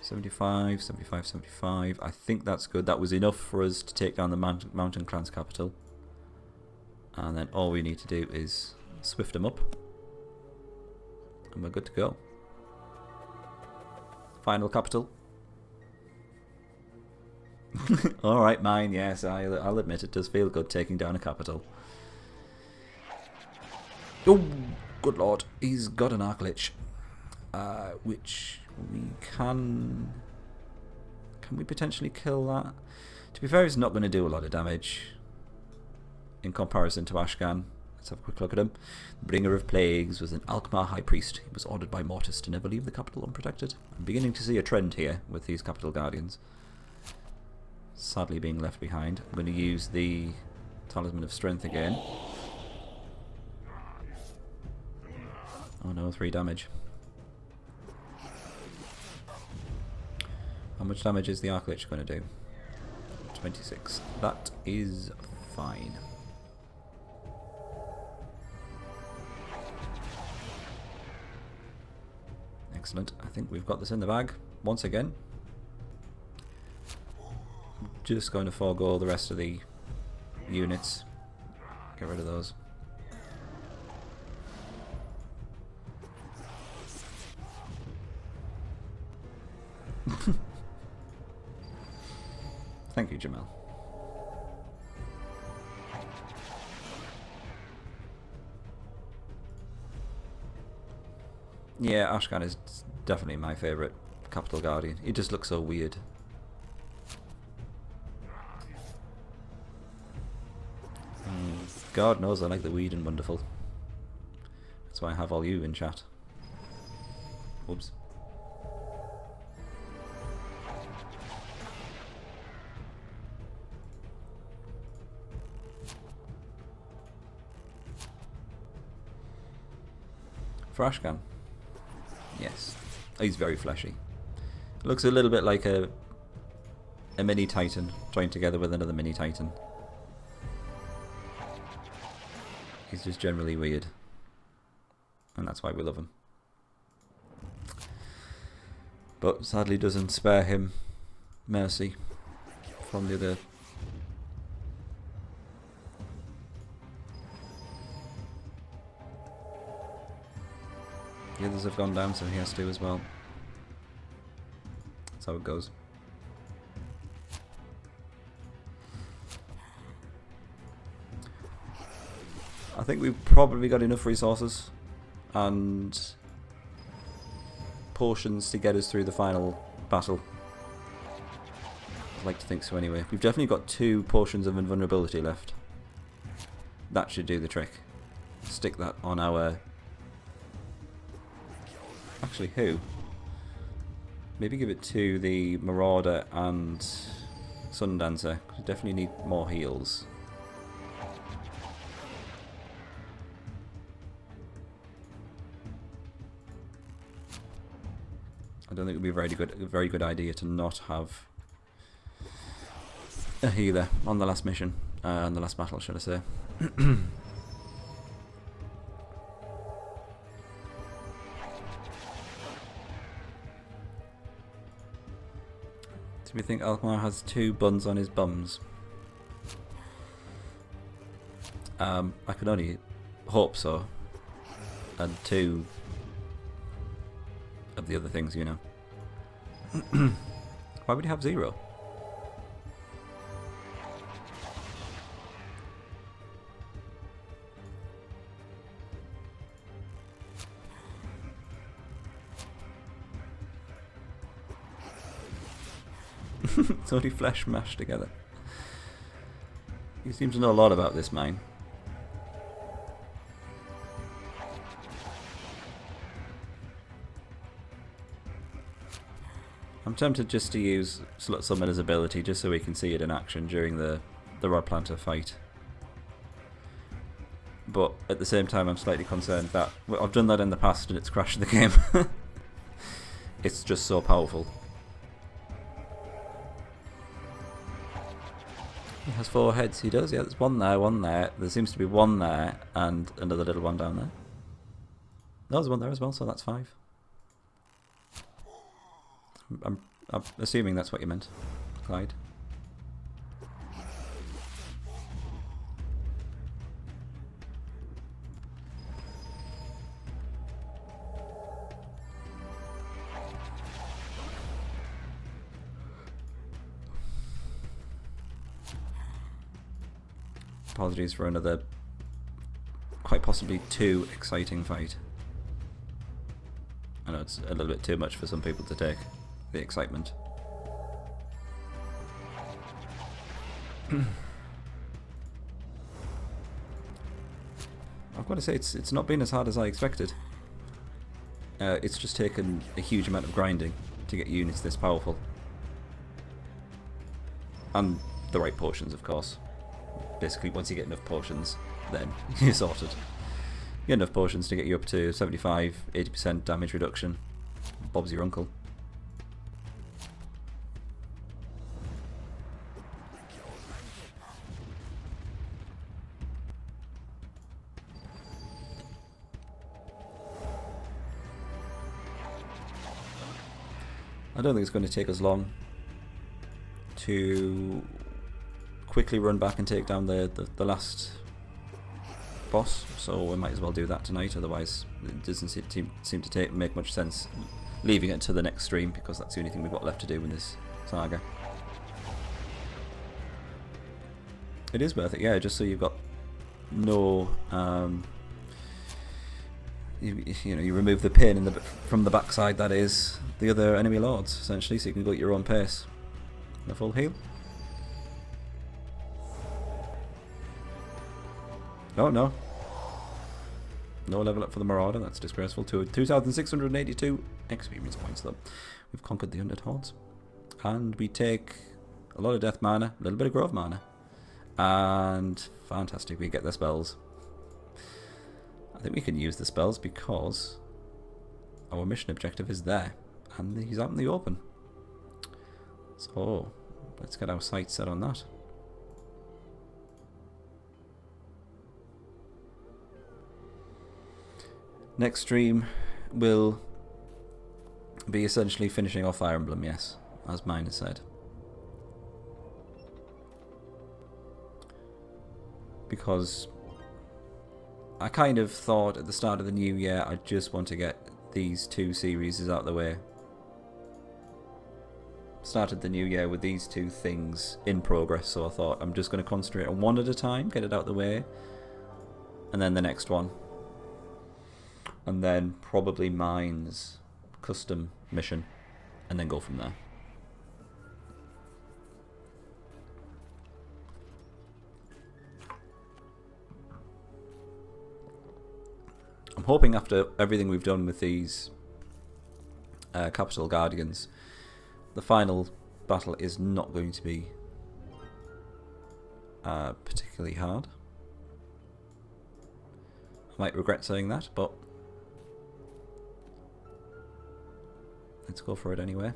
75, 75, 75. I think that's good. That was enough for us to take down the Mountain Clan's capital. And then all we need to do is swift them up. And we're good to go. Final capital. Alright, mine, yes. I'll admit it does feel good taking down a capital. Oh, good lord. He's got an arc lich. Which we can... can we potentially kill that? To be fair, he's not going to do a lot of damage in comparison to Ashcan. Let's have a quick look at him. The Bringer of Plagues was an Alkmaar High Priest. He was ordered by Mortis to never leave the capital unprotected. I'm beginning to see a trend here with these Capital Guardians. Sadly being left behind. I'm going to use the Talisman of Strength again. Oh no, 3 damage. How much damage is the Arc Lich going to do? 26. That is fine. Excellent. I think we've got this in the bag once again. I'm just going to forego the rest of the units. Get rid of those. Thank you, Jamal. Yeah, Ashcan is definitely my favourite Capital Guardian. He just looks so weird. God knows I like the weed and wonderful. That's why I have all you in chat. Oops. For Ashcan. Yes. He's very fleshy. Looks a little bit like a mini Titan joined together with another mini Titan. He's just generally weird. And that's why we love him. But sadly doesn't spare him mercy from the other. The others have gone down, so he has to as well. That's how it goes. I think we've probably got enough resources and potions to get us through the final battle. I'd like to think so anyway. We've definitely got 2 potions of invulnerability left. That should do the trick. Stick that on our... Actually, who? Maybe give it to the Marauder and Sundancer. We definitely need more heals. I don't think it would be a very good idea to not have a healer on the last mission, on the last battle, should I say. Do we think Alkmaar has 2 buns on his bums? I can only hope so. And 2 of the other things, you know. Why would he have 0? It's only flesh mashed together. He seems to know a lot about this mine. I'm tempted just to use Slut Summoner's ability just so we can see it in action during the Rod Planter fight. But at the same time I'm slightly concerned that I've done that in the past and it's crashed the game. It's just so powerful. He has 4 heads, he does, yeah, there's one there, there seems to be one there, and another little one down there. There's one there as well, so that's 5. I'm assuming that's what you meant, Clyde. Apologies for another, quite possibly too exciting fight. I know it's a little bit too much for some people to take, the excitement. I've got to say, it's not been as hard as I expected. It's just taken a huge amount of grinding to get units this powerful. And the right potions, of course. Basically, once you get enough potions, then you're sorted. You get enough potions to get you up to 75, 80% damage reduction. Bob's your uncle. I don't think it's going to take us long to quickly run back and take down the last boss, so we might as well do that tonight, otherwise it doesn't seem to make much sense leaving it to the next stream, because that's the only thing we've got left to do in this saga. It is worth it, yeah, just so you've got no you know, you remove the pain from the backside, that is the other enemy lords, essentially, so you can go at your own pace. A full heal. Oh no. No level up for the Marauder, that's disgraceful. 2,682 experience points though. We've conquered the Undead Hordes. And we take a lot of death mana, a little bit of grove mana. And fantastic, we get the spells. I think we can use the spells because our mission objective is there. And he's out in the open. So, let's get our sights set on that. Next stream will be essentially finishing off Fire Emblem, yes, as mine has said. Because I kind of thought at the start of the new year I just want to get these 2 series out of the way. Started the new year with these 2 things in progress, so I thought I'm just going to concentrate on one at a time, get it out of the way, and then the next one. And then probably mine's custom mission, and then go from there. I'm hoping after everything we've done with these Capital Guardians, the final battle is not going to be particularly hard. I might regret saying that, but let's go for it anyway.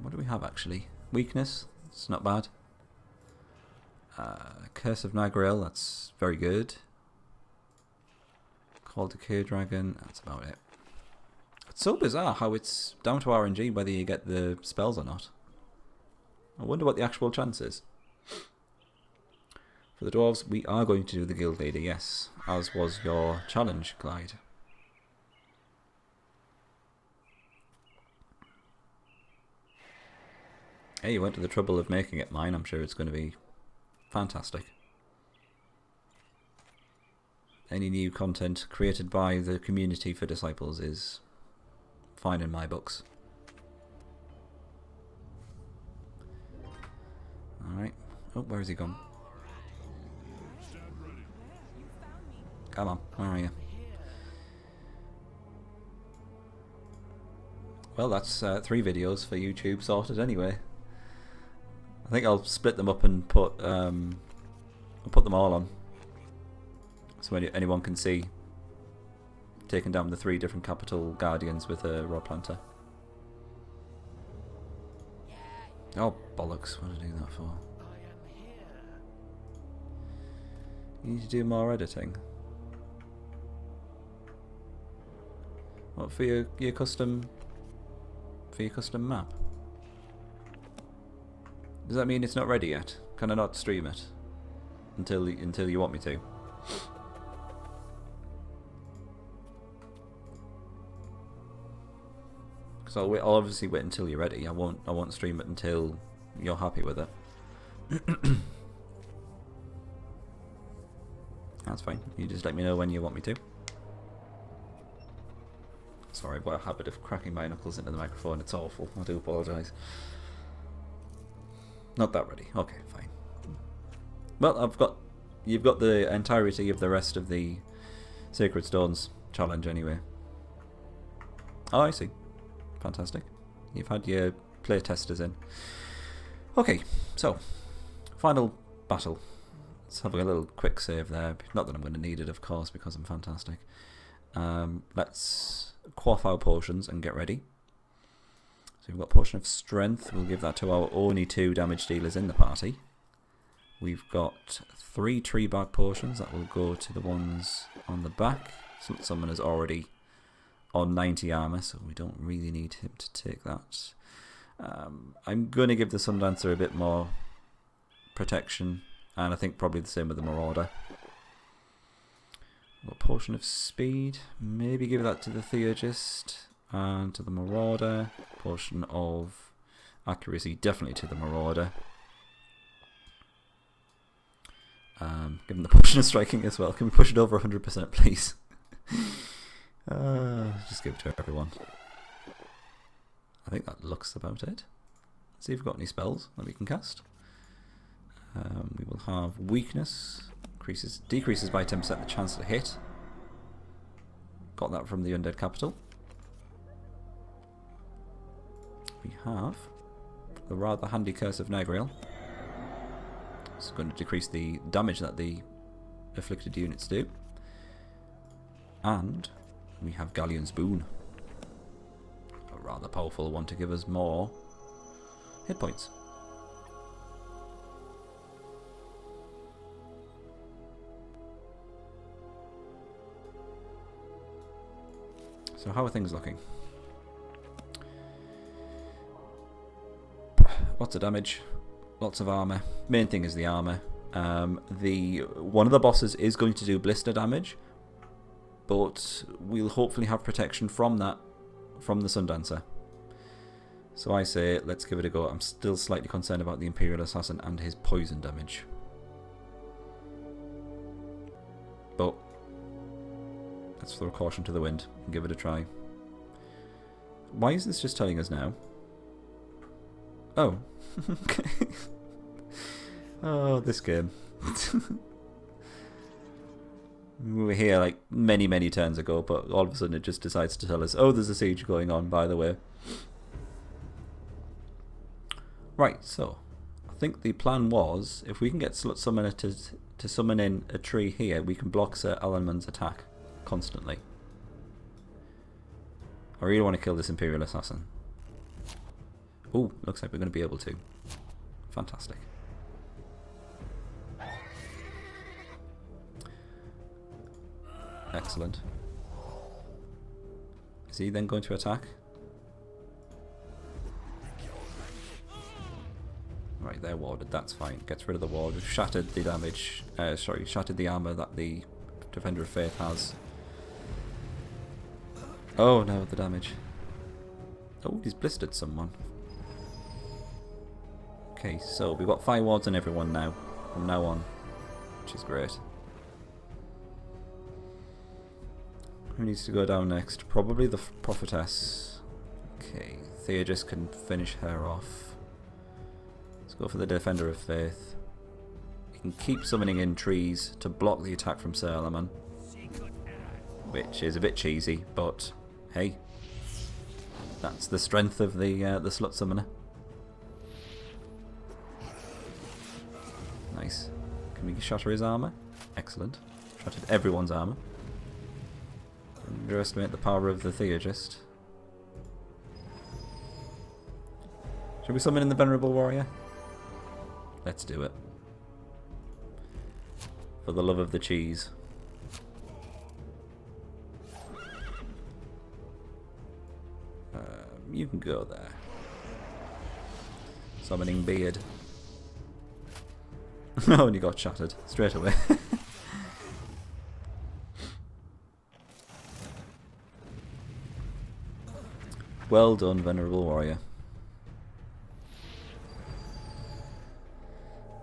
What do we have actually? Weakness, it's not bad. Curse of Nagrael, that's very good. Call Decay Dragon, that's about it. It's so bizarre how it's down to RNG whether you get the spells or not. I wonder what the actual chance is. For the dwarves, we are going to do the guild leader, yes, as was your challenge, Clyde. Hey, you went to the trouble of making it mine. I'm sure it's going to be fantastic. Any new content created by the community for Disciples is fine in my books. Alright. Oh, where has he gone? Stand ready. Come on, where are you? Well, that's 3 videos for YouTube sorted anyway. I think I'll split them up and put them all on, so anyone can see taking down the 3 different Capital Guardians with a Rod Planter. Oh bollocks! What did I do that for? You need to do more editing. What for your custom map? Does that mean it's not ready yet? Can I not stream it until you want me to? Because I'll obviously wait until you're ready. I won't stream it until you're happy with it. That's fine. You just let me know when you want me to. Sorry, I've got a habit of cracking my knuckles into the microphone. It's awful. I do apologise. Not that ready. Okay, fine. Well, you've got the entirety of the rest of the Sacred Stones challenge anyway. Oh, I see. Fantastic. You've had your play testers in. Okay, so final battle. Let's have a little quick save there. Not that I'm going to need it, of course, because I'm fantastic. Let's quaff our potions and get ready. So we've got Potion of Strength. We'll give that to our only 2 damage dealers in the party. We've got 3 tree bark potions that will go to the ones on the back. Someone is already on 90 armor, so we don't really need him to take that. I'm going to give the Sundancer a bit more protection, and I think probably the same with the Marauder. We've got Potion of Speed. Maybe give that to the Theurgist. And to the Marauder. Potion of Accuracy, definitely to the Marauder. Give him the Potion of Striking as well. Can we push it over 100%, please? Just give it to everyone. I think that looks about it. Let's see if we've got any spells that we can cast. We will have Weakness. Decreases by 10% the chance to hit. Got that from the Undead Capital. We have the rather handy Curse of Nagrael. It's going to decrease the damage that the afflicted units do. And we have Galleon's Boon. A rather powerful one to give us more hit points. So how are things looking? Lots of damage, lots of armor. Main thing is the armor. One of the bosses is going to do blister damage, but we'll hopefully have protection from that, from the Sundancer. So I say, let's give it a go. I'm still slightly concerned about the Imperial Assassin and his poison damage. But let's throw caution to the wind and give it a try. Why is this just telling us now? Oh. Okay. Oh, this game. We were here like many turns ago, but all of a sudden it just decides to tell us, oh, there's a siege going on, by the way. Right, so I think the plan was, if we can get Slut Summoner to summon in a tree here, we can block Sir Alanman's attack constantly. I really want to kill this Imperial Assassin. Oh, looks like we're going to be able to. Fantastic. Excellent. Is he then going to attack? Right, they're warded, that's fine. Gets rid of the ward. We've shattered the damage. Shattered the armor that the Defender of Faith has. Oh no, the damage. Oh, he's blistered someone. Okay, so we've got fire wards on everyone now, from now on, which is great. Who needs to go down next? Probably the Prophetess. Okay, Theurgis can finish her off. Let's go for the Defender of Faith. You can keep summoning in trees to block the attack from Sir Alanman, which is a bit cheesy, but hey, that's the strength of the Slut Summoner. Nice. Can we shatter his armor? Excellent. Shattered everyone's armor. Underestimate the power of the Theurgist. Should we summon in the Venerable Warrior? Let's do it. For the love of the cheese. You can go there. Summoning Beard. Oh, and you got shattered straight away. Well done, Venerable Warrior.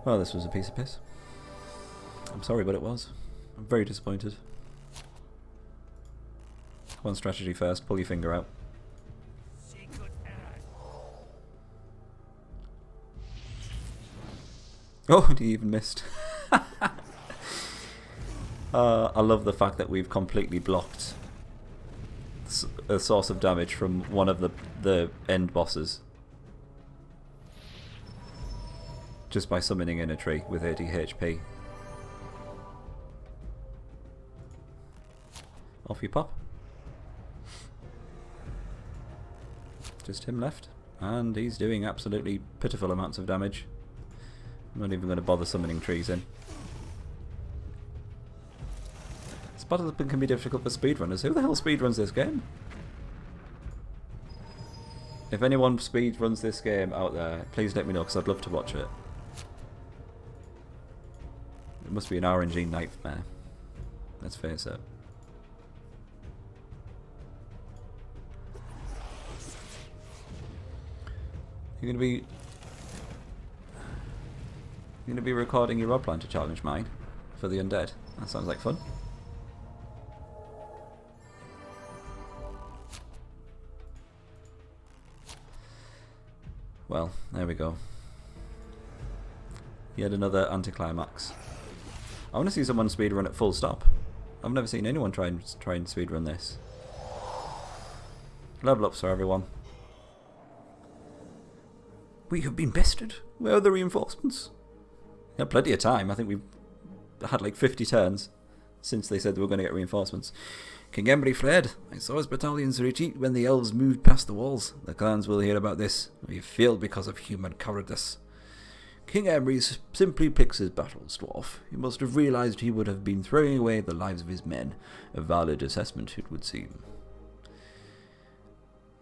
Well, this was a piece of piss. I'm sorry, but it was. I'm very disappointed. One strategy first, pull your finger out. Oh, and he even missed. I love the fact that we've completely blocked a source of damage from one of the end bosses just by summoning in a tree with 80 HP. Off you pop. Just him left, and he's doing absolutely pitiful amounts of damage. I'm not even going to bother summoning trees in. This battle can be difficult for speedrunners. Who the hell speedruns this game? If anyone speedruns this game out there, please let me know, because I'd love to watch it. It must be an RNG nightmare. Let's face it. You're going to be recording your Rob plan to challenge mine for the Undead. That sounds like fun. Well, there we go. Yet another anticlimax. I want to see someone speedrun it full stop. I've never seen anyone try and speedrun this. Level ups for everyone. We have been bested. Where are the reinforcements? We had plenty of time. I think we've had like 50 turns since they said they were going to get reinforcements. King Embry fled. I saw his battalions retreat when the elves moved past the walls. The clans will hear about this. We failed because of human cowardice. King Embry simply picks his battles, dwarf. He must have realized he would have been throwing away the lives of his men. A valid assessment, it would seem.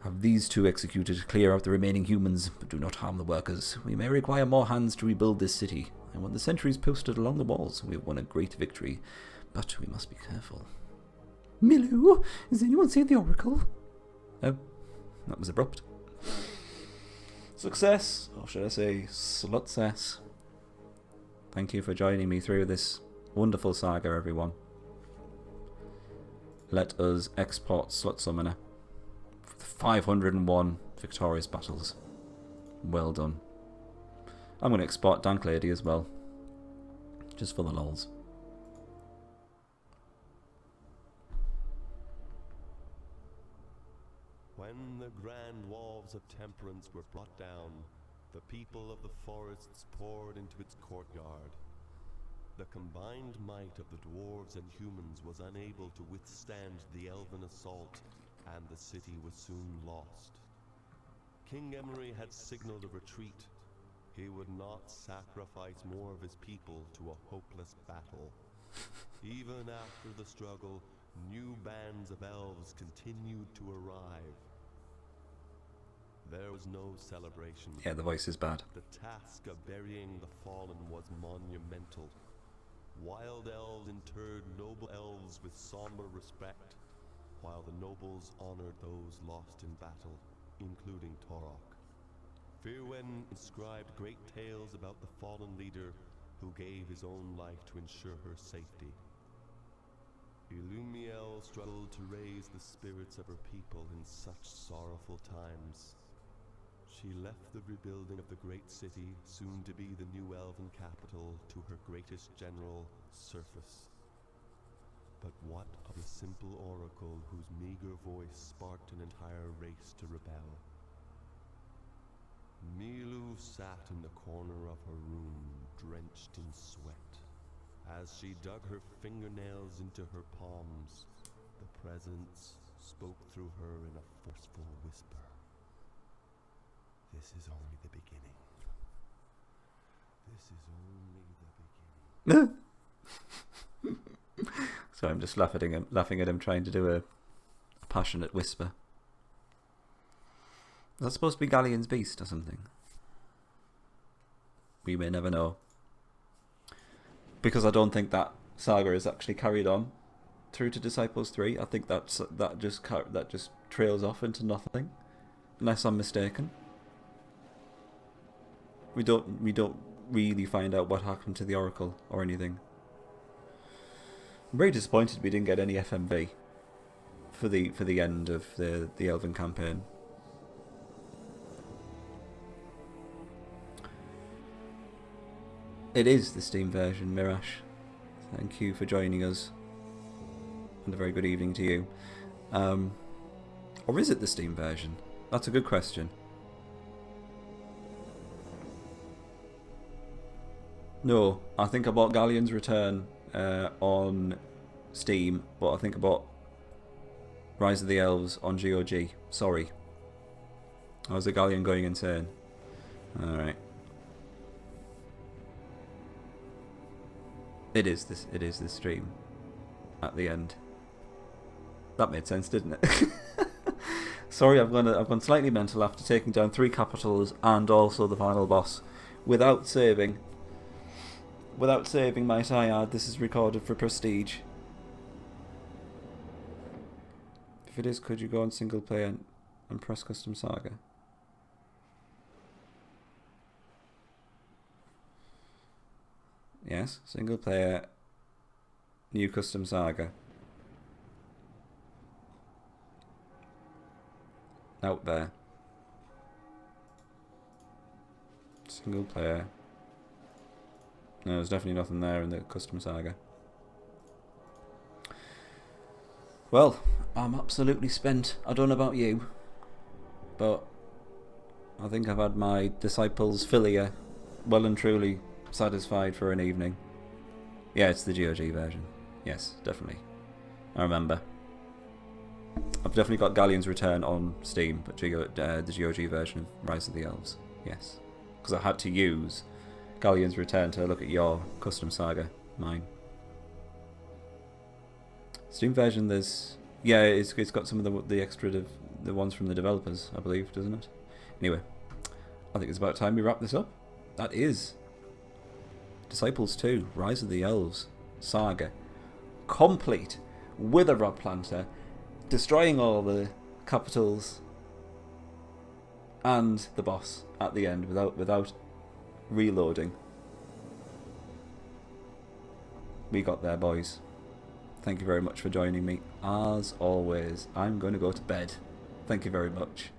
Have these two executed to clear out the remaining humans, but do not harm the workers. We may require more hands to rebuild this city, and when the sentries posted along the walls, we have won a great victory. But we must be careful. Milu, has anyone seen the Oracle? Oh, that was abrupt. Success, or should I say, slutcess. Thank you for joining me through this wonderful saga, everyone. Let us export Slut Summoner. 501 victorious battles. Well done. I'm going to export Dank Lady as well. Just for the lols. When the grand walls of temperance were brought down, the people of the forests poured into its courtyard. The combined might of the dwarves and humans was unable to withstand the elven assault, and the city was soon lost. King Emery had signaled a retreat. He would not sacrifice more of his people to a hopeless battle. Even after the struggle, new bands of elves continued to arrive. There was no celebration. Yeah, the voice is bad. The task of burying the fallen was monumental. Wild elves interred noble elves with somber respect, while the nobles honored those lost in battle, including Torok. Firwen inscribed great tales about the fallen leader who gave his own life to ensure her safety. Illumiel struggled to raise the spirits of her people in such sorrowful times. She left the rebuilding of the great city, soon to be the new elven capital, to her greatest general, Surface. But what of the simple oracle whose meager voice sparked an entire race to rebel? Milu sat in the corner of her room, drenched in sweat. As she dug her fingernails into her palms, the presence spoke through her in a forceful whisper. This is only the beginning. This is only the beginning. So I'm just laughing at him trying to do a passionate whisper. Is that supposed to be Galleon's Beast or something? We may never know. Because I don't think that saga is actually carried on through to Disciples 3. I think that just trails off into nothing, unless I'm mistaken. We don't really find out what happened to the Oracle or anything. I'm very disappointed we didn't get any FMV for the end of the Elven campaign. It is the Steam version, Mirash. Thank you for joining us. And a very good evening to you. Or is it the Steam version? That's a good question. No, I think I bought Galleon's Return on Steam, but I think I bought Rise of the Elves on GOG. Sorry. I was a Galleon going insane. Alright. It is this stream at the end. That made sense, didn't it? Sorry, I've gone slightly mental after taking down 3 capitals and also the final boss without saving. Without saving, might I add, this is recorded for prestige. If it is, could you go on single player and press custom saga? Yes, single player, new custom saga. Out there. Single player. No, there's definitely nothing there in the custom saga. Well, I'm absolutely spent. I don't know about you, but I think I've had my Disciples Philia well and truly satisfied for an evening. Yeah, it's the GOG version. Yes, definitely. I remember. I've definitely got Galleon's Return on Steam, but the GOG version of Rise of the Elves. Yes. Because I had to use Galleon's Return to look at your custom saga. Mine. Steam version, there's... Yeah, it's got some of the extra the ones from the developers, I believe, doesn't it? Anyway, I think it's about time we wrap this up. That is Disciples 2, Rise of the Elves Saga, complete with a rod planter, destroying all the capitals and the boss at the end without reloading. We got there, boys. Thank you very much for joining me. As always, I'm going to go to bed. Thank you very much.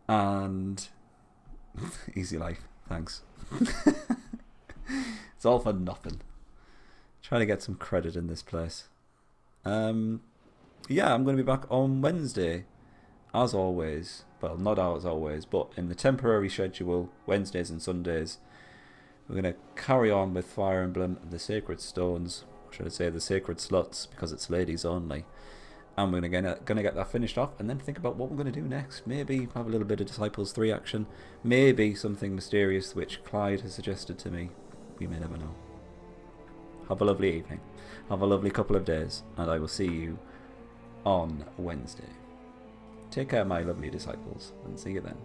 And easy life. Thanks. It's all for nothing. Trying to get some credit in this place. Yeah, I'm going to be back on Wednesday. As always. Well, not as always, but in the temporary schedule, Wednesdays and Sundays. We're going to carry on with Fire Emblem and the Sacred Stones. Or should I say the Sacred Sluts, because it's ladies only. And we're going to get that finished off and then think about what we're going to do next. Maybe have a little bit of Disciples 3 action. Maybe something mysterious which Clyde has suggested to me. We may never know. Have a lovely evening. Have a lovely couple of days. And I will see you on Wednesday. Take care, my lovely disciples, and see you then.